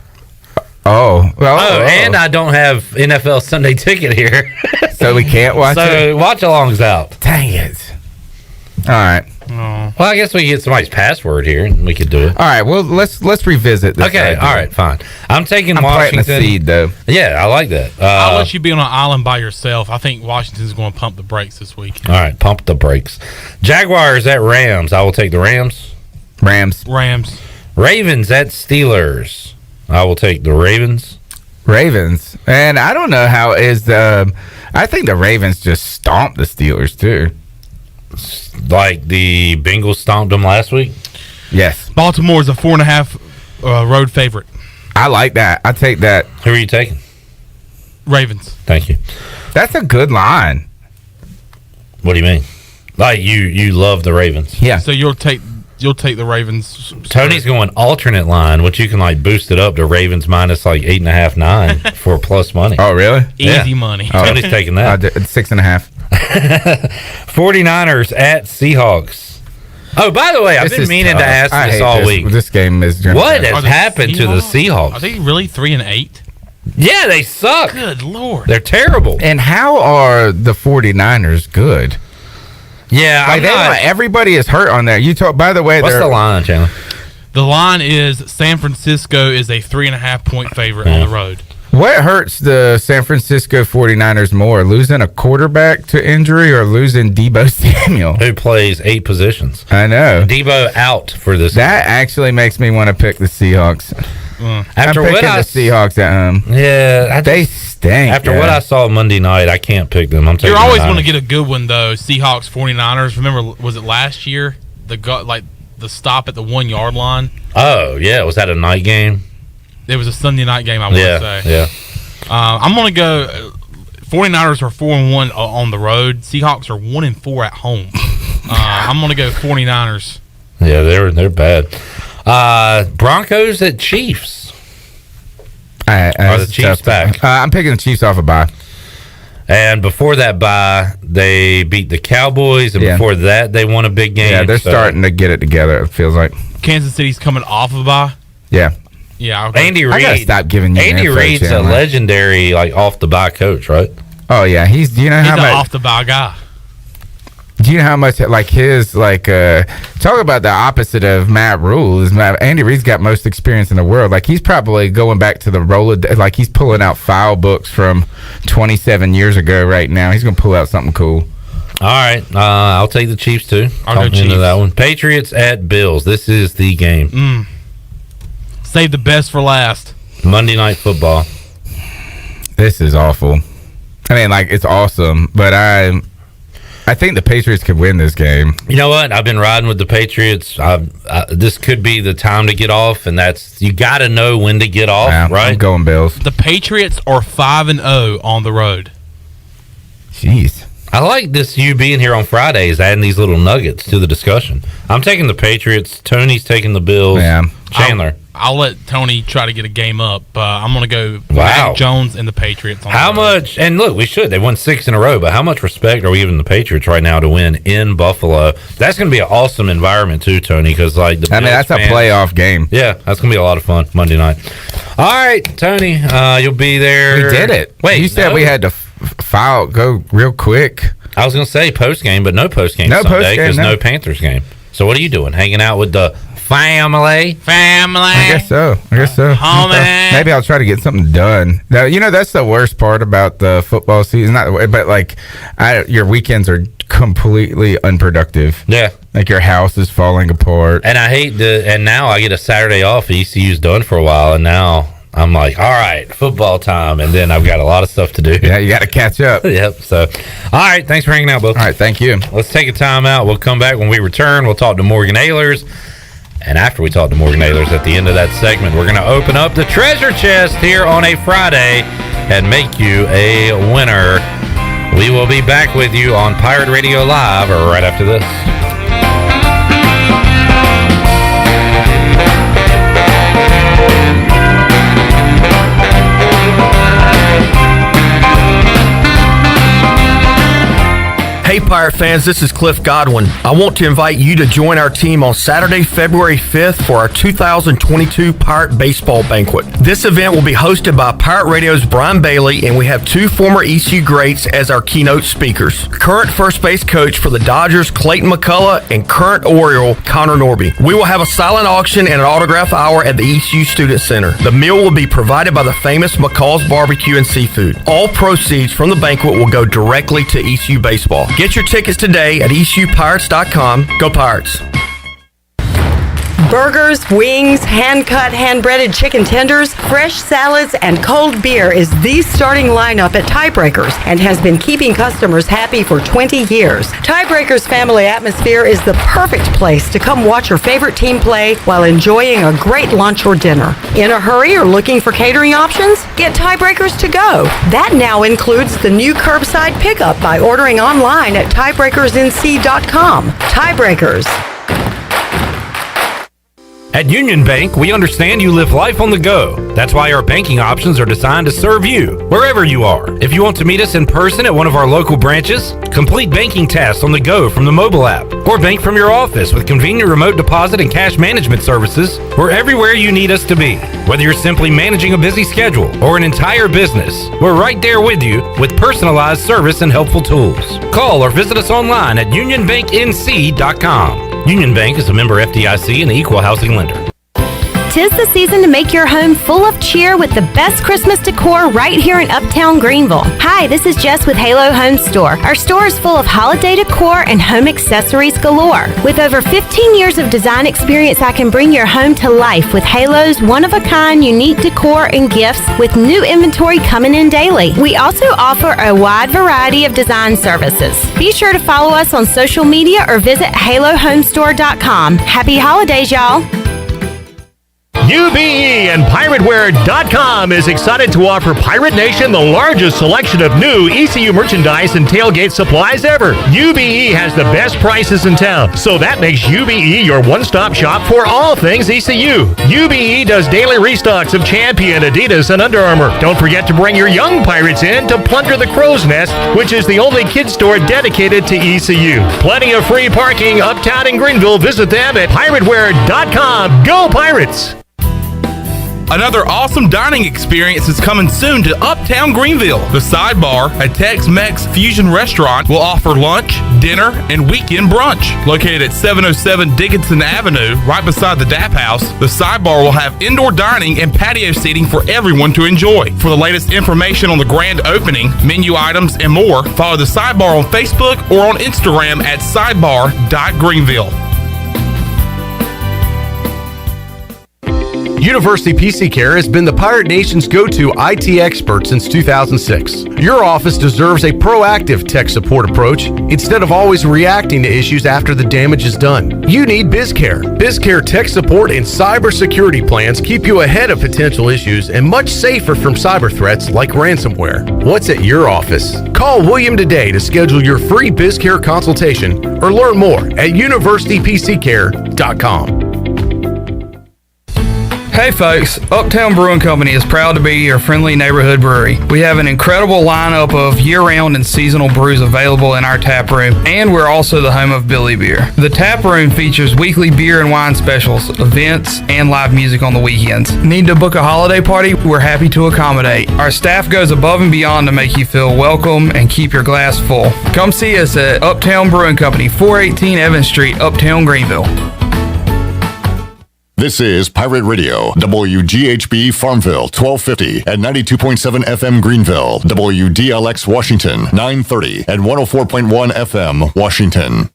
S13: Oh, well.
S4: And I don't have NFL Sunday ticket here,
S13: so we can't watch it.
S4: So watch along's out.
S13: Dang it! All right.
S4: Oh. Well, I guess we can get somebody's password here, and we could do it.
S13: All right. Well, let's revisit this.
S4: Okay.
S13: idea.
S4: All right. Fine. I'm taking
S13: Planting
S4: Washington.
S13: a seed, though.
S4: Yeah, I like that.
S5: I'll let you be on an island by yourself. I think Washington's going to pump the brakes this week.
S4: All right. Pump the brakes. Jaguars at Rams. I will take the Rams.
S13: Rams.
S4: Ravens at Steelers. I will take the Ravens.
S13: And I don't know how is I think the Ravens just stomped the Steelers too.
S4: Like the Bengals stomped them last week?
S13: Yes.
S5: Baltimore's a 4.5 road favorite.
S13: I like that. I take that.
S4: Who are you taking?
S5: Ravens.
S4: Thank you.
S13: That's a good line.
S4: What do you mean? Like you love the Ravens?
S13: Yeah.
S5: So you'll take the Ravens.
S4: Tony's going alternate line, which you can like boost it up to Ravens minus like 8.5, 9 for plus money.
S13: Oh, really?
S5: Easy money.
S13: Oh.
S4: Tony's taking that.
S13: 6.5.
S4: 49ers at Seahawks. Oh, by the way, I've been meaning to ask this all week.
S13: This game is.
S4: What has happened to the Seahawks?
S5: Are they really 3-8?
S4: Yeah, they suck.
S5: Good Lord.
S4: They're terrible.
S13: And how are the 49ers good?
S4: Yeah,
S13: like everybody is hurt on there. You talk. By the way,
S4: what's the line, Chandler?
S5: The line is San Francisco is a 3.5-point favorite on the road.
S13: What hurts the San Francisco 49ers more, losing a quarterback to injury or losing Deebo Samuel?
S4: Who plays 8 positions.
S13: I know.
S4: Deebo out for this
S13: That
S4: game.
S13: actually makes me want to pick the Seahawks.
S4: After
S13: I'm
S4: what
S13: picking the Seahawks at home.
S4: Yeah.
S13: They stink.
S4: After what I saw Monday night, I can't pick them. I'm taking
S5: You're always
S4: the
S5: going to
S4: Niners.
S5: get a good one, though. Seahawks, 49ers. Remember, was it last year? The stop at the 1 yard line?
S4: Oh, yeah. Was that a night game?
S5: It was a Sunday night game, I want to say.
S4: Yeah.
S5: I'm going to go. 49ers are 4-1 on the road. Seahawks are 1-4 at home. I'm going to go 49ers.
S4: Yeah, they're bad. Broncos at Chiefs. Are the Chiefs back?
S13: I'm picking the Chiefs off a bye.
S4: And before that bye, they beat the Cowboys, and before that, they won a big game.
S13: Yeah, they're starting to get it together, it feels like.
S5: Kansas City's coming off of a bye.
S13: Yeah.
S5: Yeah, okay.
S4: Andy Reid.
S13: I gotta stop giving you
S4: Andy
S13: info,
S4: Reid's a
S13: Chandler.
S4: legendary, like off the bye coach, right?
S13: Oh yeah, do you know
S5: He's
S13: how
S5: an
S13: much?
S5: off the bye guy.
S13: Do you know how much like his talk about the opposite of Matt Rule is Andy Reid's got most experience in the world. Like he's probably going back to the Rolodex, like he's pulling out file books from 27 years ago right now. He's gonna pull out something cool.
S4: All right, I'll take the Chiefs too.
S5: I'll go
S4: Talking into
S5: Chiefs.
S4: that one. Patriots at Bills. This is the game.
S5: Save the best for last.
S4: Monday Night Football.
S13: This is awful. I mean, like it's awesome, but I think the Patriots could win this game.
S4: You know what? I've been riding with the Patriots. This could be the time to get off, and you got to know when to get off, right?
S13: I'm going Bills.
S5: The Patriots are 5-0 on the road.
S13: Jeez.
S4: I like this you being here on Fridays, adding these little nuggets to the discussion. I'm taking the Patriots. Tony's taking the Bills.
S13: Yeah.
S4: Chandler.
S5: I'll let Tony try to get a game up. I'm going to go
S4: Wow.
S5: Mac Jones and the Patriots. On
S4: How
S5: the road.
S4: much, and look, we should. They won 6 in a row, but how much respect are we giving the Patriots right now to win in Buffalo? That's going to be an awesome environment too, Tony, because like the
S13: that's
S4: Bills
S13: a
S4: fans-
S13: playoff game.
S4: Yeah, that's going to be a lot of fun Monday night. All right, Tony, you'll be there.
S13: We did it.
S4: Wait,
S13: you said
S4: no.
S13: we had to go real quick.
S4: I was going to say post game, but no post game
S13: No
S4: Sunday
S13: post-game,
S4: because
S13: no.
S4: no Panthers game. So what are you doing? Hanging out with the family?
S13: I guess so.
S5: Homie.
S13: Maybe I'll try to get something done. Now, you know, that's the worst part about the football season. But like, your weekends are completely unproductive.
S4: Yeah.
S13: Like your house is falling apart.
S4: And I hate and now I get a Saturday off. ECU's done for a while, and now I'm like, all right, football time, and then I've got a lot of stuff to do.
S13: Yeah, you got to catch up.
S4: Yep. So, all right, thanks for hanging out, Bill.
S13: All right, thank you.
S4: Let's take a time out. We'll come back when we return. We'll talk to Morgan Ahlers. And after we talk to Morgan Ahlers at the end of that segment, we're going to open up the treasure chest here on a Friday and make you a winner. We will be back with you on Pirate Radio Live right after this.
S3: Hey Pirate fans, this is Cliff Godwin. I want to invite you to join our team on Saturday, February 5th for our 2022 Pirate Baseball Banquet. This event will be hosted by Pirate Radio's Brian Bailey, and we have 2 former ECU greats as our keynote speakers. Current first base coach for the Dodgers, Clayton McCullough, and current Oriole, Connor Norby. We will have a silent auction and an autograph hour at the ECU Student Center. The meal will be provided by the famous McCall's Barbecue and Seafood. All proceeds from the banquet will go directly to ECU Baseball. Get your tickets today at ECUPirates.com. Go Pirates!
S15: Burgers, wings, hand-cut, hand-breaded chicken tenders, fresh salads, and cold beer is the starting lineup at Tiebreakers and has been keeping customers happy for 20 years. Tiebreakers family atmosphere is the perfect place to come watch your favorite team play while enjoying a great lunch or dinner. In a hurry or looking for catering options? Get Tiebreakers to go. That now includes the new curbside pickup by ordering online at tiebreakersnc.com. Tiebreakers.
S4: At Union Bank, we understand you live life on the go. That's why our banking options are designed to serve you, wherever you are. If you want to meet us in person at one of our local branches, complete banking tasks on the go from the mobile app, or bank from your office with convenient remote deposit and cash management services, we're everywhere you need us to be. Whether you're simply managing a busy schedule or an entire business, we're right there with you with personalized service and helpful tools. Call or visit us online at unionbanknc.com. Union Bank is a member FDIC and an equal housing lender.
S1: 'Tis the season to make your home full of cheer with the best Christmas decor right here in Uptown Greenville. Hi, this is Jess with Halo Home Store. Our store is full of holiday decor and home accessories galore. With over 15 years of design experience, I can bring your home to life with Halo's one-of-a-kind unique decor and gifts with new inventory coming in daily. We also offer a wide variety of design services. Be sure to follow us on social media or visit halohomestore.com. Happy holidays, y'all.
S11: UBE and PirateWear.com is excited to offer Pirate Nation the largest selection of new ECU merchandise and tailgate supplies ever. UBE has the best prices in town, so that makes UBE your one-stop shop for all things ECU. UBE does daily restocks of Champion, Adidas, and Under Armour. Don't forget to bring your young Pirates in to plunder the Crow's Nest, which is the only kid store dedicated to ECU. Plenty of free parking uptown in Greenville. Visit them at PirateWear.com. Go Pirates!
S17: Another awesome dining experience is coming soon to Uptown Greenville. The Sidebar, a Tex-Mex fusion restaurant, will offer lunch, dinner, and weekend brunch. Located at 707 Dickinson Avenue, right beside the DAP House, the Sidebar will have indoor dining and patio seating for everyone to enjoy. For the latest information on the grand opening, menu items, and more, follow the Sidebar on Facebook or on Instagram at sidebar.greenville.
S19: University PC Care has been the Pirate Nation's go-to IT expert since 2006. Your office deserves a proactive tech support approach instead of always reacting to issues after the damage is done. You need BizCare. BizCare tech support and cybersecurity plans keep you ahead of potential issues and much safer from cyber threats like ransomware. What's at your office? Call William today to schedule your free BizCare consultation or learn more at universitypccare.com.
S20: Hey folks, Uptown Brewing Company is proud to be your friendly neighborhood brewery. We have an incredible lineup of year-round and seasonal brews available in our tap room, and we're also the home of Billy Beer. The tap room features weekly beer and wine specials, events, and live music on the weekends. Need to book a holiday party? We're happy to accommodate. Our staff goes above and beyond to make you feel welcome and keep your glass full. Come see us at Uptown Brewing Company, 418 Evans Street, Uptown Greenville.
S2: This is Pirate Radio, WGHB Farmville, 1250 at 92.7 FM Greenville, WDLX Washington, 930 at 104.1 FM Washington.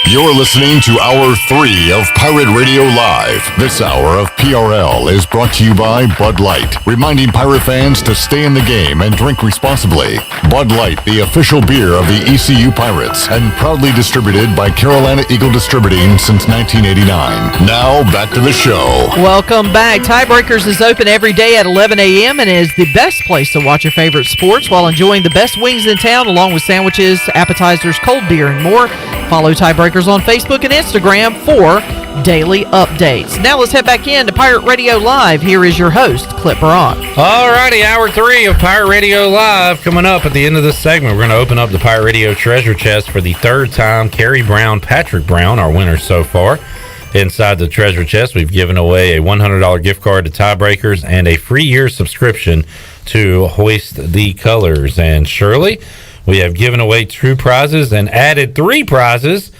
S2: You're listening to Hour 3 of Pirate Radio Live. This hour of PRL is brought to you by Bud Light, reminding Pirate fans to stay in the game and drink responsibly. Bud Light, the official beer of the ECU Pirates, and proudly distributed by Carolina Eagle Distributing since 1989. Now, back to the show.
S6: Welcome back. Tiebreakers is open every day at 11 a.m. and is the best place to watch your favorite sports while enjoying the best wings in town, along with sandwiches, appetizers, cold beer, and more. Follow Tiebreakers on Facebook and Instagram for daily updates. Now let's head back in to Pirate Radio Live. Here is your host, Clip Brock.
S4: All righty, Hour 3 of Pirate Radio Live coming up at the end of this segment. We're going to open up the Pirate Radio Treasure Chest for the third time. Carrie Brown, Patrick Brown, our winners so far. Inside the treasure chest, we've given away a $100 gift card to Tiebreakers and a free year subscription to Hoist the Colors. And Shirley, we have given away 2 prizes and added 3 prizes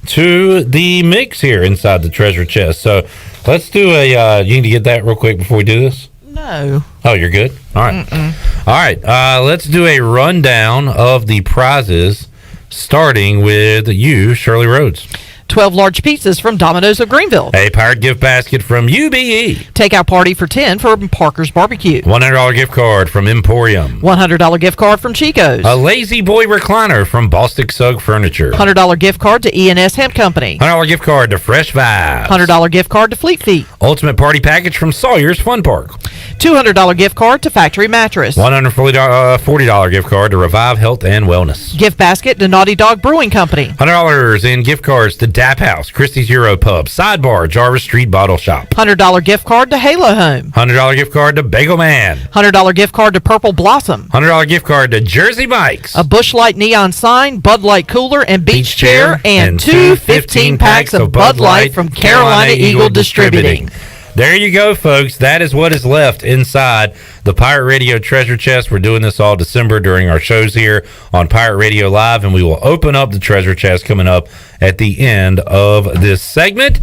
S4: to the mix here inside the treasure chest. So let's do you need to get that real quick before we do this?
S6: No.
S4: Oh, you're good? All right. All right. Let's do a rundown of the prizes starting with you, Shirley Rhodes.
S6: 12 large pizzas from Domino's of Greenville.
S4: A Pirate gift basket from UBE.
S6: Takeout party for 10 from Parker's Barbecue.
S4: $100 gift card from Emporium.
S6: $100 gift card from Chico's.
S4: A Lazy Boy recliner from Bostic Sugg Furniture.
S6: $100 gift card to E&S Hemp Company.
S4: $100 gift card to Fresh Vibes.
S6: $100 gift card to Fleet Feet.
S4: Ultimate party package from Sawyer's Fun Park.
S6: $200 gift card to Factory Mattress.
S4: $140 gift card to Revive Health and Wellness.
S6: Gift basket to Naughty Dog Brewing Company.
S4: $100 in gift cards to Dap House, Christie's Euro Pub, Sidebar, Jarvis Street Bottle Shop.
S6: $100 gift card to Halo Home.
S4: $100 gift card to Bagel Man.
S6: $100 gift card to Purple Blossom.
S4: $100 gift card to Jersey Mike's.
S6: A Busch Light neon sign, Bud Light cooler, and beach chair, and two 15-packs of Bud Light from Carolina Eagle Distributing.
S4: There you go, folks. That is what is left inside the Pirate Radio treasure chest. We're doing this all December during our shows here on Pirate Radio Live, and we will open up the treasure chest coming up at the end of this segment.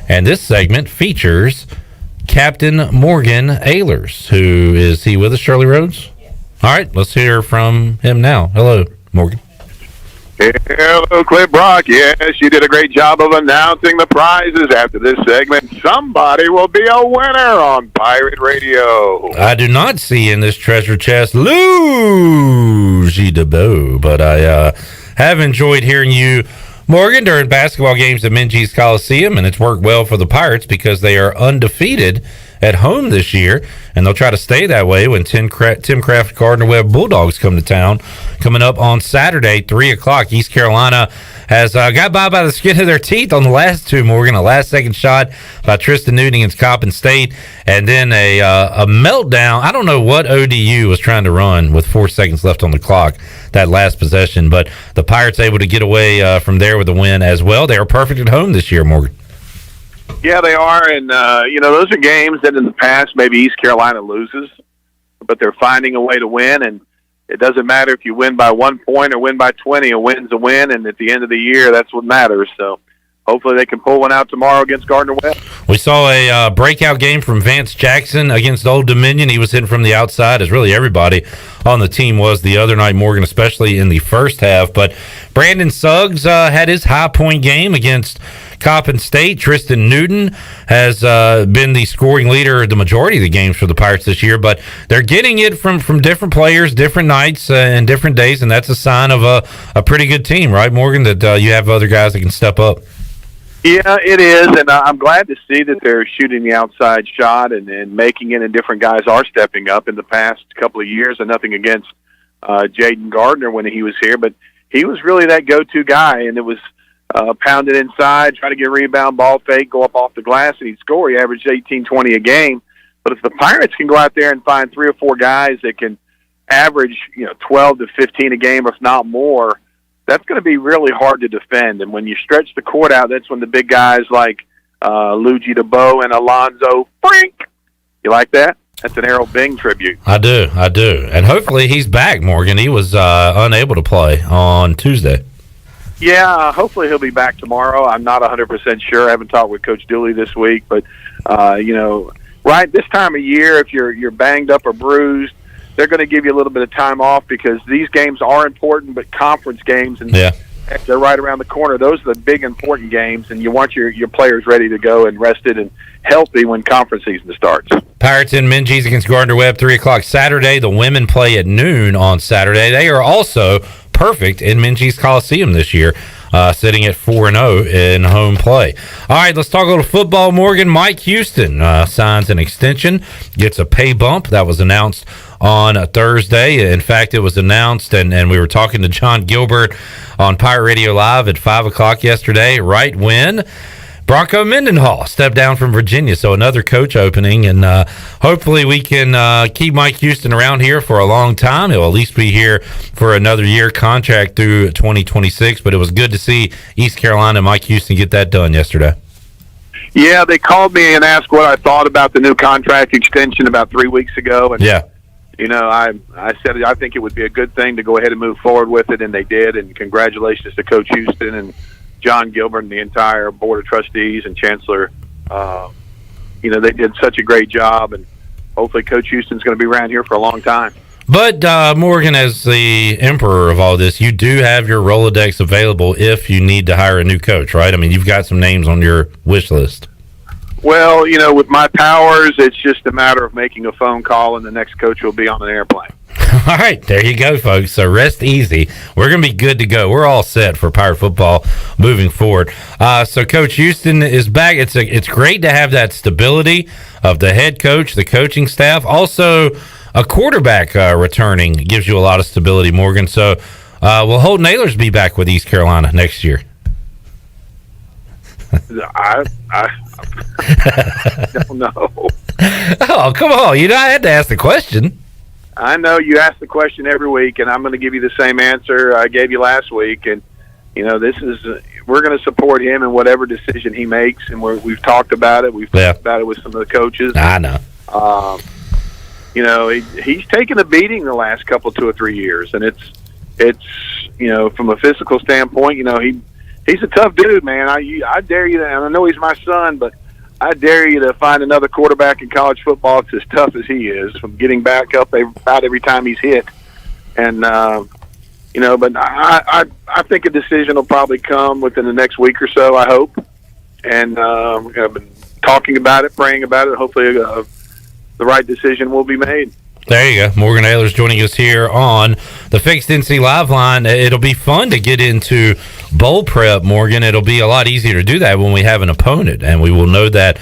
S4: And this segment features Captain Morgan Ahlers. Who is he with us, Shirley Rhodes? All right, let's hear from him now. Hello, Morgan.
S8: Hello, Cliff Brock. Yes, you did a great job of announcing the prizes. After this segment, somebody will be a winner on Pirate Radio.
S4: I do not see in this treasure chest Luigi DeBow, but I have enjoyed hearing you, Morgan, during basketball games at Minges Coliseum, and it's worked well for the Pirates because they are undefeated at home this year, and they'll try to stay that way when Tim Kraft Gardner-Webb Bulldogs come to town. Coming up on Saturday, 3 o'clock, East Carolina has got by the skin of their teeth on the last two, Morgan. A last-second shot by Tristan Newton against Coppin State, and then a meltdown. I don't know what ODU was trying to run with 4 seconds left on the clock, that last possession, but the Pirates able to get away from there with a win as well. They are perfect at home this year, Morgan.
S8: Yeah, they are, and those are games that in the past maybe East Carolina loses, but they're finding a way to win, and it doesn't matter if you win by 1 point or win by 20. A win's a win, and at the end of the year, that's what matters. So hopefully they can pull one out tomorrow against Gardner-Webb.
S4: We saw a breakout game from Vance Jackson against Old Dominion. He was hitting from the outside, as really everybody on the team was the other night, Morgan, especially in the first half. But Brandon Suggs had his high-point game against Coppin State. Tristan Newton has been the scoring leader the majority of the games for the Pirates this year, but they're getting it from different players, different nights, and different days, and that's a sign of a pretty good team, right, Morgan, that you have other guys that can step up.
S8: Yeah, it is, and I'm glad to see that they're shooting the outside shot and making it, and different guys are stepping up in the past couple of years, and nothing against Jaden Gardner when he was here, but he was really that go-to guy, and it was pound it inside, try to get a rebound, ball fake, go up off the glass, and he'd score. He averaged 18, 20 a game. But if the Pirates can go out there and find 3 or 4 guys that can average 12 to 15 a game, if not more, that's going to be really hard to defend. And when you stretch the court out, that's when the big guys like Luigi DeBow and Alonzo Frank. You like that? That's an Errol Bing tribute.
S4: I do. And hopefully he's back, Morgan. He was unable to play on Tuesday.
S8: Yeah, hopefully he'll be back tomorrow. I'm not 100% sure. I haven't talked with Coach Dooley this week, but right this time of year, if you're banged up or bruised, they're going to give you a little bit of time off because these games are important, but conference games and they're right around the corner. Those are the big important games, and you want your players ready to go and rested and healthy when conference season starts.
S4: Pirates in Minges against Gardner-Webb, 3 o'clock Saturday. The women play at noon on Saturday. They are also perfect in Minges Coliseum this year, sitting at 4-0 in home play. All right, let's talk a little football, Morgan. Mike Houston signs an extension, gets a pay bump. That was announced on Thursday. In fact, it was announced, and we were talking to John Gilbert on Pirate Radio Live at 5 o'clock yesterday, right when Bronco Mendenhall stepped down from Virginia, so another coach opening, and hopefully we can keep Mike Houston around here for a long time. He'll at least be here for another year contract through 2026, but it was good to see East Carolina and Mike Houston get that done yesterday.
S8: Yeah, they called me and asked what I thought about the new contract extension about 3 weeks ago, and I said I think it would be a good thing to go ahead and move forward with it, and they did, and congratulations to Coach Houston and John Gilbert and the entire Board of Trustees and Chancellor. They did such a great job, and hopefully Coach Houston's going to be around here for a long time.
S4: But Morgan, as the emperor of all this, you do have your Rolodex available if you need to hire a new coach, right? I mean, you've got some names on your wish list.
S8: Well, with my powers, it's just a matter of making a phone call, and the next coach will be on an airplane.
S4: All right, there you go, folks. So rest easy. We're going to be good to go. We're all set for Pirate football moving forward. So Coach Houston is back. It's great to have that stability of the head coach, the coaching staff. Also, a quarterback returning gives you a lot of stability, Morgan. So will Holton Ahlers be back with East Carolina next year?
S8: I don't know.
S4: Oh, come on. I had to ask the question.
S8: I know you ask the question every week, and I'm going to give you the same answer I gave you last week. And we're going to support him in whatever decision he makes, and we've talked about it. We've talked about it with some of the coaches.
S4: I know.
S8: He's taken a beating the last couple, 2 or 3 years, and it's from a physical standpoint, he's a tough dude, man. I dare you to, and I know he's my son, but I dare you to find another quarterback in college football that's as tough as he is, from getting back up about every time he's hit. And, but I think a decision will probably come within the next week or so, I hope. And I've been talking about it, praying about it. Hopefully the right decision will be made.
S4: There you go. Morgan Ahlers joining us here on the Fixed NC Live line. It'll be fun to get into bowl prep, Morgan. It'll be a lot easier to do that when we have an opponent, and we will know that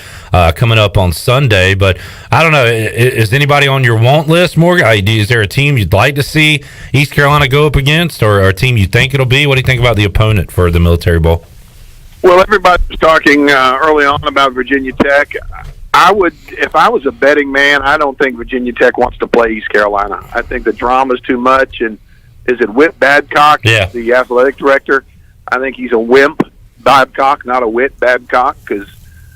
S4: coming up on Sunday. But I don't know, is anybody on your want list, Morgan? Is there a team you'd like to see East Carolina go up against, or a team you think it'll be? What do you think about the opponent for the Military Bowl?
S8: Well, everybody was talking early on about Virginia Tech. If I was a betting man, I don't think Virginia Tech wants to play East Carolina. I think the drama's too much. And is it Whit Babcock, the athletic director? I think he's a wimp, Babcock, not a Whit Babcock, because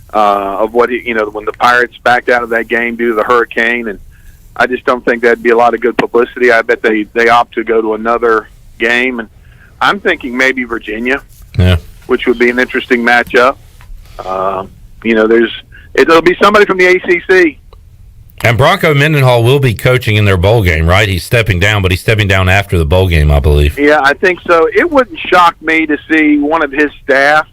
S8: of what when the Pirates backed out of that game due to the hurricane. And I just don't think that'd be a lot of good publicity. I bet they opt to go to another game. And I'm thinking maybe Virginia, which would be an interesting matchup. It'll be somebody from the ACC.
S4: And Bronco Mendenhall will be coaching in their bowl game, right? He's stepping down, but he's stepping down after the bowl game, I believe.
S8: Yeah, I think so. It wouldn't shock me to see one of his staff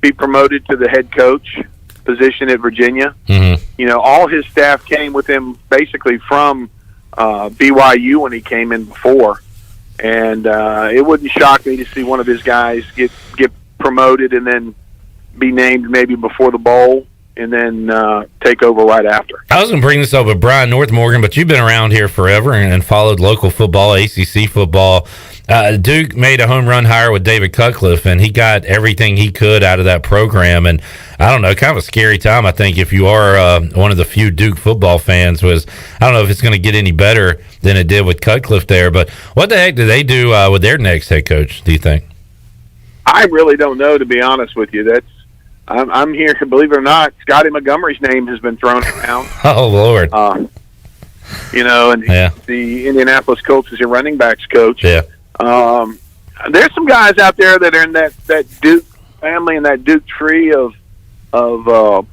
S8: be promoted to the head coach position at Virginia.
S4: Mm-hmm.
S8: All his staff came with him basically from BYU when he came in before. And it wouldn't shock me to see one of his guys get promoted and then be named maybe before the bowl, and then take over right after.
S4: I was going to bring this up with Brian North, Morgan, but you've been around here forever and followed local football, ACC football. Duke made a home run hire with David Cutcliffe, and he got everything he could out of that program. And I don't know, kind of a scary time, I think, if you are one of the few Duke football fans. I don't know if it's going to get any better than it did with Cutcliffe there, but what the heck do they do with their next head coach, do you think?
S8: I really don't know, to be honest with you. I'm here, believe it or not, Scotty Montgomery's name has been thrown around.
S4: Oh, Lord.
S8: And the Indianapolis Colts is your running backs coach.
S4: Yeah.
S8: There's some guys out there that are in that Duke family and that Duke tree of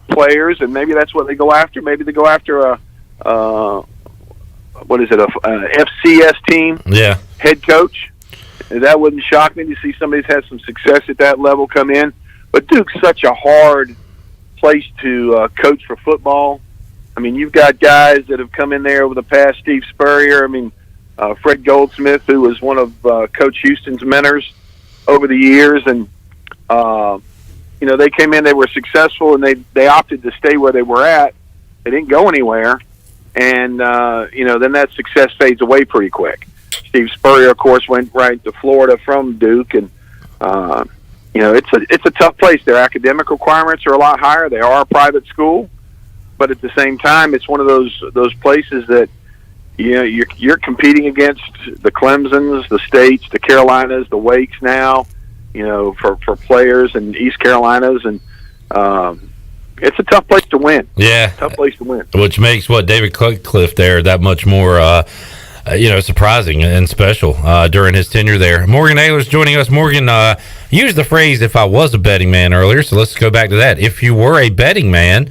S8: players, and maybe that's what they go after. Maybe they go after a FCS team head coach. That wouldn't shock me to see somebody who's had some success at that level come in. But Duke's such a hard place to coach for football. I mean, you've got guys that have come in there over the past, Steve Spurrier. I mean, Fred Goldsmith, who was one of Coach Houston's mentors over the years. And, they came in, they were successful, and they opted to stay where they were at. They didn't go anywhere. And, then that success fades away pretty quick. Steve Spurrier, of course, went right to Florida from Duke, and it's a tough place. Their academic requirements are a lot higher. They are a private school, but at the same time, it's one of those places that you're competing against the Clemsons, the States, the Carolinas, the Wakes now, for players, and East Carolinas, and it's a tough place to win.
S4: Yeah,
S8: tough place to win.
S4: Which makes David Cutcliffe there that much more. Surprising and special during his tenure there. Morgan Ahlers joining us. Morgan used the phrase, if I was a betting man, earlier, so let's go back to that. If you were a betting man,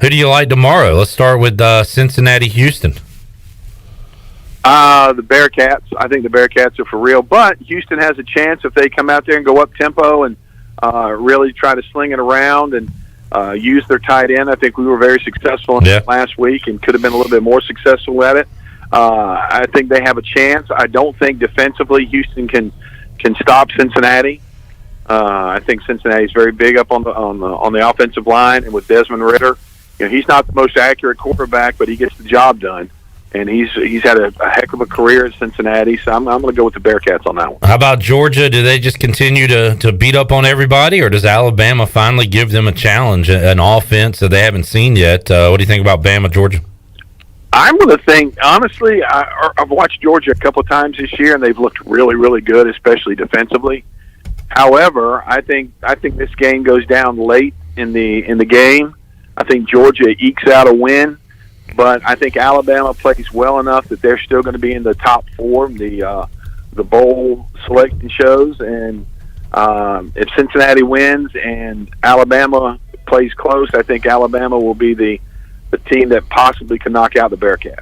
S4: who do you like tomorrow? Let's start with Cincinnati-Houston.
S8: The Bearcats. I think the Bearcats are for real. But Houston has a chance if they come out there and go up tempo and really try to sling it around and use their tight end. I think we were very successful in that last week and could have been a little bit more successful at it. I think they have a chance. I don't think defensively Houston can stop Cincinnati. I think Cincinnati's very big up on the offensive line, and with Desmond Ridder, he's not the most accurate quarterback, but he gets the job done. And he's had a heck of a career at Cincinnati, so I'm going to go with the Bearcats on that one.
S4: How about Georgia? Do they just continue to beat up on everybody, or does Alabama finally give them a challenge, an offense that they haven't seen yet? What do you think about Bama, Georgia?
S8: I'm going to think, honestly, I've watched Georgia a couple of times this year, and they've looked really, really good, especially defensively. However, I think this game goes down late in the game. I think Georgia ekes out a win. But I think Alabama plays well enough that they're still going to be in the top four, the bowl selection shows. And if Cincinnati wins and Alabama plays close, I think Alabama will be the team that possibly can knock out the Bearcats.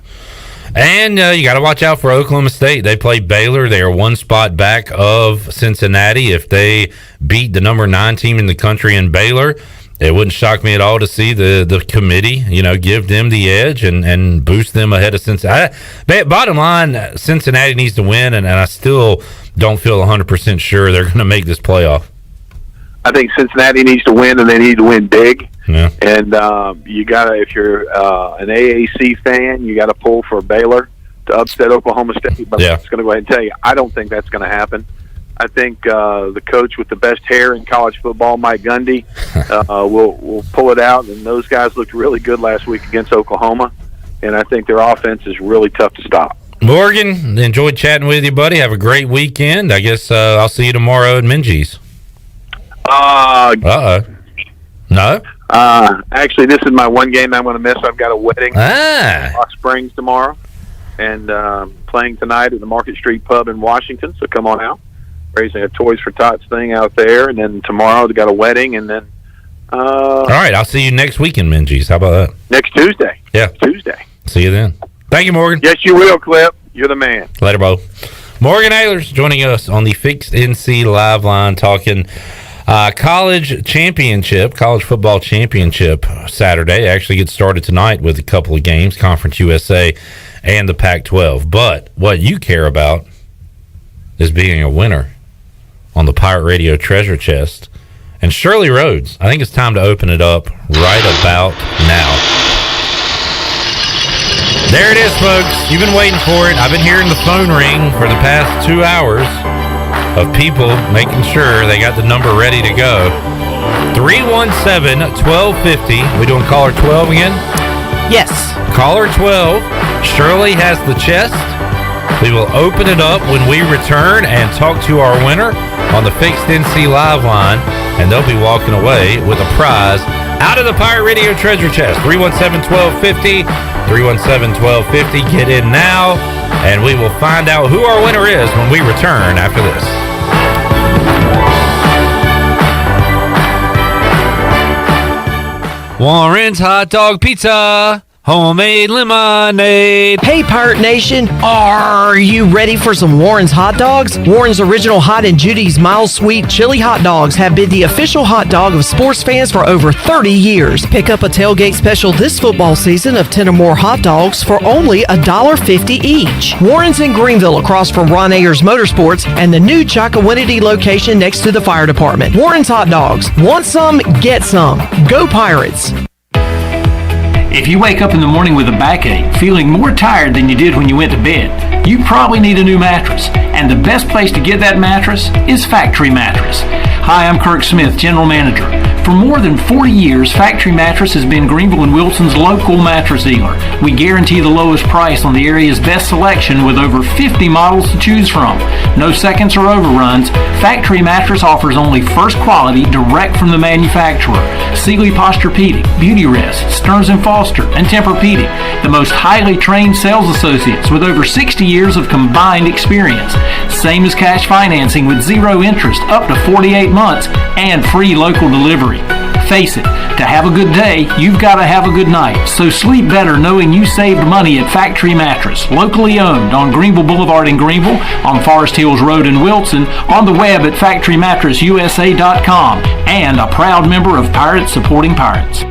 S4: And you got to watch out for Oklahoma State. They play Baylor. They are one spot back of Cincinnati. If they beat the number 9 team in the country in Baylor, it wouldn't shock me at all to see the committee, give them the edge and boost them ahead of Cincinnati. Bottom line, Cincinnati needs to win, and I still don't feel 100% sure they're going to make this playoff.
S8: I think Cincinnati needs to win, and they need to win big.
S4: Yeah.
S8: And you got to, if you're an AAC fan, you got to pull for Baylor to upset Oklahoma State. But I'm just going to go ahead and tell you, I don't think that's going to happen. I think the coach with the best hair in college football, Mike Gundy, will pull it out. And those guys looked really good last week against Oklahoma. And I think their offense is really tough to stop.
S4: Morgan, enjoyed chatting with you, buddy. Have a great weekend. I guess I'll see you tomorrow at Minji's. No?
S8: Actually, this is my one game I'm going to miss. I've got a wedding in Rock Springs tomorrow. And playing tonight at the Market Street Pub in Washington. So come on out. Raising a Toys for Tots thing out there, and then tomorrow they got a wedding, and then
S4: all right, I'll see you next week in Minji's. How about that?
S8: Next Tuesday.
S4: Yeah.
S8: Tuesday.
S4: See you then. Thank you, Morgan.
S8: Yes, you will, Clip. You're the man.
S4: Later, Bo. Morgan Ahlers joining us on the Fixed NC Live Line, talking college football championship Saturday. Actually gets started tonight with a couple of games, Conference USA and the Pac-12. But what you care about is being a winner on the Pirate Radio Treasure Chest. And Shirley Rhodes, I think it's time to open it up right about now. There it is, folks. You've been waiting for it. I've been hearing the phone ring for the past 2 hours of people making sure they got the number ready to go. 317-1250. We doing caller 12 again?
S6: Yes.
S4: Caller 12. Shirley has the chest. We will open it up when we return and talk to our winner on the Fixed NC Live Line, and they'll be walking away with a prize out of the Pirate Radio Treasure Chest. 317-1250, 317-1250. Get in now, and we will find out who our winner is when we return after this. Warren's Hot Dog Pizza. Homemade lemonade.
S6: Hey, Pirate Nation, are you ready for some Warren's hot dogs? Warren's Original Hot and Judy's Mild Sweet Chili Hot Dogs have been the official hot dog of sports fans for over 30 years. Pick up a tailgate special this football season of 10 or more hot dogs for only $1.50 each. Warren's in Greenville across from Ron Ayers Motorsports and the new Chocowinity location next to the fire department. Warren's Hot Dogs. Want some? Get some. Go Pirates.
S9: If you wake up in the morning with a backache, feeling more tired than you did when you went to bed, you probably need a new mattress. And the best place to get that mattress is Factory Mattress. Hi, I'm Kirk Smith, General Manager. For more than 40 years, Factory Mattress has been Greenville and Wilson's local mattress dealer. We guarantee the lowest price on the area's best selection with over 50 models to choose from. No seconds or overruns. Factory Mattress offers only first quality direct from the manufacturer. Sealy Posturepedic, Beauty Rest, Stearns & Foster, and Tempur-Pedic. The most highly trained sales associates with over 60 years of combined experience. Same as cash financing with zero interest up to 48 months and free local delivery. Face it, to have a good day, you've got to have a good night. So sleep better knowing you saved money at Factory Mattress, locally owned on Greenville Boulevard in Greenville, on Forest Hills Road in Wilson, on the web at factorymattressusa.com, and a proud member of Pirates Supporting Pirates.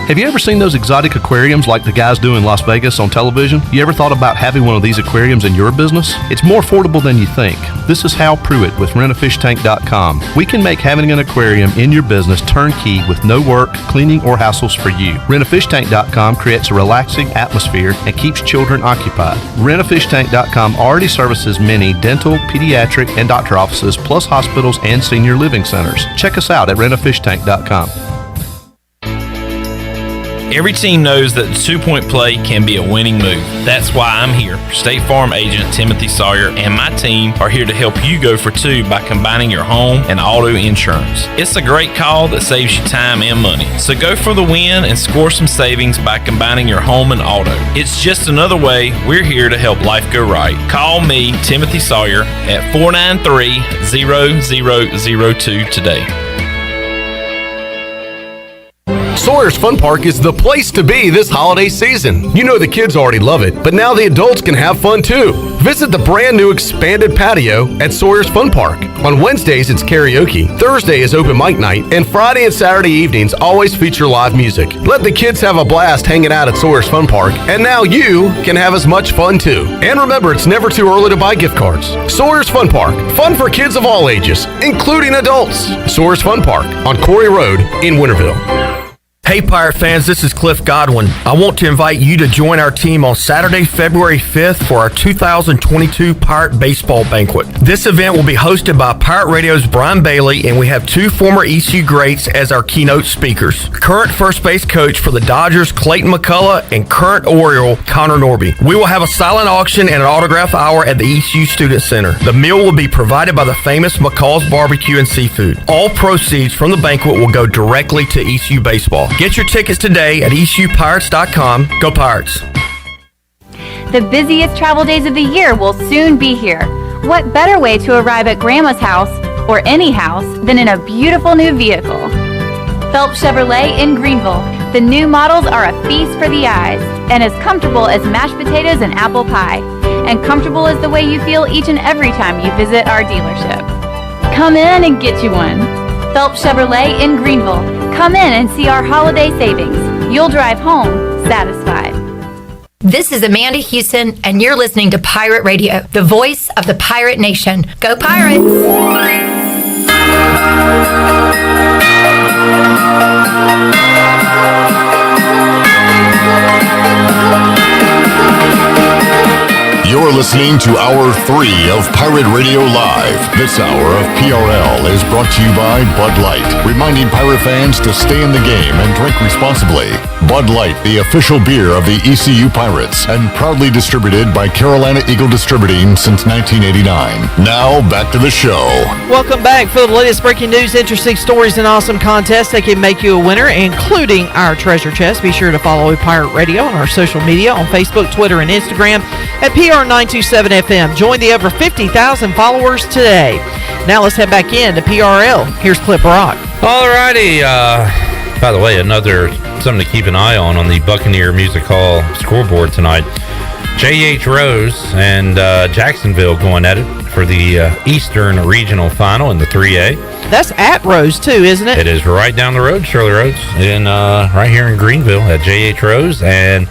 S19: Have you ever seen those exotic aquariums like the guys do in Las Vegas on television? You ever thought about having one of these aquariums in your business? It's more affordable than you think. This is Hal Pruitt with rentafishtank.com. We can make having an aquarium in your business turnkey with no work, cleaning, or hassles for you. Rentafishtank.com creates a relaxing atmosphere and keeps children occupied. Rentafishtank.com already services many dental, pediatric, and doctor offices, plus hospitals and senior living centers. Check us out at rentafishtank.com.
S10: Every team knows that the two-point play can be a winning move. That's why I'm here. State Farm agent Timothy Sawyer and my team are here to help you go for two by combining your home and auto insurance. It's a great call that saves you time and money. So go for the win and score some savings by combining your home and auto. It's just another way we're here to help life go right. Call me, Timothy Sawyer, at 493-0002 today.
S19: Sawyer's Fun Park is the place to be this holiday season. You know the kids already love it, but now the adults can have fun too. Visit the brand new expanded patio at Sawyer's Fun Park. On Wednesdays, it's karaoke. Thursday is open mic night, and Friday and Saturday evenings always feature live music. Let the kids have a blast hanging out at Sawyer's Fun Park, and now you can have as much fun too. And remember, it's never too early to buy gift cards. Sawyer's Fun Park, fun for kids of all ages, including adults. Sawyer's Fun Park on Corey Road in Winterville.
S3: Hey Pirate fans, this is Cliff Godwin. I want to invite you to join our team on Saturday, February 5th for our 2022 Pirate Baseball Banquet. This event will be hosted by Pirate Radio's Brian Bailey, and we have two former ECU greats as our keynote speakers. Current first base coach for the Dodgers, Clayton McCullough, and current Oriole, Connor Norby. We will have a silent auction and an autograph hour at the ECU Student Center. The meal will be provided by the famous McCall's Barbecue and Seafood. All proceeds from the banquet will go directly to ECU Baseball. Get your tickets today at ECUPirates.com. Go Pirates!
S22: The busiest travel days of the year will soon be here. What better way to arrive at Grandma's house, or any house, than in a beautiful new vehicle? Phelps Chevrolet in Greenville. The new models are a feast for the eyes, and as comfortable as mashed potatoes and apple pie. And comfortable is the way you feel each and every time you visit our dealership. Come in and get you one. Phelps Chevrolet in Greenville. Come in and see our holiday savings. You'll drive home satisfied.
S23: This is Amanda Houston, and you're listening to Pirate Radio, the voice of the Pirate Nation. Go Pirates!
S2: You're listening to Hour 3 of Pirate Radio Live. This hour of PRL is brought to you by Bud Light, reminding pirate fans to stay in the game and drink responsibly. Bud Light, the official beer of the ECU Pirates, and proudly distributed by Carolina Eagle Distributing since 1989. Now, back to the show.
S6: Welcome back. For the latest breaking news, interesting stories, and awesome contests that can make you a winner, including our treasure chest, be sure to follow Pirate Radio on our social media on Facebook, Twitter, and Instagram at PR927FM. Join the over 50,000 followers today. Now let's head back in to PRL. Here's Clip Rock.
S4: All righty. By the way, something to keep an eye on the Buccaneer Music Hall scoreboard tonight. J.H. Rose and Jacksonville going at it for the Eastern Regional Final in the 3A.
S6: That's at Rose, too, isn't it?
S4: It is right down the road, Shirley Rhodes, right here in Greenville at J.H. Rose. And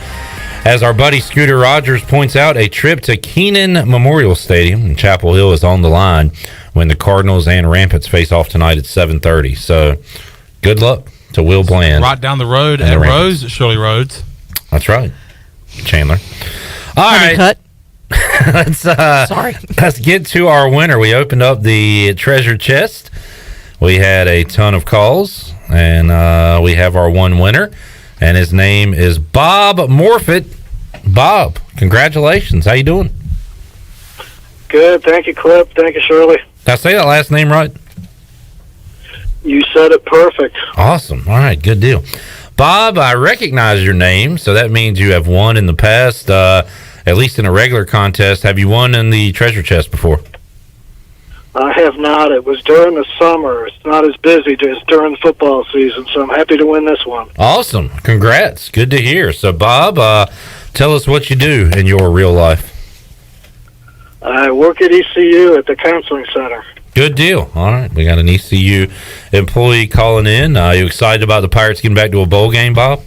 S4: as our buddy Scooter Rogers points out, a trip to Keenan Memorial Stadium in Chapel Hill is on the line when the Cardinals and Rampants face off tonight at 7:30. So good luck to Will Bland.
S5: Right down the road at Rose, Shirley Rhodes.
S4: That's right, Chandler. All right.
S6: Cut.
S4: Let's get to our winner. We opened up the treasure chest. We had a ton of calls, and we have our one winner, and his name is Bob Morfitt. Bob, congratulations. How you doing?
S24: Good. Thank you, Clip. Thank you, Shirley.
S4: Did I say that last name right?
S24: You said it perfect.
S4: Awesome. All right, good deal. Bob, I recognize your name, so that means you have won in the past, at least in a regular contest. Have you won in the treasure chest before?
S24: I have not. It was during the summer. It's not as busy as during the football season, so I'm happy to win this one.
S4: Awesome. Congrats. Good to hear. So, Bob, tell us what you do in your real life.
S24: I work at ECU at the counseling center.
S4: Good deal. All right. We got an ECU employee calling in. Are you excited about the Pirates getting back to a bowl game, Bob?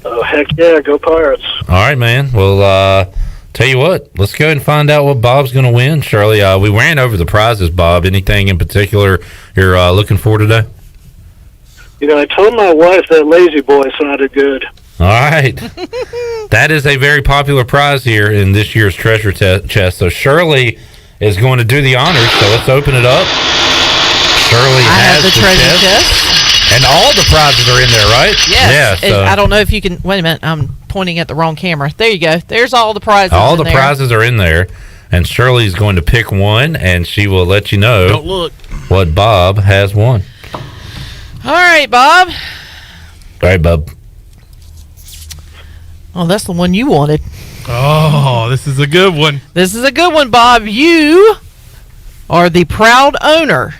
S24: Oh, heck yeah. Go Pirates.
S4: All right, man. Well, tell you what, let's go ahead and find out what Bob's going to win. Shirley, we ran over the prizes, Bob. Anything in particular you're looking for today?
S24: You know, I told my wife that Lazy Boy sounded good.
S4: All right. That is a very popular prize here in this year's treasure chest. So Shirley is going to do the honors. So let's open it up. Shirley has
S7: the treasure chest.
S4: And all the prizes are in there, right?
S7: Yes.
S4: Yeah. So
S7: I don't know if you can. Wait a minute. I'm pointing at the wrong camera. There you go. There's all the prizes.
S4: All the prizes are in there. And Shirley's going to pick one, and she will let you know
S5: Don't look.
S4: what Bob has won.
S7: All right, Bob.
S4: All right, Bob.
S7: Oh, that's the one you wanted.
S5: Oh, this is a good one.
S7: This is a good one, Bob. You are the proud owner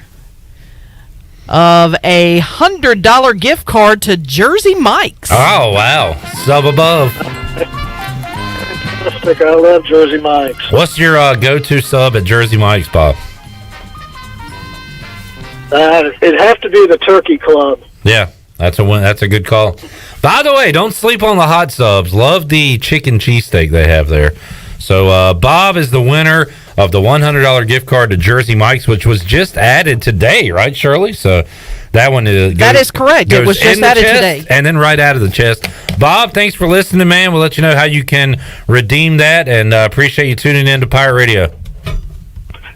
S7: of a $100 gift card to Jersey Mike's.
S4: Oh, wow. Sub above.
S24: Fantastic. I love Jersey Mike's.
S4: What's your go-to sub at Jersey Mike's, Bob?
S24: It'd have to be the Turkey Club.
S4: Yeah, that's a win. That's a good call. By the way, don't sleep on the hot subs. Love the chicken cheesesteak they have there. So Bob is the winner of the $100 gift card to Jersey Mike's, which was just added today, right, Shirley? So that one is
S7: that is correct. It was just added today,
S4: and then right out of the chest. Bob, thanks for listening, man. We'll let you know how you can redeem that, and appreciate you tuning in to Pirate Radio.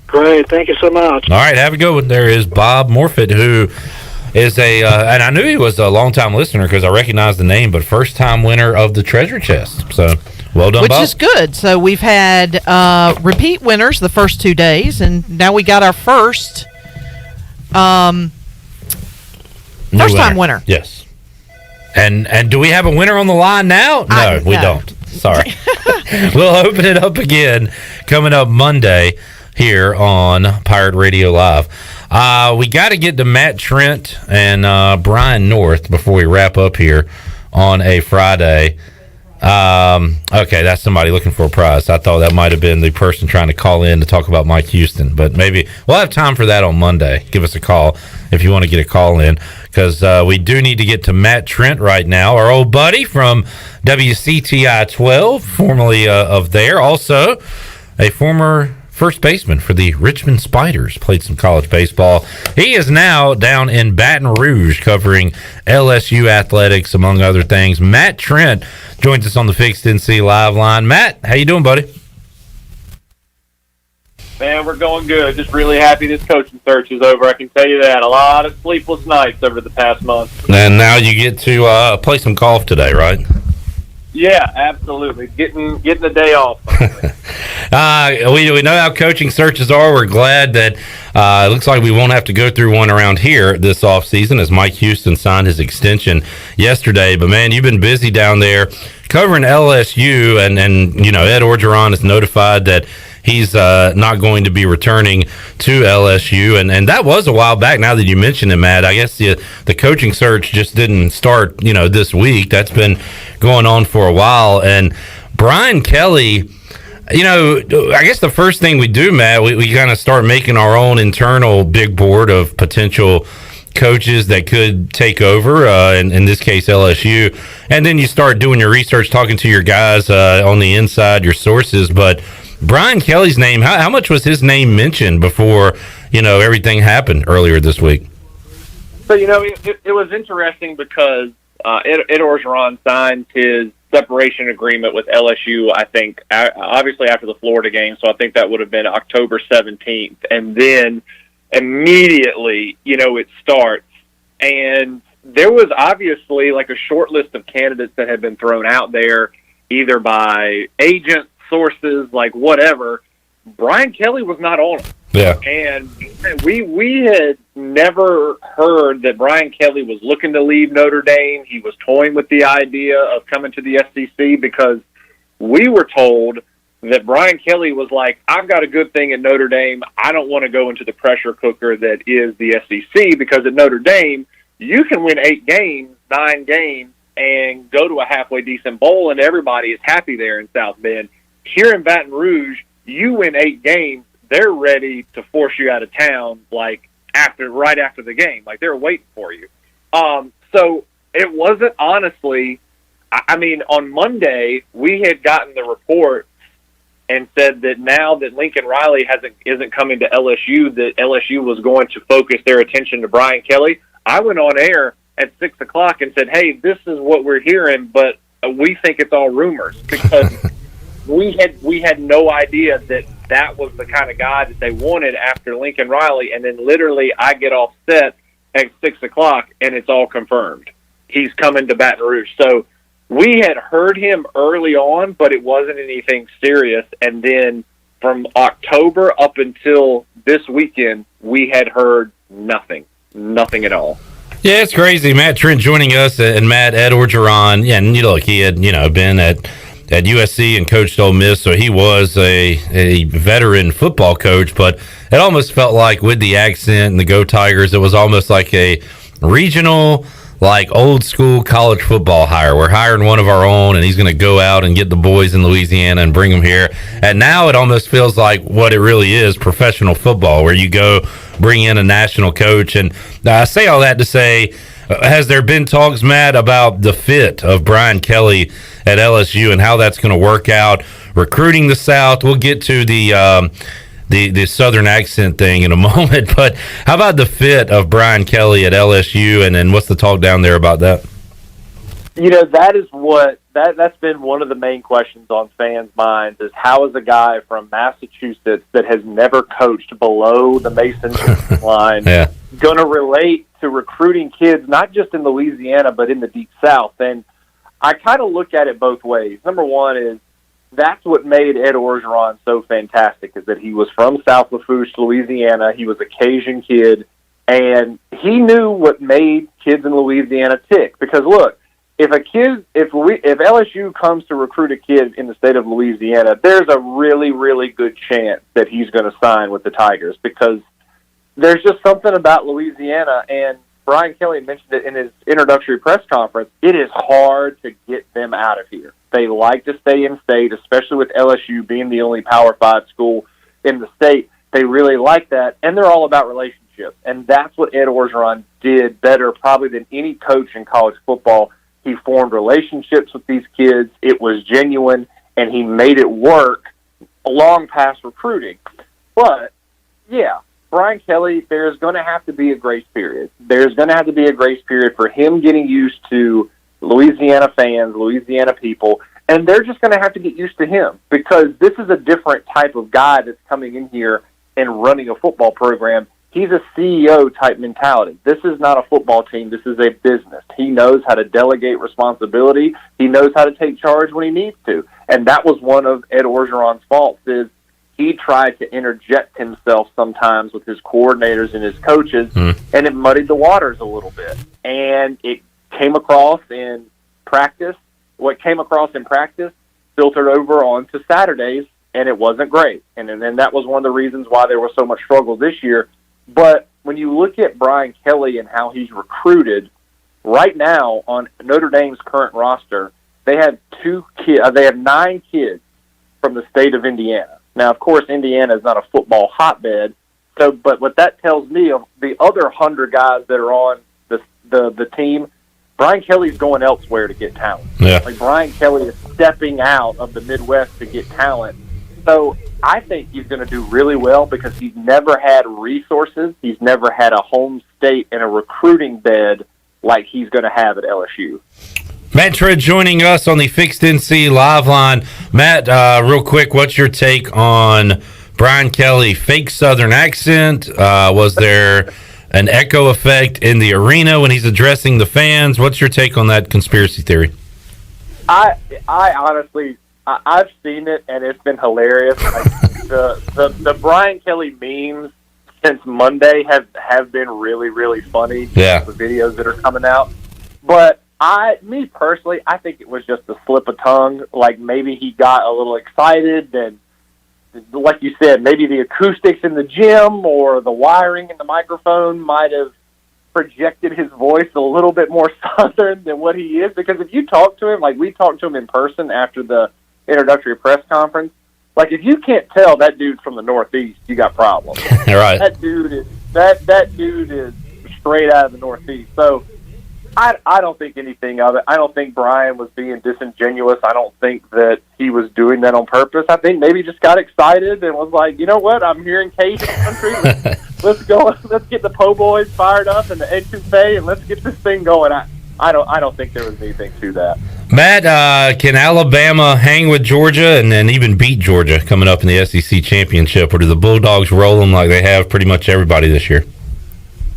S24: Great. Thank you so much.
S4: All right, have a good one. There is Bob Morfitt, who is and I knew he was a long-time listener because I recognized the name, but first-time winner of the treasure chest. So, well done,
S7: which
S4: Bob.
S7: is good. So we've had repeat winners the first 2 days, and now we got our first first-time winner.
S4: Yes. And do we have a winner on the line now? No, we don't. Sorry. We'll open it up again coming up Monday here on Pirate Radio Live. We got to get to Matt Trent and Brian North before we wrap up here on a Friday. Okay, that's somebody looking for a prize. I thought that might have been the person trying to call in to talk about Mike Houston, but maybe we'll have time for that on Monday. Give us a call if you want to get a call in, because we do need to get to Matt Trent right now, our old buddy from WCTI 12, formerly of there, also a former first baseman for the Richmond Spiders, played some college baseball. He is now down in Baton Rouge covering LSU athletics, among other things. Matt Trent joins us on the Fixed NC Live line. Matt, how you doing, buddy?
S12: Man, we're going good. Just really happy this coaching search is over. I can tell you that. A lot of sleepless nights over the past month.
S4: And now you get to play some golf today, right?
S12: Yeah, absolutely. Getting the day off.
S4: We know how coaching searches are. We're glad that it looks like we won't have to go through one around here this offseason, as Mike Houston signed his extension yesterday. But, man, you've been busy down there covering LSU, and you know, Ed Orgeron is notified that he's not going to be returning to LSU, and that was a while back. Now that you mention it, Matt, I guess the coaching search just didn't start, you know, this week. That's been going on for a while. And Brian Kelly, you know, I guess the first thing we do, Matt, we kind of start making our own internal big board of potential coaches that could take over, in this case LSU, and then you start doing your research, talking to your guys on the inside, your sources. But Brian Kelly's name, how much was his name mentioned before, you know, everything happened earlier this week?
S12: So, you know, it was interesting because Ed Orgeron signed his separation agreement with LSU, I think, obviously after the Florida game, so I think that would have been October 17th. And then immediately, you know, it starts. And there was obviously like a short list of candidates that had been thrown out there, either by agents, sources, like whatever. Brian Kelly was not on them.
S4: Yeah.
S12: And we had never heard that Brian Kelly was looking to leave Notre Dame. He was toying with the idea of coming to the SEC because we were told that Brian Kelly was like, I've got a good thing at Notre Dame. I don't want to go into the pressure cooker that is the SEC, because at Notre Dame, you can win 8 games, 9 games, and go to a halfway decent bowl, and everybody is happy there in South Bend. Here in Baton Rouge, you win 8 games, they're ready to force you out of town, like right after the game. Like, they're waiting for you. So it wasn't, honestly, I mean, on Monday, we had gotten the report and said that now that Lincoln Riley isn't coming to LSU, that LSU was going to focus their attention to Brian Kelly. I went on air at 6 o'clock and said, hey, this is what we're hearing, but we think it's all rumors, because we had no idea that was the kind of guy that they wanted after Lincoln Riley. And then literally I get off set at 6 o'clock and it's all confirmed. He's coming to Baton Rouge. So we had heard him early on, but it wasn't anything serious. And then from October up until this weekend, we had heard nothing at all.
S4: Yeah, it's crazy. Matt Trent joining us, and Matt, Ed Orgeron. Yeah, and look, he had been at USC and coached Ole Miss, so he was a veteran football coach. But it almost felt like, with the accent and the Go Tigers, it was almost like a regional, like old school college football hire. We're hiring one of our own, and he's going to go out and get the boys in Louisiana and bring them here. And now it almost feels like what it really is, professional football, where you go bring in a national coach. And I say all that to say, has there been talks, Matt, about the fit of Brian Kelly at LSU and how that's going to work out, recruiting the South? We'll get to the Southern accent thing in a moment, but how about the fit of Brian Kelly at LSU, and then what's the talk down there about that?
S12: That is that's been one of the main questions on fans' minds, is how is a guy from Massachusetts that has never coached below the Mason line going to relate to recruiting kids, not just in Louisiana, but in the Deep South? And I kind of look at it both ways. Number one is, that's what made Ed Orgeron so fantastic, is that he was from South Lafourche, Louisiana. He was a Cajun kid, and he knew what made kids in Louisiana tick. Because look, if LSU comes to recruit a kid in the state of Louisiana, there's a really, really good chance that he's going to sign with the Tigers, because there's just something about Louisiana, and Brian Kelly mentioned it in his introductory press conference. It is hard to get them out of here. They like to stay in state, especially with LSU being the only Power 5 school in the state. They really like that, and they're all about relationships. And that's what Ed Orgeron did better probably than any coach in college football. He formed relationships with these kids. It was genuine, and he made it work long past recruiting. But, yeah, Brian Kelly, there's going to have to be a grace period. There's going to have to be a grace period for him getting used to Louisiana fans, Louisiana people, and they're just going to have to get used to him, because this is a different type of guy that's coming in here and running a football program. He's a CEO type mentality. This is not a football team. This is a business. He knows how to delegate responsibility. He knows how to take charge when he needs to. And that was one of Ed Orgeron's faults, is he tried to interject himself sometimes with his coordinators and his coaches, and it muddied the waters a little bit. And it came across in practice. What came across in practice filtered over onto Saturdays, and it wasn't great. And that was one of the reasons why there was so much struggle this year. But when you look at Brian Kelly and how he's recruited, right now on Notre Dame's current roster, they have 9 kids from the state of Indiana. Now, of course, Indiana is not a football hotbed, but what that tells me, of the other 100 guys that are on the team, Brian Kelly's going elsewhere to get talent.
S4: Yeah.
S12: Like, Brian Kelly is stepping out of the Midwest to get talent. So I think he's going to do really well, because he's never had resources. He's never had a home state and a recruiting bed like he's going to have at LSU.
S4: Matt Trent joining us on the Fixed NC Live Line. Matt, real quick, what's your take on Brian Kelly? Fake Southern accent? Was there an echo effect in the arena when he's addressing the fans? What's your take on that conspiracy theory?
S12: I honestly, I've seen it, and it's been hilarious. Like, the Brian Kelly memes since Monday have been really, really funny.
S4: Yeah.
S12: The videos that are coming out. But Me personally, I think it was just a slip of tongue. Like maybe he got a little excited, and like you said, maybe the acoustics in the gym or the wiring in the microphone might have projected his voice a little bit more southern than what he is. Because if you talk to him, like we talked to him in person after the introductory press conference, like if you can't tell that dude's from the Northeast, you got problems.
S4: Right.
S12: That dude is straight out of the Northeast. So I don't think anything of it. I don't think Brian was being disingenuous. I don't think that he was doing that on purpose. I think maybe he just got excited and was like, you know what, I'm here in Cajun country. Let's go. Let's get the Po' Boys fired up and the etouffee, and let's get this thing going. I don't think there was anything to that.
S4: Matt, can Alabama hang with Georgia and then even beat Georgia coming up in the SEC championship, or do the Bulldogs roll them like they have pretty much everybody this year?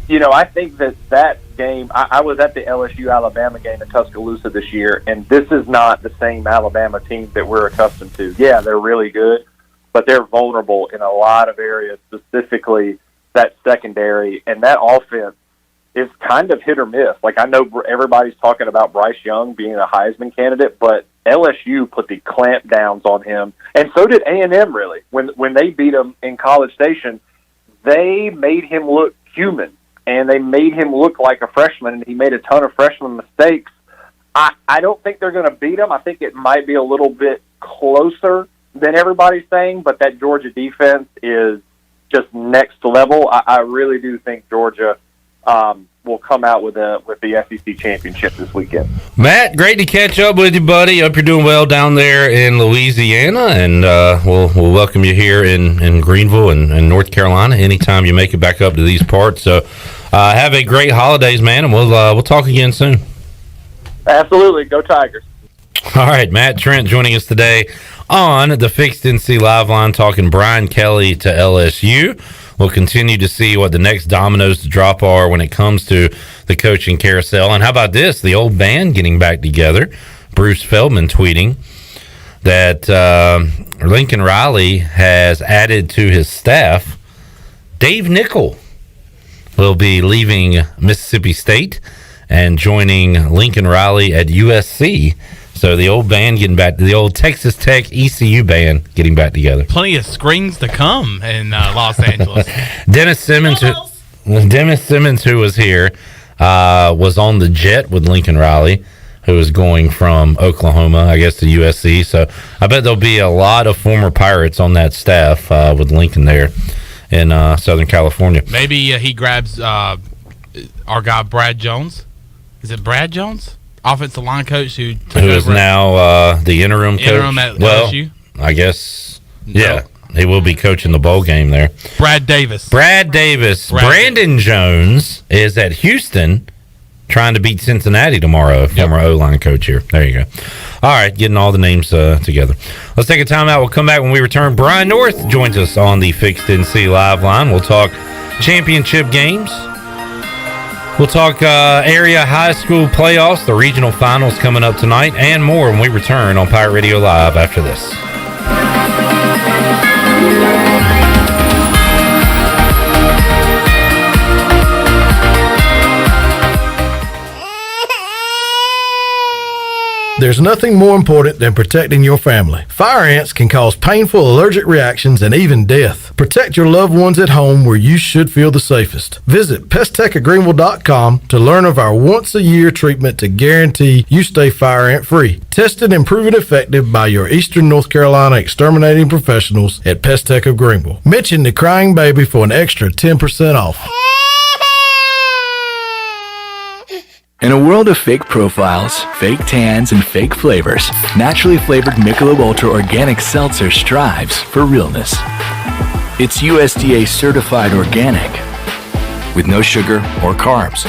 S12: You know, I think that game, I was at the LSU-Alabama game in Tuscaloosa this year, and this is not the same Alabama team that we're accustomed to. Yeah, they're really good, but they're vulnerable in a lot of areas, specifically that secondary, and that offense is kind of hit or miss. Like, I know everybody's talking about Bryce Young being a Heisman candidate, but LSU put the clamp downs on him, and so did A&M, really. When they beat him in College Station, they made him look human. And they made him look like a freshman, and he made a ton of freshman mistakes. I don't think they're going to beat him. I think it might be a little bit closer than everybody's saying, but that Georgia defense is just next level. I really do think Georgia will come out with the SEC championship this weekend.
S4: Matt, great to catch up with you, buddy. Hope you're doing well down there in Louisiana, and we'll welcome you here in Greenville and North Carolina anytime you make it back up to these parts. So have a great holidays, man, and we'll talk again soon.
S12: Absolutely. Go Tigers.
S4: All right, Matt Trent joining us today on the Fixed NC Live Line, talking Brian Kelly to LSU. We'll continue to see what the next dominoes to drop are when it comes to the coaching carousel. And how about this? The old band getting back together. Bruce Feldman tweeting that Lincoln Riley has added to his staff. Dave Nickel will be leaving Mississippi State and joining Lincoln Riley at USC. So the old band getting back, the old Texas Tech ECU band getting back together.
S5: Plenty of screens to come in Los Angeles.
S4: Dennis Simmons, who was here, was on the jet with Lincoln Riley, who is going from Oklahoma, I guess, to USC. So I bet there'll be a lot of former Pirates on that staff with Lincoln there in Southern California.
S5: Maybe he grabs our guy Brad Jones. Is it Brad Jones? Offensive line coach who
S4: is now the interim coach.
S5: At LSU?
S4: I guess, yeah, he will be coaching the bowl game there.
S5: Brad Davis.
S4: Brandon Jones is at Houston trying to beat Cincinnati tomorrow, former O-line coach here. There you go. All right, getting all the names together. Let's take a timeout. We'll come back when we return. Brian North joins us on the Fixed NC Live Line. We'll talk championship games. We'll talk area high school playoffs, the regional finals coming up tonight, and more when we return on Pirate Radio Live after this.
S14: There's nothing more important than protecting your family. Fire ants can cause painful allergic reactions and even death. Protect your loved ones at home where you should feel the safest. Visit pesttechofgreenville.com to learn of our once-a-year treatment to guarantee you stay fire ant free. Tested and proven effective by your Eastern North Carolina exterminating professionals at Pest Tech of Greenville. Mention the crying baby for an extra 10% off.
S16: In a world of fake profiles, fake tans, and fake flavors, naturally flavored Michelob Ultra Organic Seltzer strives for realness. It's USDA certified organic, with no sugar or carbs,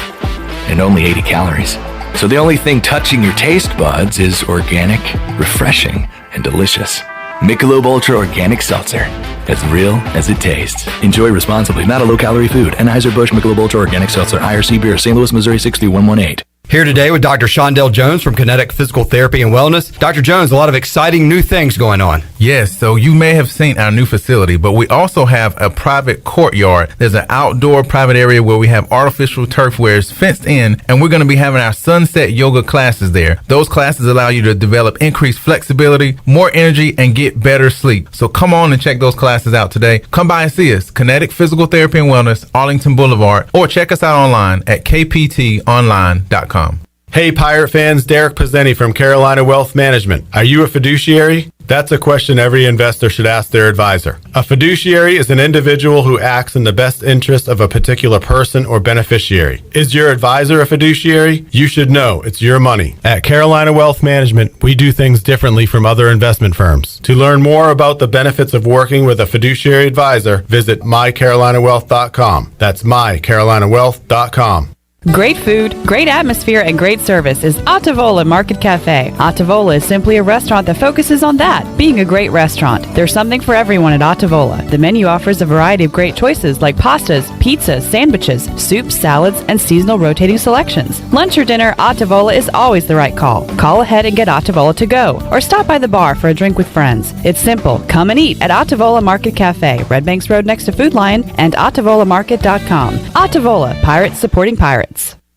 S16: and only 80 calories. So the only thing touching your taste buds is organic, refreshing, and delicious. Michelob Ultra Organic Seltzer, as real as it tastes. Enjoy responsibly, not a low-calorie food. Anheuser-Busch Michelob Ultra Organic Seltzer, IRC Beer, St. Louis, Missouri, 63118.
S18: Here today with Dr. Shondell Jones from Kinetic Physical Therapy and Wellness. Dr. Jones, a lot of exciting new things going on.
S13: Yes, so you may have seen our new facility, but we also have a private courtyard. There's an outdoor private area where we have artificial turf where it's fenced in, and we're going to be having our sunset yoga classes there. Those classes allow you to develop increased flexibility, more energy, and get better sleep. So come on and check those classes out today. Come by and see us, Kinetic Physical Therapy and Wellness, Arlington Boulevard, or check us out online at kptonline.com.
S15: Hey Pirate fans, Derek Pizzeni from Carolina Wealth Management. Are you a fiduciary? That's a question every investor should ask their advisor. A fiduciary is an individual who acts in the best interest of a particular person or beneficiary. Is your advisor a fiduciary? You should know it's your money. At Carolina Wealth Management, we do things differently from other investment firms. To learn more about the benefits of working with a fiduciary advisor, visit mycarolinawealth.com. That's mycarolinawealth.com.
S18: Great food, great atmosphere, and great service is Ottavola Market Cafe. Ottavola is simply a restaurant that focuses on that, being a great restaurant. There's something for everyone at Ottavola. The menu offers a variety of great choices like pastas, pizzas, sandwiches, soups, salads, and seasonal rotating selections. Lunch or dinner, Ottavola is always the right call. Call ahead and get Ottavola to go, or stop by the bar for a drink with friends. It's simple. Come and eat at Ottavola Market Cafe, Red Banks Road next to Food Lion, and OttavolaMarket.com. Ottavola, pirates supporting pirates.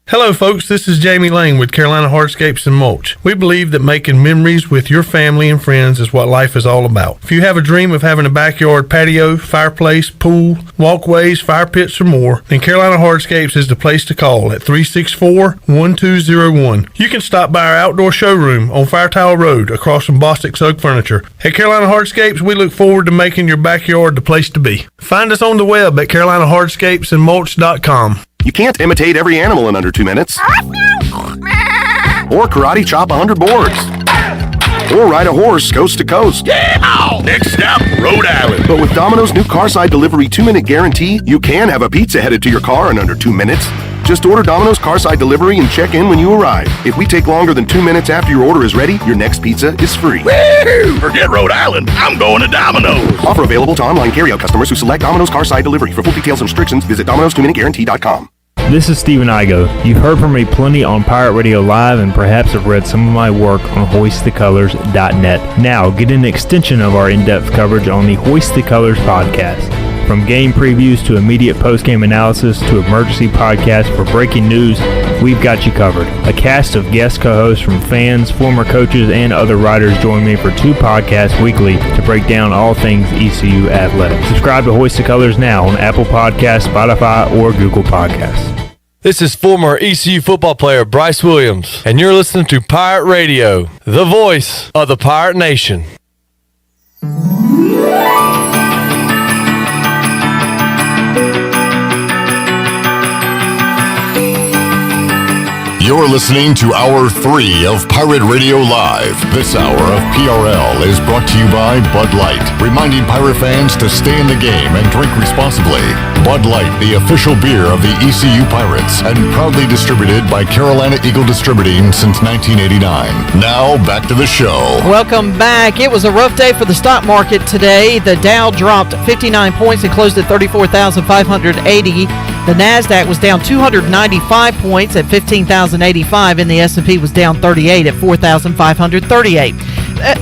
S3: Hello folks, this is Jamie Lane with Carolina Hardscapes and Mulch. We believe that making memories with your family and friends is what life is all about. If you have a dream of having a backyard patio, fireplace, pool, walkways, fire pits, or more, then Carolina Hardscapes is the place to call at 364-1201. You can stop by our outdoor showroom on Fire Tower Road across from Bostic Sugg Furniture. At Carolina Hardscapes, we look forward to making your backyard the place to be. Find us on the web at carolinahardscapesandmulch.com.
S21: You can't imitate every animal in under 2 minutes. Or karate chop 100 boards. Or ride a horse coast to coast.
S25: Yeah! Next stop, Rhode Island.
S21: But with Domino's new Carside Delivery 2-minute guarantee, you can have a pizza headed to your car in under 2 minutes. Just order Domino's Carside Delivery and check in when you arrive. If we take longer than 2 minutes after your order is ready, your next pizza is free.
S25: Woo! Forget Rhode Island. I'm going to Domino's.
S21: Offer available to online carryout customers who select Domino's Carside Delivery. For full details and restrictions, visit Domino's2minuteguarantee.com.
S26: This is Stephen Igo. You've heard from me plenty on Pirate Radio Live and perhaps have read some of my work on HoistTheColors.net. Now, get an extension of our in-depth coverage on the Hoist the Colors podcast. From game previews to immediate post-game analysis to emergency podcasts for breaking news, we've got you covered. A cast of guest co-hosts from fans, former coaches, and other writers join me for 2 podcasts weekly to break down all things ECU athletics. Subscribe to Hoist the Colors now on Apple Podcasts, Spotify, or Google Podcasts.
S27: This is former ECU football player Bryce Williams, and you're listening to Pirate Radio, the voice of the Pirate Nation.
S2: You're listening to Hour 3 of Pirate Radio Live. This hour of PRL is brought to you by Bud Light, reminding Pirate fans to stay in the game and drink responsibly. Bud Light, the official beer of the ECU Pirates, and proudly distributed by Carolina Eagle Distributing since 1989. Now, back to the show.
S7: Welcome back. It was a rough day for the stock market today. The Dow dropped 59 points and closed at 34,580. The NASDAQ was down 295 points at 15,085, and the S&P was down 38 at 4,538.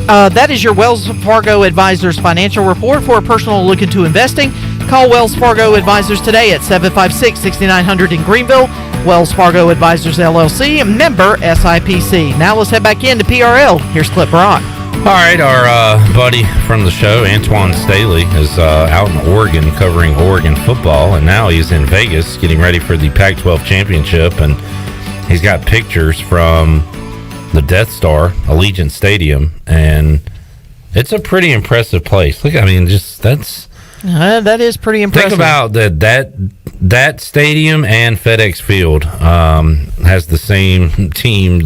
S7: That is your Wells Fargo Advisors financial report. For a personal look into investing, call Wells Fargo Advisors today at 756-6900 in Greenville. Wells Fargo Advisors, LLC, member SIPC. Now let's head back into PRL. Here's Clip Brock.
S4: All right, our buddy from the show, Antoine Staley, is out in Oregon covering Oregon football, and now he's in Vegas getting ready for the Pac-12 championship, and he's got pictures from the Death Star, Allegiant Stadium, and it's a pretty impressive place. Look, I mean, just
S7: that is pretty impressive.
S4: Think about that stadium and FedEx Field has the same teams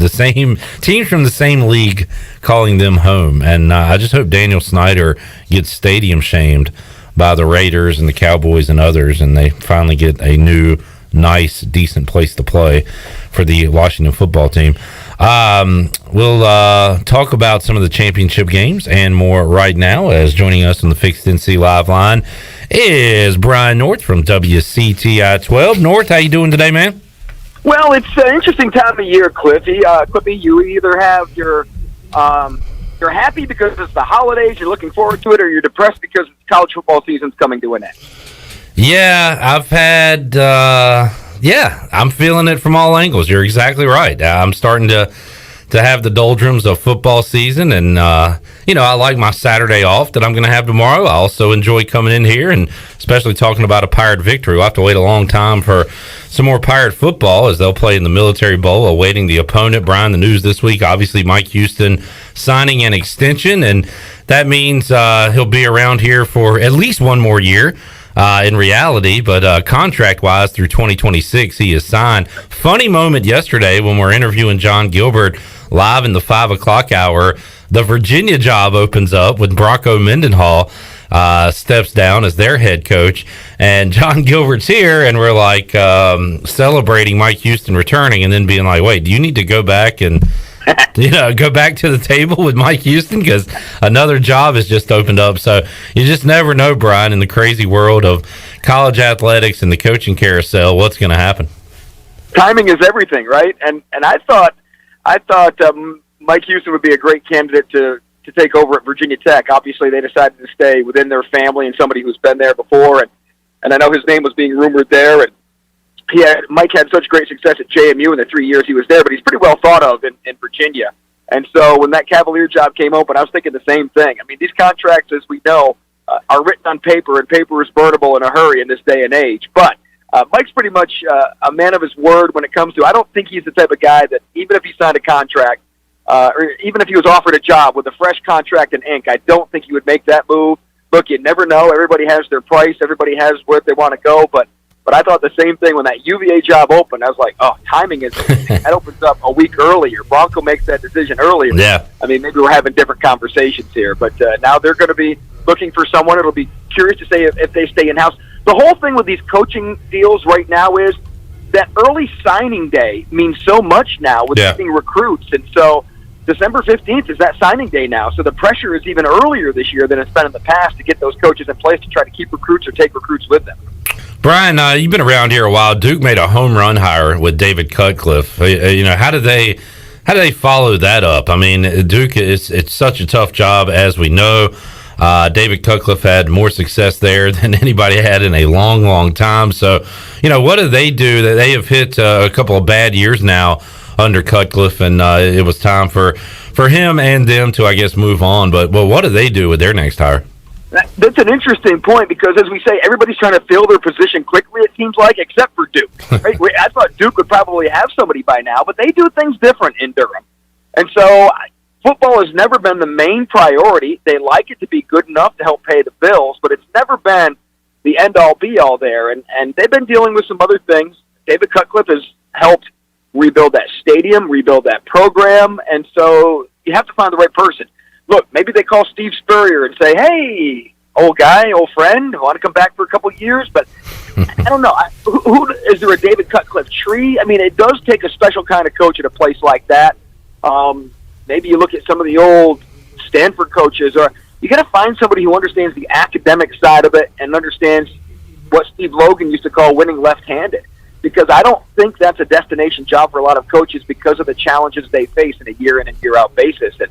S4: from the same league calling them home. And I just hope Daniel Snyder gets stadium shamed by the Raiders and the Cowboys and others, and they finally get a new, nice, decent place to play for the Washington football team. We'll talk about some of the championship games and more right now, as joining us on the Fixed NC Live line is Brian North from WCTI 12. North, how you doing today, man?
S28: Well, it's an interesting time of year, Clippy. You either have your
S1: you're happy because it's the holidays, you're looking forward to it, or you're depressed because college football season's coming to an end?
S4: Yeah, I've had, I'm feeling it from all angles. You're exactly right. I'm starting to have the doldrums of football season, and I like my Saturday off that I'm going to have tomorrow. I also enjoy coming in here and especially talking about a Pirate victory. We'll have to wait a long time for some more Pirate football as they'll play in the Military Bowl, awaiting the opponent. Brian, the news this week, obviously Mike Houston signing an extension, and that means he'll be around here for at least one more year. In reality, but contract-wise through 2026, he is signed. Funny moment yesterday when we're interviewing John Gilbert live in the 5 o'clock hour. The Virginia job opens up with Bronco Mendenhall steps down as their head coach, and John Gilbert's here, and we're like celebrating Mike Houston returning, and then being like, wait, do you need to go back and go back to the table with Mike Houston because another job has just opened up? So you just never know, Brian, in the crazy world of college athletics and the coaching carousel, what's going to happen.
S1: Timing is everything, right? And I thought Mike Houston would be a great candidate to take over at Virginia Tech. Obviously, they decided to stay within their family and somebody who's been there before, and I know his name was being rumored there, and Mike had such great success at JMU in the 3 years he was there, but he's pretty well thought of in Virginia. And so when that Cavalier job came open, I was thinking the same thing. I mean, these contracts, as we know, are written on paper, and paper is burnable in a hurry in this day and age. But Mike's pretty much a man of his word when it comes to, I don't think he's the type of guy that even if he signed a contract, or even if he was offered a job with a fresh contract in ink, I don't think he would make that move. Look, you never know. Everybody has their price. Everybody has where they want to go, but I thought the same thing when that UVA job opened. I was like, oh, timing is that opens up a week earlier. Bronco makes that decision earlier.
S4: Yeah.
S1: I mean, maybe we're having different conversations here, but now they're going to be looking for someone. It'll be curious to say if they stay in-house. The whole thing with these coaching deals right now is that early signing day means so much now with getting recruits. And so December 15th is that signing day now. So the pressure is even earlier this year than it's been in the past to get those coaches in place to try to keep recruits or take recruits with them.
S4: Brian, you've been around here a while. Duke made a home run hire with David Cutcliffe. How did they follow that up? I mean, Duke it's such a tough job, as we know. David Cutcliffe had more success there than anybody had in a long, long time. So, what do they do? That they have hit a couple of bad years now under Cutcliffe, and it was time for him and them to, I guess, move on. But what do they do with their next hire?
S1: That's an interesting point because, as we say, everybody's trying to fill their position quickly, it seems like, except for Duke. Right? I thought Duke would probably have somebody by now, but they do things different in Durham. And so football has never been the main priority. They like it to be good enough to help pay the bills, but it's never been the end-all, be-all there. And they've been dealing with some other things. David Cutcliffe has helped rebuild that stadium, rebuild that program, and so you have to find the right person. Look, maybe they call Steve Spurrier and say, hey, old guy, old friend, want to come back for a couple of years? But I don't know. Who is there a David Cutcliffe tree? I mean, it does take a special kind of coach at a place like that. Maybe you look at some of the old Stanford coaches, or you got to find somebody who understands the academic side of it and understands what Steve Logan used to call winning left-handed. Because I don't think that's a destination job for a lot of coaches because of the challenges they face in a year in and year out basis. And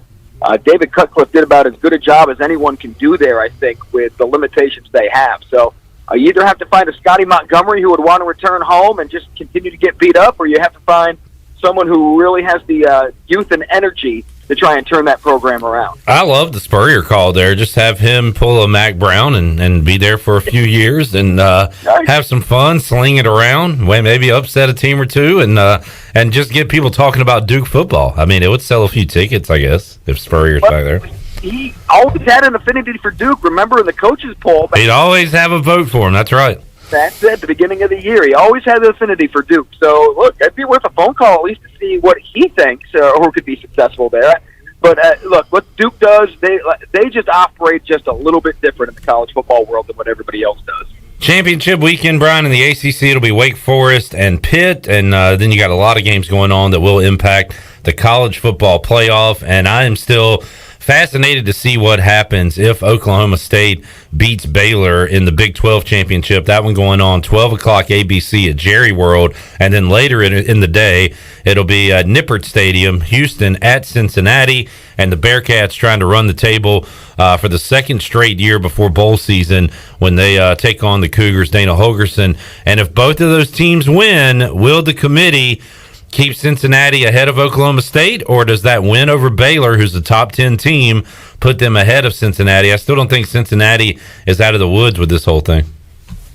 S1: David Cutcliffe did about as good a job as anyone can do there, I think, with the limitations they have. So you either have to find a Scotty Montgomery who would want to return home and just continue to get beat up, or you have to find someone who really has the youth and energy to try and turn that program around.
S4: I love the Spurrier call there. Just have him pull a Mac Brown and be there for a few years and have some fun, sling it around, maybe upset a team or two, and just get people talking about Duke football. I mean, it would sell a few tickets, I guess, if Spurrier's back there.
S1: He always had an affinity for Duke. Remember in the coaches poll?
S4: He'd always have a vote for him. That's right.
S1: That's it, at the beginning of the year. He always had an affinity for Duke. So, look, it'd be worth a phone call at least to see what he thinks or who could be successful there. But, look, what Duke does, they just operate just a little bit different in the college football world than what everybody else does.
S4: Championship weekend, Brian, in the ACC, it'll be Wake Forest and Pitt, and then you got a lot of games going on that will impact the college football playoff, and I am still fascinated to see what happens if Oklahoma State beats Baylor in the Big 12 championship. That one going on 12 o'clock ABC at Jerry World. And then later in the day, it'll be at Nippert Stadium, Houston at Cincinnati. And the Bearcats trying to run the table for the second straight year before bowl season when they take on the Cougars, Dana Holgorsen. And if both of those teams win, will the committee keep Cincinnati ahead of Oklahoma State, or does that win over Baylor, who's the top 10 team, put them ahead of Cincinnati? I still don't think Cincinnati is out of the woods with this whole thing.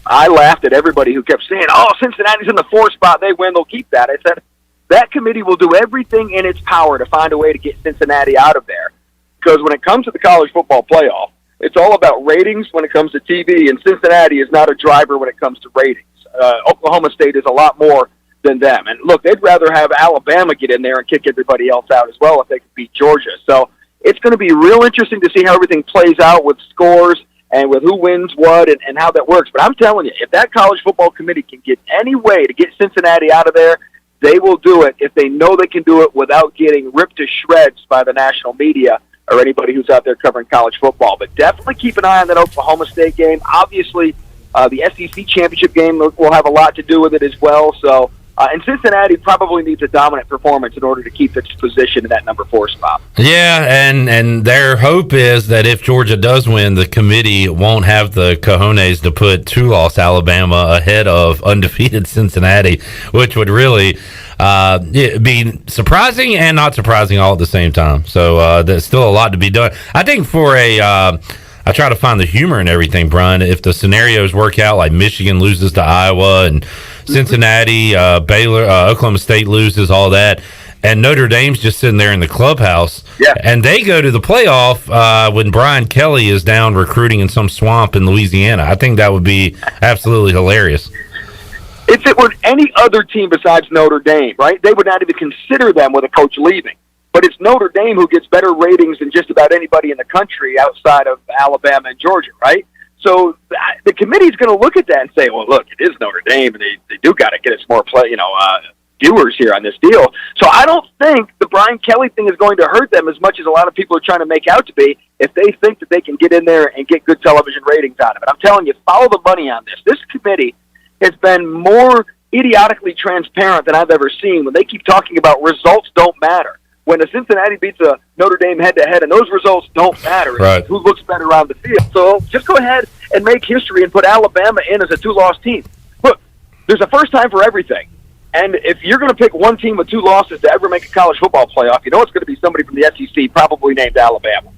S1: I laughed at everybody who kept saying, Cincinnati's in the 4 spot. They win, they'll keep that. I said, that committee will do everything in its power to find a way to get Cincinnati out of there. Because when it comes to the college football playoff, it's all about ratings when it comes to TV, and Cincinnati is not a driver when it comes to ratings. Oklahoma State is a lot more than them. And look, they'd rather have Alabama get in there and kick everybody else out as well if they could beat Georgia. So it's going to be real interesting to see how everything plays out with scores and with who wins what and how that works. But I'm telling you, if that college football committee can get any way to get Cincinnati out of there, they will do it if they know they can do it without getting ripped to shreds by the national media or anybody who's out there covering college football. But definitely keep an eye on that Oklahoma State game. Obviously, the SEC championship game will have a lot to do with it as well. So, and Cincinnati probably needs a dominant performance in order to keep its position in that number 4 spot.
S4: Yeah, and their hope is that if Georgia does win, the committee won't have the cojones to put 2-loss Alabama ahead of undefeated Cincinnati, which would really be surprising and not surprising all at the same time. So there's still a lot to be done. I think for I try to find the humor in everything, Brian. If the scenarios work out, like Michigan loses to Iowa and Cincinnati, Baylor, Oklahoma State loses, all that, and Notre Dame's just sitting there in the clubhouse, and they go to the playoff when Brian Kelly is down recruiting in some swamp in Louisiana. I think that would be absolutely hilarious.
S1: If it were any other team besides Notre Dame, right, they would not even consider them with a coach leaving. But it's Notre Dame who gets better ratings than just about anybody in the country outside of Alabama and Georgia, right? So the committee's going to look at that and say, well, look, it is Notre Dame, and they do got to get us more viewers here on this deal. So I don't think the Brian Kelly thing is going to hurt them as much as a lot of people are trying to make out to be if they think that they can get in there and get good television ratings out of it. I'm telling you, follow the money on this. This committee has been more idiotically transparent than I've ever seen when they keep talking about results don't matter. When a Cincinnati beats a Notre Dame head-to-head, and those results don't matter.
S4: Right.
S1: Who looks better on the field. So just go ahead and make history and put Alabama in as a 2-loss team. Look, there's a first time for everything. And if you're going to pick one team with 2 losses to ever make a college football playoff, you know it's going to be somebody from the SEC, probably named Alabama.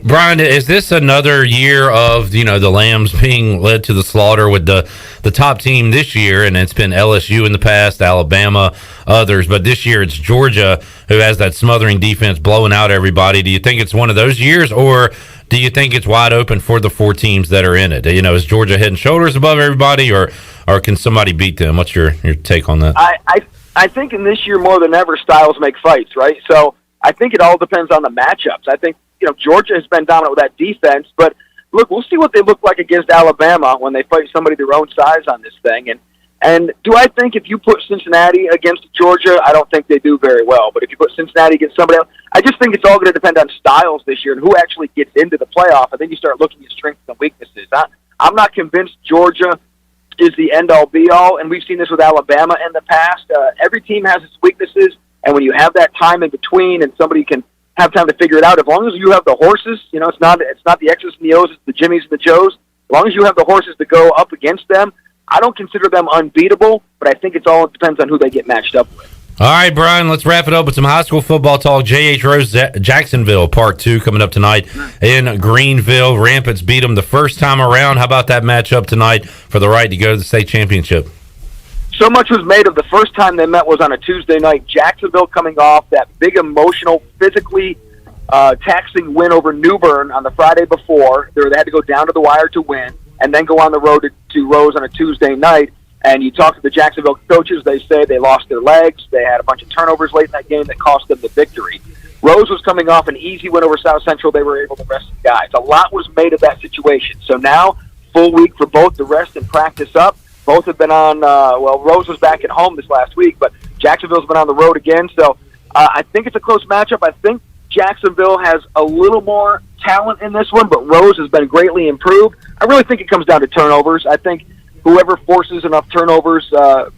S4: Brian, is this another year of the Lambs being led to the slaughter with the top team this year? And it's been LSU in the past, Alabama, others, but this year it's Georgia who has that smothering defense blowing out everybody. Do you think it's one of those years, or do you think it's wide open for the 4 teams that are in it? Is Georgia head and shoulders above everybody, or can somebody beat them? What's your take on that?
S1: I think in this year more than ever, styles make fights, right? So I think it all depends on the matchups. I think Georgia has been dominant with that defense, but look, we'll see what they look like against Alabama when they fight somebody their own size on this thing. And do I think if you put Cincinnati against Georgia, I don't think they do very well. But if you put Cincinnati against somebody else, I just think it's all going to depend on styles this year and who actually gets into the playoff. And then you start looking at strengths and weaknesses. I'm not convinced Georgia is the end-all, be-all, and we've seen this with Alabama in the past. Every team has its weaknesses, and when you have that time in between and somebody can have time to figure it out, as long as you have the horses, it's not the X's and the O's, it's the Jimmies and the Joes. As long as you have the horses to go up against them, I don't consider them unbeatable, but I think it depends on who they get matched up with.
S4: All right, Brian, let's wrap it up with some high school football talk. J.H. Rose, Jacksonville, Part 2, coming up tonight in Greenville. Rampants beat them the first time around. How about that matchup tonight for the right to go to the state championship?
S1: So much was made of the first time they met was on a Tuesday night. Jacksonville coming off that big emotional, physically taxing win over New Bern on the Friday before. They had to go down to the wire to win and then go on the road to Rose on a Tuesday night. And you talk to the Jacksonville coaches, they say they lost their legs. They had a bunch of turnovers late in that game that cost them the victory. Rose was coming off an easy win over South Central. They were able to rest the guys. A lot was made of that situation. So now, full week for both to rest and practice up. Both have been on, Rose was back at home this last week, but Jacksonville's been on the road again. So I think it's a close matchup. I think Jacksonville has a little more talent in this one, but Rose has been greatly improved. I really think it comes down to turnovers. I think whoever forces enough turnovers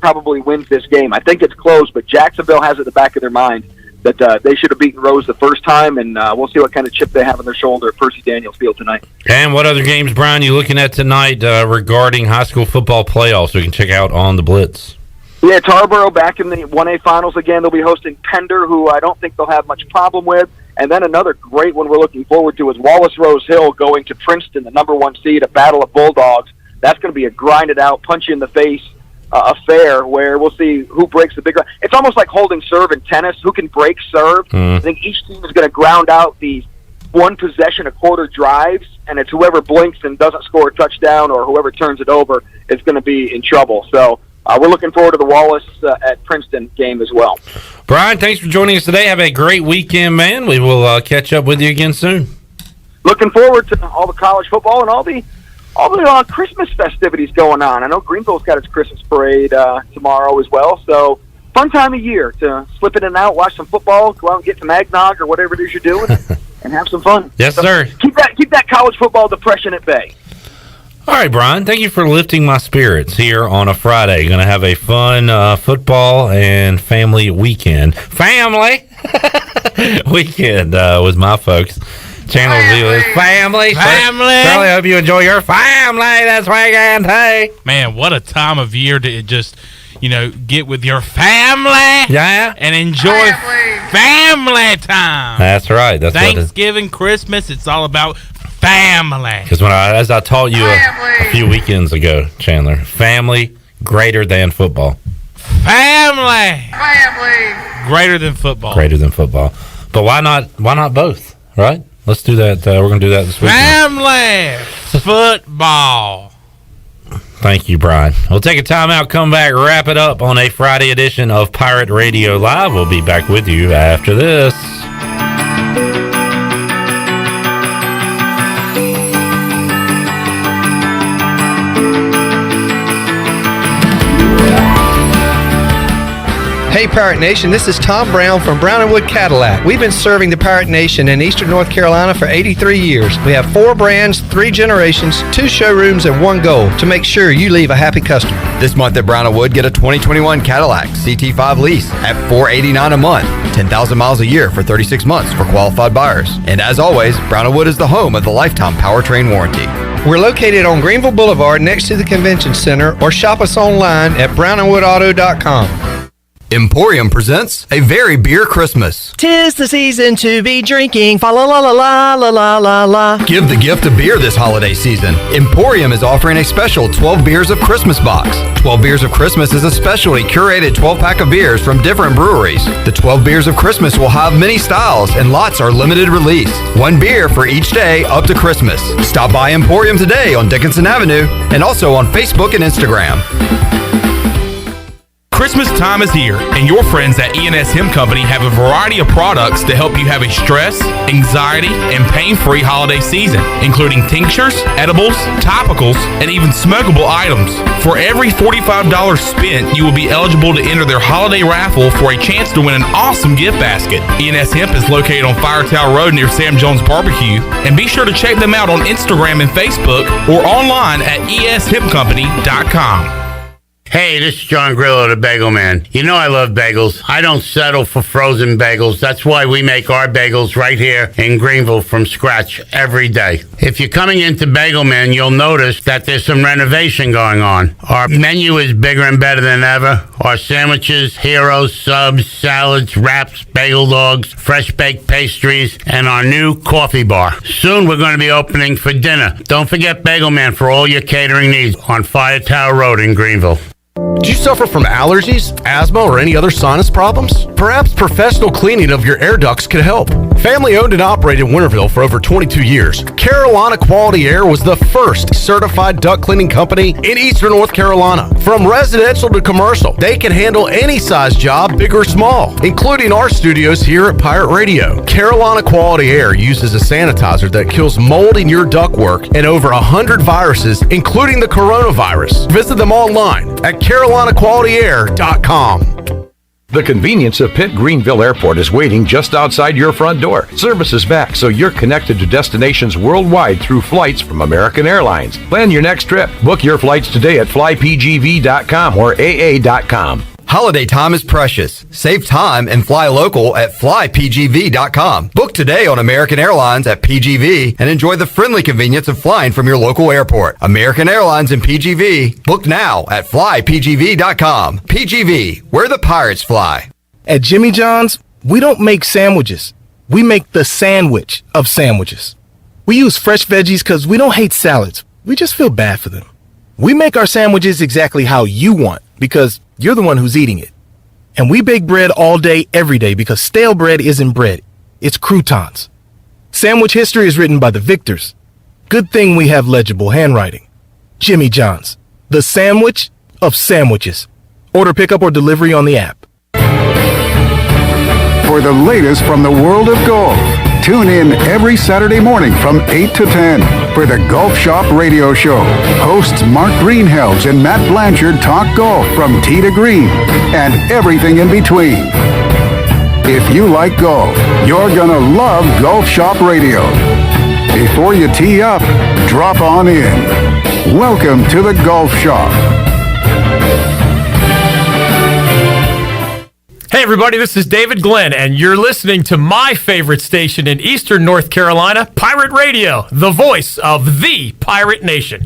S1: probably wins this game. I think it's close, but Jacksonville has it in the back of their mind that they should have beaten Rose the first time, and we'll see what kind of chip they have on their shoulder at Percy Daniels Field tonight.
S4: And what other games, Brian, you looking at tonight regarding high school football playoffs we can check out on the Blitz?
S1: Yeah, Tarboro back in the 1A finals again. They'll be hosting Pender, who I don't think they'll have much problem with. And then another great one we're looking forward to is Wallace Rose Hill going to Princeton, the number 1 seed, a battle of Bulldogs. That's going to be a grinded-out, punch-you-in-the-face affair where we'll see who breaks the big ground. It's almost like holding serve in tennis. Who can break serve? I think each team is going to ground out these one-possession-a-quarter drives, and it's whoever blinks and doesn't score a touchdown or whoever turns it over is going to be in trouble. So we're looking forward to the Wallace at Princeton game as well.
S4: Brian, thanks for joining us today. Have a great weekend, man. We will catch up with you again soon.
S1: Looking forward to all the college football and all the Christmas festivities going on. I know Greenville's got its Christmas parade tomorrow as well, so fun time of year to slip in and out, watch some football, go out and get some eggnog or whatever it is you're doing, and have some fun.
S4: Yes, sir.
S1: Keep that college football depression at bay.
S4: All right, Brian, thank you for lifting my spirits here on a Friday. You're going to have a fun football and family weekend. Family weekend with my folks. Chandler will be with his family. Charlie, I hope you enjoy your family this weekend. Hey,
S5: man, what a time of year to just, get with your family.
S4: Yeah,
S5: and enjoy family time.
S4: That's right. That's
S5: Thanksgiving, Christmas. It's all about family.
S4: Because as I taught you a few weekends ago, Chandler, family greater than football.
S5: Family greater than football.
S4: Greater than football. But why not? Why not both? Right? Let's do that. We're going to do that this weekend.
S5: Family football.
S4: Thank you, Brian. We'll take a time out, come back, wrap it up on a Friday edition of Pirate Radio Live. We'll be back with you after this.
S8: Hey Pirate Nation, this is Tom Brown from Brown & Wood Cadillac. We've been serving the Pirate Nation in Eastern North Carolina for 83 years. We have 4 brands, 3 generations, 2 showrooms, and 1 goal to make sure you leave a happy customer.
S9: This month at Brown & Wood, get a 2021 Cadillac CT5 lease at $489 a month, 10,000 miles a year for 36 months for qualified buyers. And as always, Brown & Wood is the home of the lifetime powertrain warranty.
S8: We're located on Greenville Boulevard next to the Convention Center, or shop us online at brownandwoodauto.com.
S9: Emporium presents a very beer Christmas.
S8: 'Tis the season to be drinking, fa la la la la la la la la.
S9: Give the gift of beer this holiday season. Emporium is offering a special 12 Beers of Christmas box. 12 Beers of Christmas is a specially curated 12-pack of beers from different breweries. The 12 Beers of Christmas will have many styles and lots are limited release. 1 beer for each day up to Christmas. Stop by Emporium today on Dickinson Avenue and also on Facebook and Instagram.
S10: Christmas time is here, and your friends at E&S Hemp Company have a variety of products to help you have a stress, anxiety, and pain-free holiday season, including tinctures, edibles, topicals, and even smokable items. For every $45 spent, you will be eligible to enter their holiday raffle for a chance to win an awesome gift basket. E&S Hemp is located on Fire Tower Road near Sam Jones Barbecue, and be sure to check them out on Instagram and Facebook or online at eshempcompany.com.
S11: Hey, this is John Grillo, the Bagel Man. You know I love bagels. I don't settle for frozen bagels. That's why we make our bagels right here in Greenville from scratch every day. If you're coming into Bagel Man, you'll notice that there's some renovation going on. Our menu is bigger and better than ever. Our sandwiches, heroes, subs, salads, wraps, bagel dogs, fresh baked pastries, and our new coffee bar. Soon we're going to be opening for dinner. Don't forget Bagel Man for all your catering needs on Fire Tower Road in Greenville.
S17: Do you suffer from allergies, asthma, or any other sinus problems? Perhaps professional cleaning of your air ducts could help. Family owned and operated in Winterville for over 22 years, Carolina Quality Air was the first certified duct cleaning company in Eastern North Carolina. From residential to commercial, they can handle any size job, big or small, including our studios here at Pirate Radio. Carolina Quality Air uses a sanitizer that kills mold in your ductwork and over 100 viruses, including the coronavirus. Visit them online at carolinaqualityair.com.
S6: The convenience of Pitt Greenville Airport is waiting just outside your front door. Service is back, so you're connected to destinations worldwide through flights from American Airlines. Plan your next trip. Book your flights today at flypgv.com or aa.com.
S9: Holiday time is precious. Save time and fly local at flypgv.com. Book today on American Airlines at PGV and enjoy the friendly convenience of flying from your local airport. American Airlines and PGV. Book now at flypgv.com. PGV, where the pirates fly.
S12: At Jimmy John's, we don't make sandwiches. We make the sandwich of sandwiches. We use fresh veggies because we don't hate salads. We just feel bad for them. We make our sandwiches exactly how you want because you're the one who's eating it. And we bake bread all day, every day, because stale bread isn't bread. It's croutons. Sandwich history is written by the victors. Good thing we have legible handwriting. Jimmy John's, the sandwich of sandwiches. Order pickup or delivery on the app.
S19: For the latest from the world of golf, tune in every Saturday morning from 8 to 10 for the Golf Shop Radio Show. Hosts Mark Greenhalgh and Matt Blanchard talk golf from tee to green and everything in between. If you like golf, you're gonna love Golf Shop Radio. Before you tee up, drop on in. Welcome to the Golf Shop.
S20: Hey everybody, this is David Glenn, and you're listening to my favorite station in Eastern North Carolina, Pirate Radio, the voice of the Pirate Nation.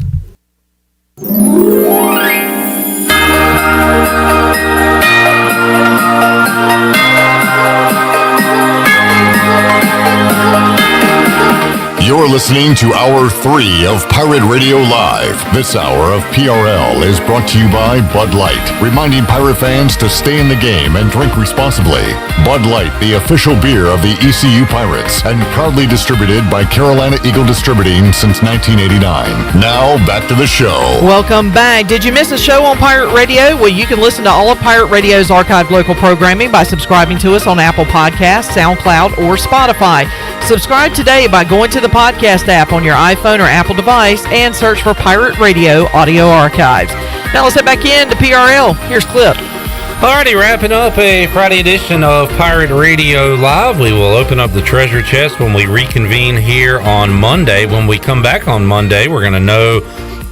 S2: You're listening to Hour 3 of Pirate Radio Live. This hour of PRL is brought to you by Bud Light, reminding Pirate fans to stay in the game and drink responsibly. Bud Light, the official beer of the ECU Pirates, and proudly distributed by Carolina Eagle Distributing since 1989. Now, back to the show.
S7: Welcome back. Did you miss a show on Pirate Radio? Well, you can listen to all of Pirate Radio's archived local programming by subscribing to us on Apple Podcasts, SoundCloud, or Spotify. Subscribe today by going to the podcast app on your iPhone or Apple device and search for Pirate Radio Audio Archives. Now let's head back into PRL. Here's Clip.
S4: Alrighty, wrapping up a Friday edition of Pirate Radio Live. We will open up the treasure chest when we reconvene here on Monday. When we come back on Monday, we're going to know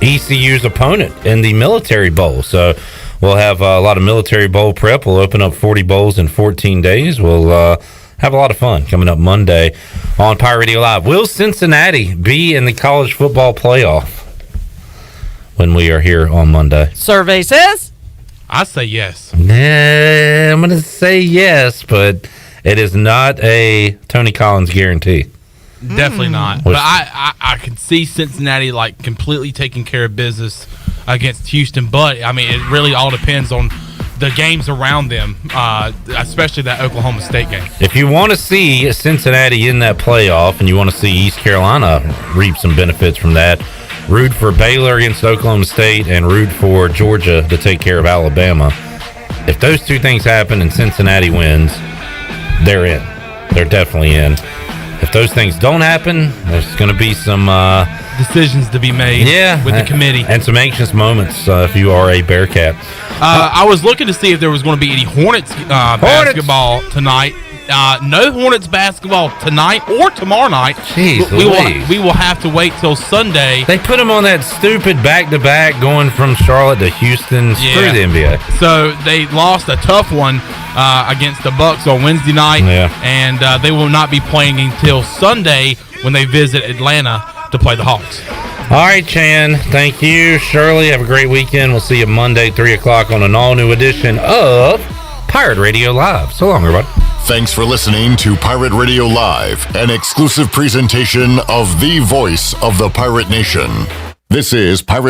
S4: ECU's opponent in the Military Bowl. So we'll have a lot of Military Bowl prep. We'll open up 40 bowls in 14 days. We'll have a lot of fun coming up Monday on Pirate Radio Live. Will Cincinnati be in the college football playoff when we are here on Monday?
S7: Survey says?
S5: I say yes.
S4: Nah, I'm going to say yes, but it is not a Tony Collins guarantee.
S5: Definitely not. But I can see Cincinnati like completely taking care of business against Houston. But, I mean, it really all depends on the games around them, especially that Oklahoma State game.
S4: If you want to see Cincinnati in that playoff and you want to see East Carolina reap some benefits from that, root for Baylor against Oklahoma State and root for Georgia to take care of Alabama. If those two things happen and Cincinnati wins, they're in. They're definitely in. If those things don't happen, there's going to be some
S5: decisions to be made with the committee.
S4: And some anxious moments if you are a Bearcat.
S5: I was looking to see if there was going to be any Hornets basketball tonight. No Hornets basketball tonight or tomorrow night.
S4: Jeez,
S5: we will have to wait till Sunday.
S4: They put them on that stupid back-to-back going from Charlotte to Houston. Screw the NBA.
S5: So they lost a tough one against the Bucks on Wednesday night, and they will not be playing until Sunday when they visit Atlanta to play the Hawks.
S4: All right, Chan. Thank you. Shirley, have a great weekend. We'll see you Monday, 3 o'clock on an all-new edition of Pirate Radio Live. So long, everybody.
S2: Thanks for listening to Pirate Radio Live, an exclusive presentation of the voice of the Pirate Nation. This is Pirate